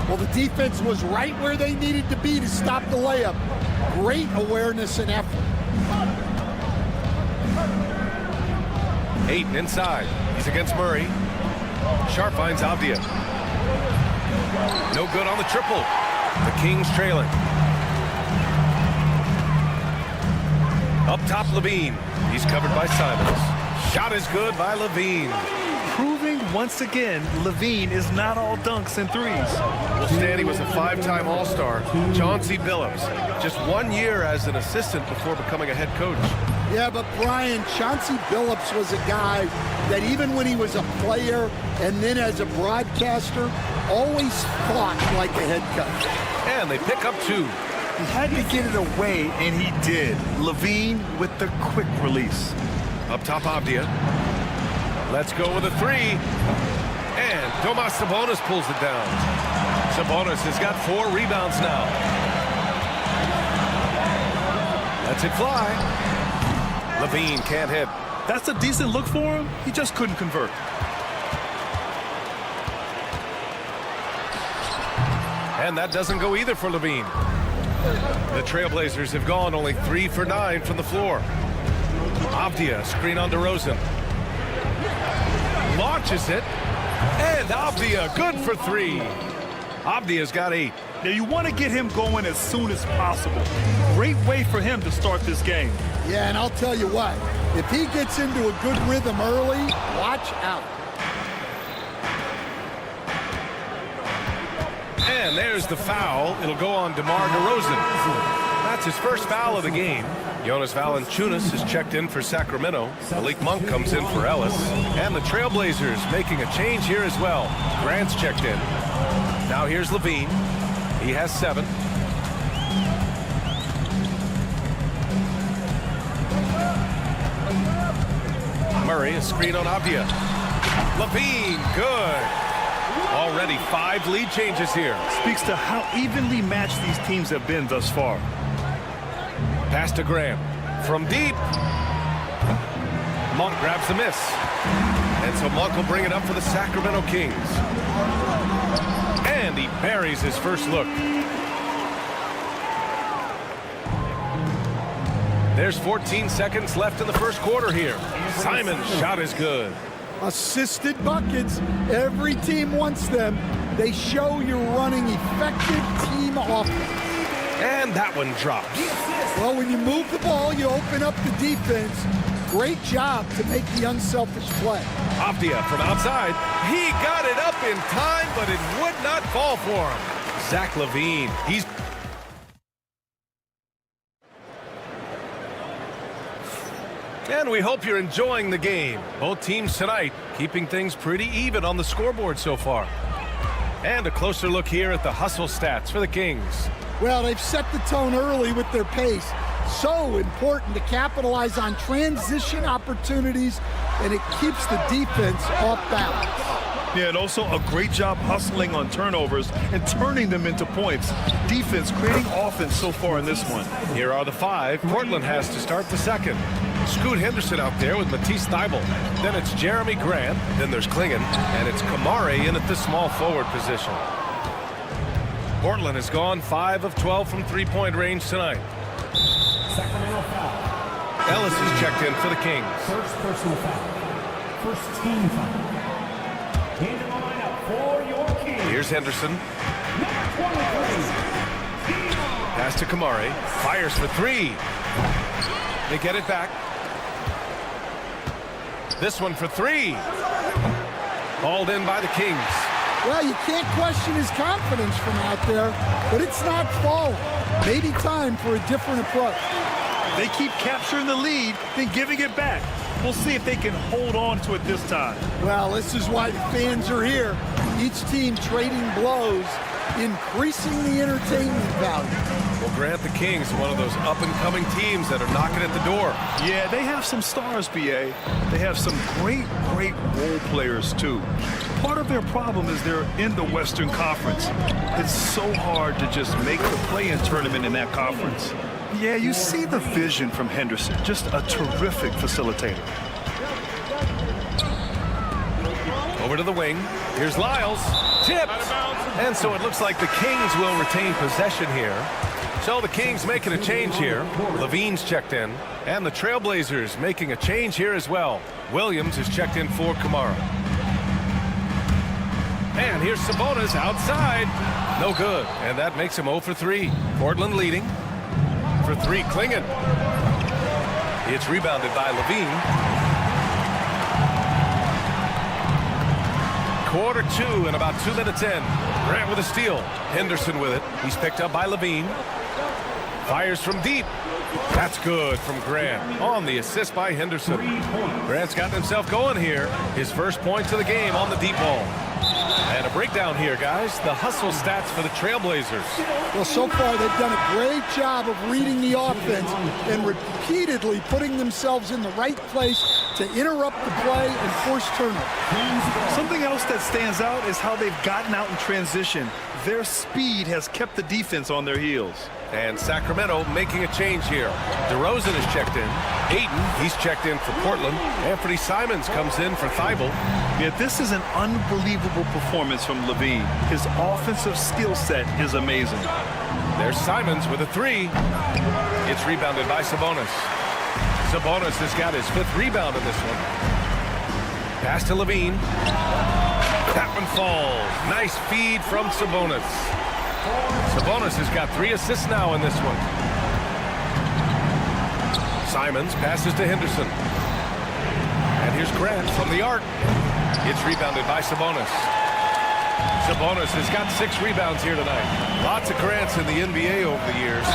Well, the defense was right where they needed to be to stop the layup. Great awareness and effort. Ayton inside. He's against Murray. Sharp finds Avdia. No good on the triple. The Kings trailing. Up top, Levine. He's covered by Simons. Shot is good by Levine. Proving once again, Levine is not all dunks and threes. Well, Stanley was a 5-time All-Star. Chauncey Billups, just 1 year as an assistant before becoming a head coach. Yeah, but Brian, Chauncey Billups was a guy that even when he was a player and then as a broadcaster, always fought like a head coach. And they pick up 2. He had to get it away, and he did. Levine with the quick release. Up top, Avdia. Let's go with a 3. And Domas Sabonis pulls it down. Sabonis has got 4 rebounds now. Lets it fly. Levine can't hit. That's a decent look for him. He just couldn't convert. And that doesn't go either for Levine. The Trailblazers have gone only 3 for 9 from the floor. Avdia, screen on DeRozan. Launches it. And Avdia, good for 3. Avdia's got 8. Now, you want to get him going as soon as possible. Great way for him to start this game. Yeah, and I'll tell you what, if he gets into a good rhythm early, watch out. And there's the foul. It'll go on DeMar DeRozan. That's his first foul of the game. Jonas Valanciunas is checked in for Sacramento. Malik Monk comes in for Ellis. And the Trailblazers making a change here as well. Grant's checked in. Now here's Levine. He has 7. Murray, a screen on Avdia. Levine, good. Already 5 lead changes here. Speaks to how evenly matched these teams have been thus far. Pass to Graham. From deep. Monk grabs the miss. And so Monk will bring it up for the Sacramento Kings. And he buries his first look. There's 14 seconds left in the first quarter here. Simon's shot is good. Assisted buckets. Every team wants them. They show you're running effective team offense. And that one drops. Well, when you move the ball, you open up the defense. Great job to make the unselfish play. Avdia from outside. He got it up in time, but it would not fall for him. Zach LaVine. And we hope you're enjoying the game. Both teams tonight keeping things pretty even on the scoreboard so far. And a closer look here at the hustle stats for the Kings. Well, they've set the tone early with their pace. So important to capitalize on transition opportunities, and it keeps the defense off balance. Yeah, and also a great job hustling on turnovers and turning them into points. Defense creating offense so far in this one. Here are the 5. Portland has to start the second. Scoot Henderson out there with Matisse Thybulle. Then it's Jeremy Grant. Then there's Klingon. And it's Kamare in at the small forward position. Portland has gone 5 of 12 from three-point range tonight. Sacramento foul. Ellis is checked in for the Kings. First personal foul. First team foul. Into the lineup for your Kings. Here's Henderson. Number 23. Pass to Kamare. Fires for 3. They get it back. This one for 3. Hauled in by the Kings. Well, you can't question his confidence from out there, but it's not falling. Maybe time for a different approach. They keep capturing the lead, then giving it back. We'll see if they can hold on to it this time. Well, this is why the fans are here. Each team trading blows, increasing the entertainment value. Well, Grant, the Kings, one of those up-and-coming teams that are knocking at the door. Yeah, they have some stars, BA. They have some great role players, too. Part of their problem is they're in the Western Conference. It's so hard to just make the play-in tournament in that conference. Yeah, you see the vision from Henderson. Just a terrific facilitator. Over to the wing. Here's Lyles. Tipped. And so it looks like the Kings will retain possession here. So the Kings making a change here. Levine's checked in. And the Trailblazers making a change here as well. Williams is checked in for Kamara. And here's Sabonis outside. No good. And that makes him 0 for 3. Portland leading. For 3, Klingon. It's rebounded by Levine. Quarter 2 and about 2 minutes in. Grant with a steal. Henderson with it. He's picked up by Levine. Fires from deep. That's good from Grant on the assist by Henderson. Grant's gotten himself going here. His first points of the game on the deep ball. And a breakdown here, guys. The hustle stats for the Trailblazers. Well, so far they've done a great job of reading the offense and repeatedly putting themselves in the right place to interrupt the play and force turnovers. Something else that stands out is how they've gotten out in transition. Their speed has kept the defense on their heels. And Sacramento making a change here. DeRozan is checked in. Ayton, he's checked in for Portland. Anthony Simons comes in for Thybulle. Yeah, this is an unbelievable performance from Levine. His offensive skill set is amazing. There's Simons with a 3. It's rebounded by Sabonis. Sabonis has got his 5th rebound in this one. Pass to Levine. That one falls. Nice feed from Sabonis. Sabonis has got 3 assists now in this one. Simons passes to Henderson. And here's Grant from the arc. It's rebounded by Sabonis. Sabonis has got 6 rebounds here tonight. Lots of Grants in the NBA over the years.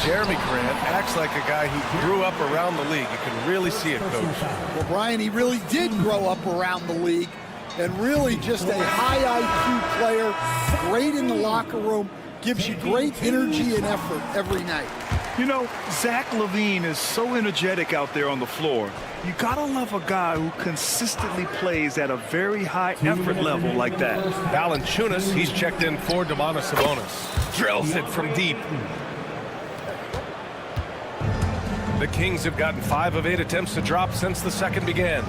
Jeremy Grant acts like a guy who grew up around the league. You can really see it, Coach. Well, Brian, he really did grow up around the league and really just a high IQ player, great in the locker room, gives you great energy and effort every night. You know, Zach LaVine is so energetic out there on the floor. You gotta love a guy who consistently plays at a very high effort level like that. Valanciunas, he's checked in for Domantas Sabonis. Drills it from deep. The Kings have gotten 5 of 8 attempts to drop since the second began.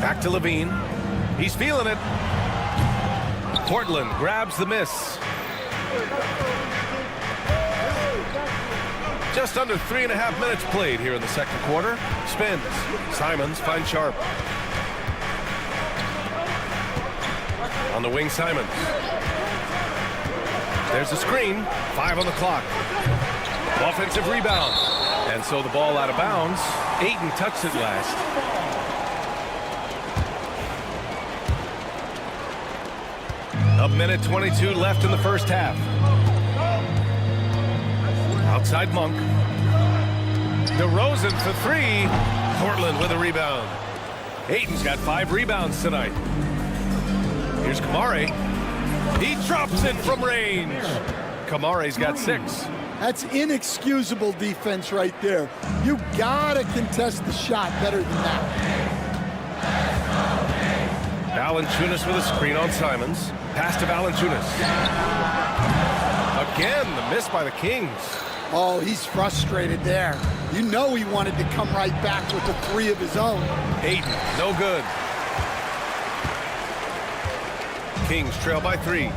Back to LaVine. He's feeling it. Portland grabs the miss. Just under 3.5 minutes played here in the second quarter. Spins. Simons finds Sharp. On the wing, Simons. There's a screen. 5 on the clock. Offensive rebound. And so the ball out of bounds. Ayton touched it last. A minute 22 left in the first half. Outside Monk. DeRozan for 3. Portland with a rebound. Ayton's got 5 rebounds tonight. Here's Kamare. He drops it from range. Kamare's got 6. That's inexcusable defense right there. You gotta contest the shot better than that. Valanciunas with a screen on Simons. Pass to Valanciunas. Again, the miss by the Kings. Oh, he's frustrated there. You know he wanted to come right back with a 3 of his own. Ayton, no good. Kings trail by 3.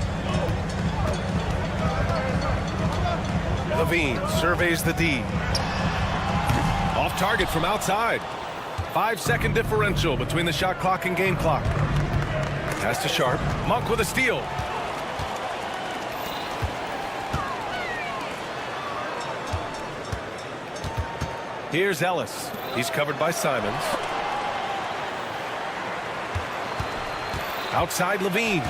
LaVine surveys the D. Off target from outside. 5-second differential between the shot clock and game clock. Pass to Sharp. Monk with a steal. Here's Ellis. He's covered by Simons. Outside LaVine.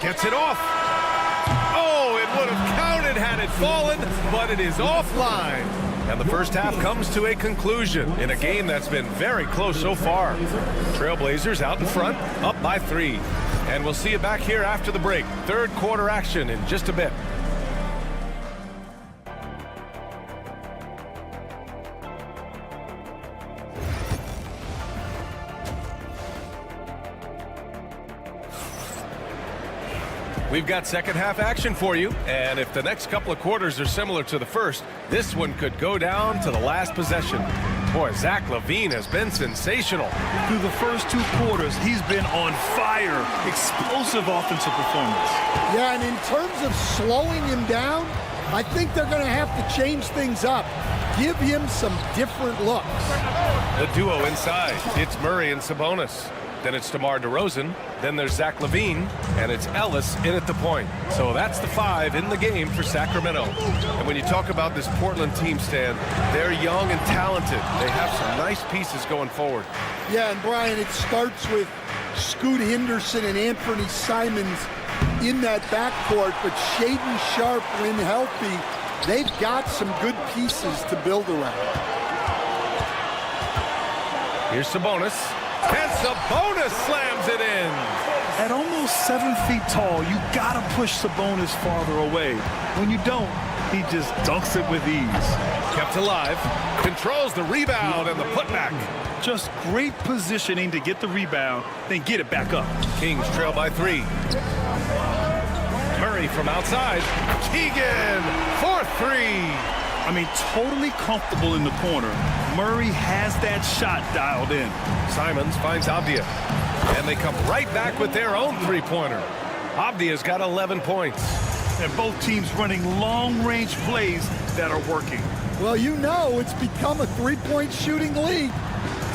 Gets it off. Oh, it would have counted had it fallen, but it is offline. And the first half comes to a conclusion in a game that's been very close so far. Trailblazers out in front, up by 3. And we'll see you back here after the break. Third quarter action in just a bit. We've got second half action for you, and if the next couple of quarters are similar to the first, this one could go down to the last possession. Boy, Zach LaVine has been sensational. Through the first 2 quarters, he's been on fire. Explosive offensive performance. Yeah, and in terms of slowing him down, I think they're going to have to change things up. Give him some different looks. The duo inside. It's Murray and Sabonis. Then it's DeMar DeRozan. Then there's Zach LaVine. And it's Ellis in at the point. So that's the 5 in the game for Sacramento. And when you talk about this Portland team, Stan, they're young and talented. They have some nice pieces going forward. Yeah, and Brian, it starts with Scoot Henderson and Anthony Simons in that backcourt. But Shaedon Sharpe, when healthy, they've got some good pieces to build around. Here's Sabonis. And Sabonis slams it in. At almost 7 feet tall, you gotta push Sabonis farther away. When you don't, he just dunks it with ease. Kept alive, controls the rebound and the putback. Just great positioning to get the rebound, then get it back up. Kings trail by 3. Murray from outside. Keegan for 3. I mean, totally comfortable in the corner. Murray has that shot dialed in. Simons finds Avdia. And they come right back with their own 3-pointer. Avdia's got 11 points. And both teams running long-range plays that are working. Well, you know it's become a 3-point shooting league.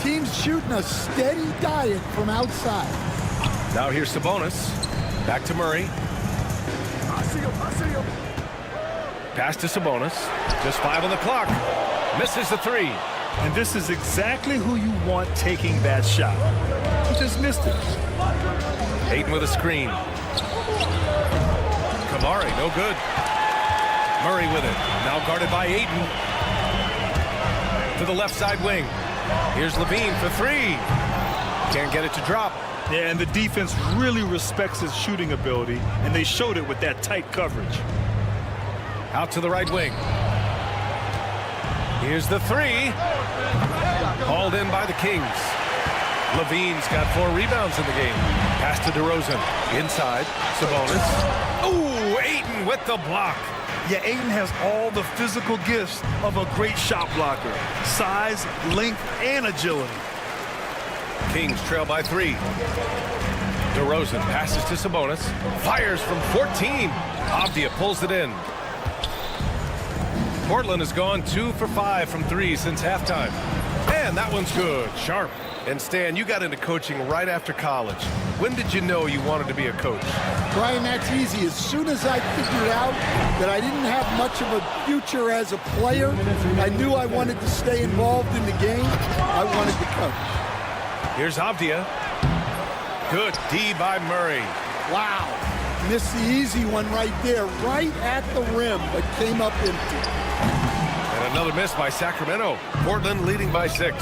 Teams shooting a steady diet from outside. Now here's Sabonis. Back to Murray. I see him. Pass to Sabonis. Just 5 on the clock. Misses the 3. And this is exactly who you want taking that shot. He just missed it. Ayton with a screen. Kamari, no good. Murray with it. Now guarded by Ayton. To the left side wing. Here's LaVine for 3. Can't get it to drop. Yeah, and the defense really respects his shooting ability, and they showed it with that tight coverage. Out to the right wing. Here's the three. Hauled in by the Kings. Levine's got 4 rebounds in the game. Pass to DeRozan. Inside. Sabonis. Ooh, Ayton with the block. Yeah, Ayton has all the physical gifts of a great shot blocker. Size, length, and agility. Kings trail by 3. DeRozan passes to Sabonis. Fires from 14. Avdia pulls it in. Portland has gone 2 for 5 from 3 since halftime. And that one's good. Sharp. And Stan, you got into coaching right after college. When did you know you wanted to be a coach? Brian, that's easy. As soon as I figured out that I didn't have much of a future as a player, I knew I wanted to stay involved in the game. I wanted to coach. Here's Avdia. Good D by Murray. Wow. Missed the easy one right there, right at the rim, but came up empty. And another miss by Sacramento. Portland leading by 6.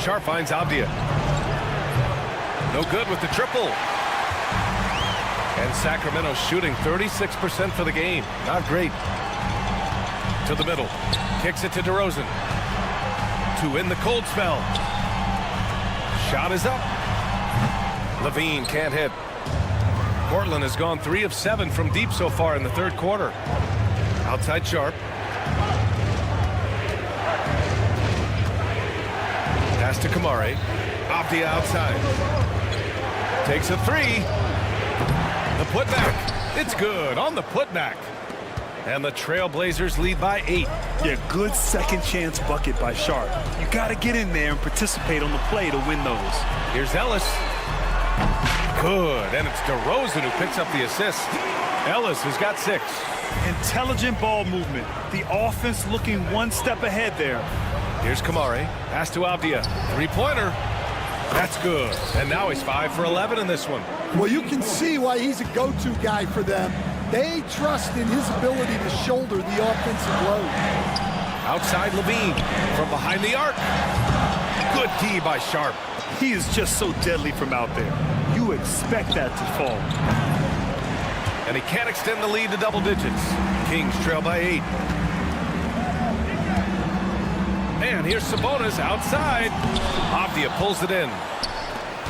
Sharp finds Avdia. No good with the triple. And Sacramento shooting 36% for the game. Not great. To the middle. Kicks it to DeRozan. 2 in the cold spell. Shot is up. Levine can't hit. Portland has gone 3 of 7 from deep so far in the third quarter. Outside Sharp. Pass to Kamari. Avdia outside. Takes a 3. The putback. It's good on the putback. And the Trailblazers lead by 8. Yeah, good second chance bucket by Sharp. You got to get in there and participate on the play to win those. Here's Ellis. Good. And it's DeRozan who picks up the assist. Ellis has got 6. Intelligent ball movement. The offense looking one step ahead there. Here's Kamari. Pass to Avdia. 3-pointer. That's good. And now he's 5 for 11 in this one. Well, you can see why he's a go-to guy for them. They trust in his ability to shoulder the offensive load. Outside Levine. From behind the arc. Good D by Sharp. He is just so deadly from out there. You expect that to fall. And he can't extend the lead to double digits. Kings trail by 8. And here's Sabonis outside. Avdia pulls it in.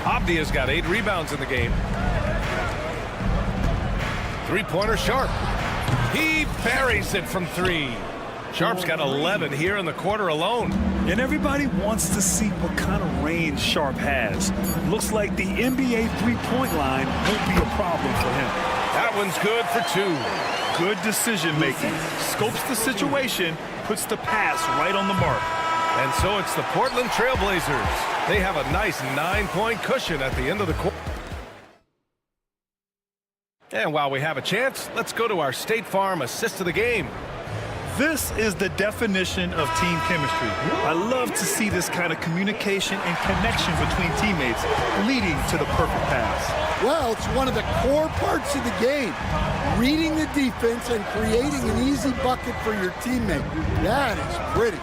Avdia's got 8 rebounds in the game. 3-pointer Sharp. He buries it from 3. Sharp's got 11 here in the quarter alone. And everybody wants to see what kind of range Sharp has. Looks like the NBA three-point line won't be a problem for him. That one's good for 2. Good decision making. Scopes the situation, puts the pass right on the mark. And so it's the Portland Trailblazers. They have a nice 9-point cushion at the end of the quarter. And while we have a chance, let's go to our State Farm assist of the game. This is the definition of team chemistry. I love to see this kind of communication and connection between teammates leading to the perfect pass. Well, it's one of the core parts of the game. Reading the defense and creating an easy bucket for your teammate. That is pretty.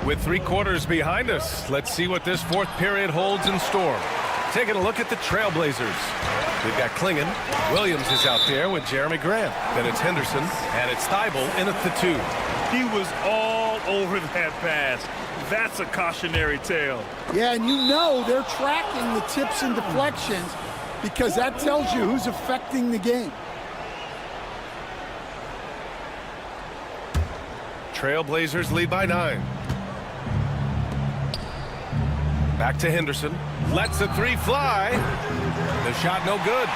With 3 quarters behind us, let's see what this fourth period holds in store. Taking a look at the Trailblazers. We've got Klingon. Williams is out there with Jeremy Grant. Then it's Henderson, and it's Thibault in at the 2. He was all over that pass. That's a cautionary tale. Yeah, and you know they're tracking the tips and deflections because that tells you who's affecting the game. Trailblazers lead by 9. Back to Henderson. Lets a 3 fly. The shot no good.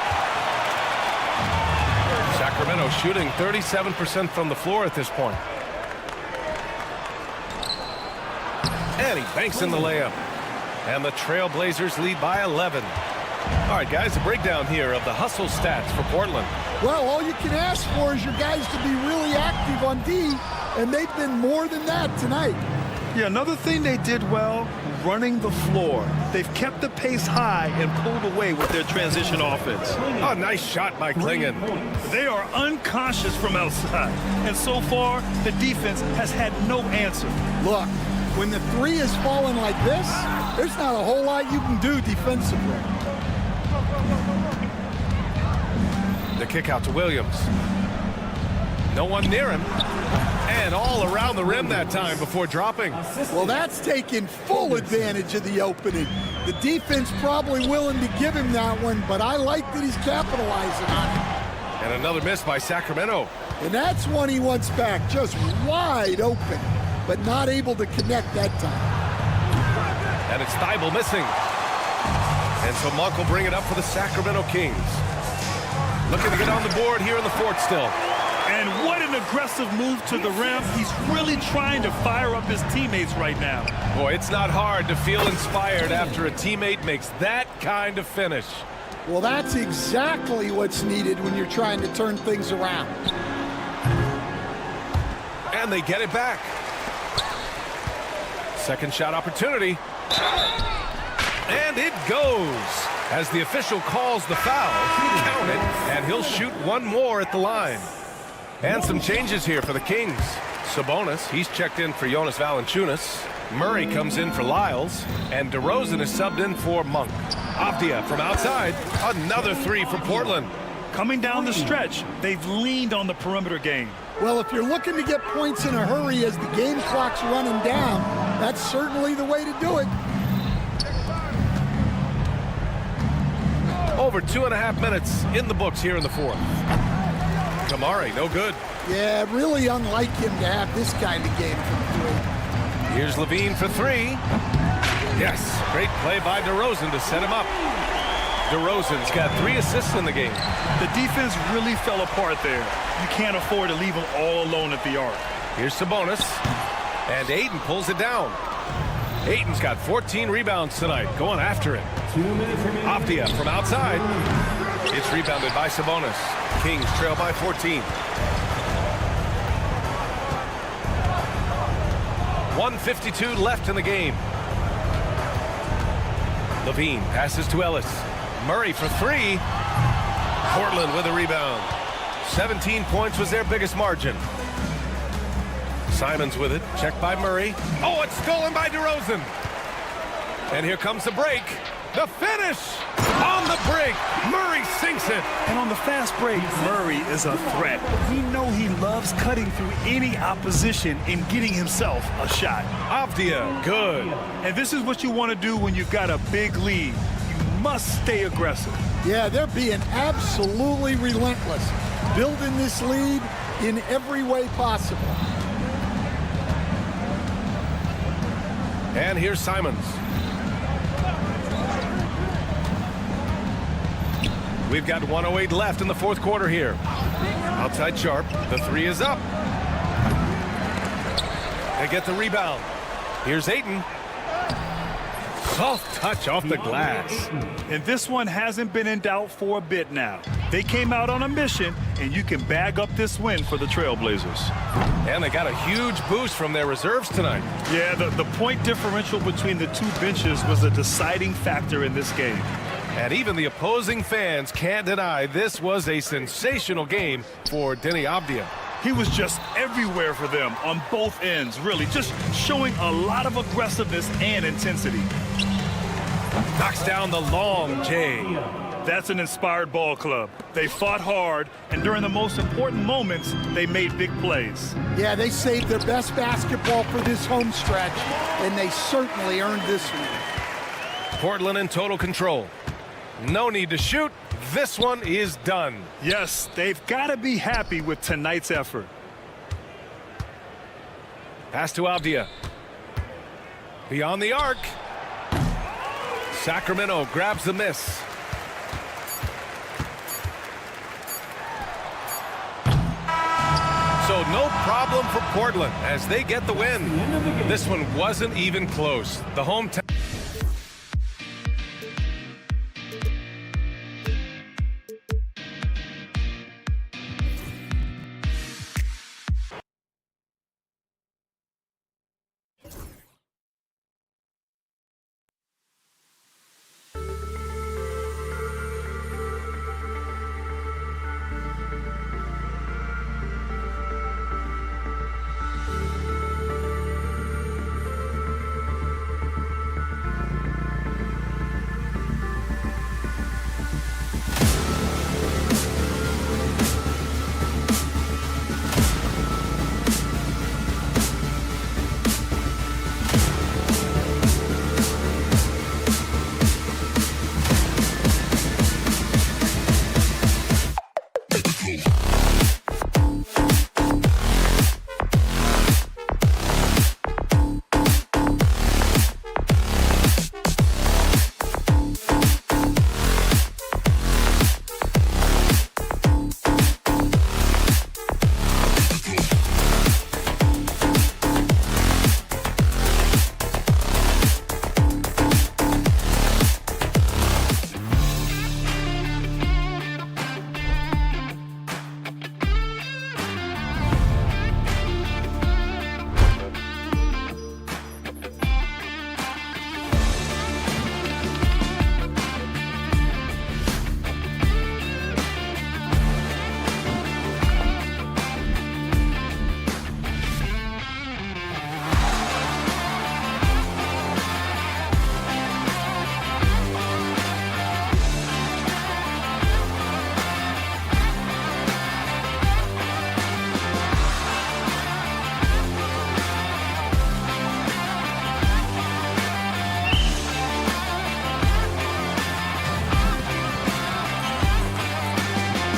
Sacramento shooting 37% from the floor at this point. And he banks in the layup. And the Trailblazers lead by 11. All right, guys, a breakdown here of the hustle stats for Portland. Well, all you can ask for is your guys to be really active on D, and they've been more than that tonight. Yeah, another thing they did well, running the floor. They've kept the pace high and pulled away with their transition offense. A nice shot by Klingon. They are unconscious from outside, and so far, the defense has had no answer. Look, when the 3 is falling like this, there's not a whole lot you can do defensively. The kick out to Williams. No one near him. And all around the rim that time before dropping. Well, that's taking full advantage of the opening. The defense probably willing to give him that one, but I like that he's capitalizing on it. And another miss by Sacramento. And that's one he wants back, just wide open, but not able to connect that time. And it's Thibault missing. And so Monk will bring it up for the Sacramento Kings. Looking to get on the board here in the fourth still. And what an aggressive move to the rim. He's really trying to fire up his teammates right now. Boy, it's not hard to feel inspired after a teammate makes that kind of finish. Well, that's exactly what's needed when you're trying to turn things around. And they get it back. Second shot opportunity. And it goes. As the official calls the foul, count it, and he'll shoot one more at the line. And some changes here for the Kings. Sabonis, he's checked in for Jonas Valanciunas. Murray comes in for Lyles. And DeRozan is subbed in for Monk. Avdia from outside. Another three for Portland. Coming down the stretch, they've leaned on the perimeter game. Well, if you're looking to get points in a hurry as the game clock's running down, that's certainly the way to do it. Over 2.5 minutes in the books here in the fourth. Kamari, no good. Yeah, really unlike him to have this kind of game from three. Here's Levine for three. Yes, great play by DeRozan to set him up. DeRozan's got 3 assists in the game. The defense really fell apart there. You can't afford to leave him all alone at the arc. Here's Sabonis. And Ayton pulls it down. Ayton's got 14 rebounds tonight, going after it. Avdia from outside. It's rebounded by Sabonis. Kings trail by 14. 1:52 left in the game. Levine passes to Ellis. Murray for three. Portland with a rebound. 17 points was their biggest margin. Simons with it. Checked by Murray. Oh, it's stolen by DeRozan. And here comes the break. The finish on the break. Murray sinks it. And on the fast break, Murray is a threat. We know he loves cutting through any opposition and getting himself a shot. Avdia, good. And this is what you want to do when you've got a big lead. You must stay aggressive. Yeah, they're being absolutely relentless, building this lead in every way possible. And here's Simons. We've got 1:08 left in the fourth quarter here. Outside Sharp. The three is up. They get the rebound. Here's Ayton. Soft touch off the glass. And this one hasn't been in doubt for a bit now. They came out on a mission, and you can bag up this win for the Trailblazers. And they got a huge boost from their reserves tonight. Yeah, the point differential between the two benches was a deciding factor in this game. And even the opposing fans can't deny this was a sensational game for Denny Avdia. He was just everywhere for them on both ends, really, just showing a lot of aggressiveness and intensity. Knocks down the long J. That's an inspired ball club. They fought hard, and during the most important moments, they made big plays. Yeah, they saved their best basketball for this home stretch, and they certainly earned this one. Portland in total control. No need to shoot. This one is done. Yes, they've got to be happy with tonight's effort. Pass to Avdia. Beyond the arc. Sacramento grabs the miss. So no problem for Portland as they get the win. This one wasn't even close. The hometown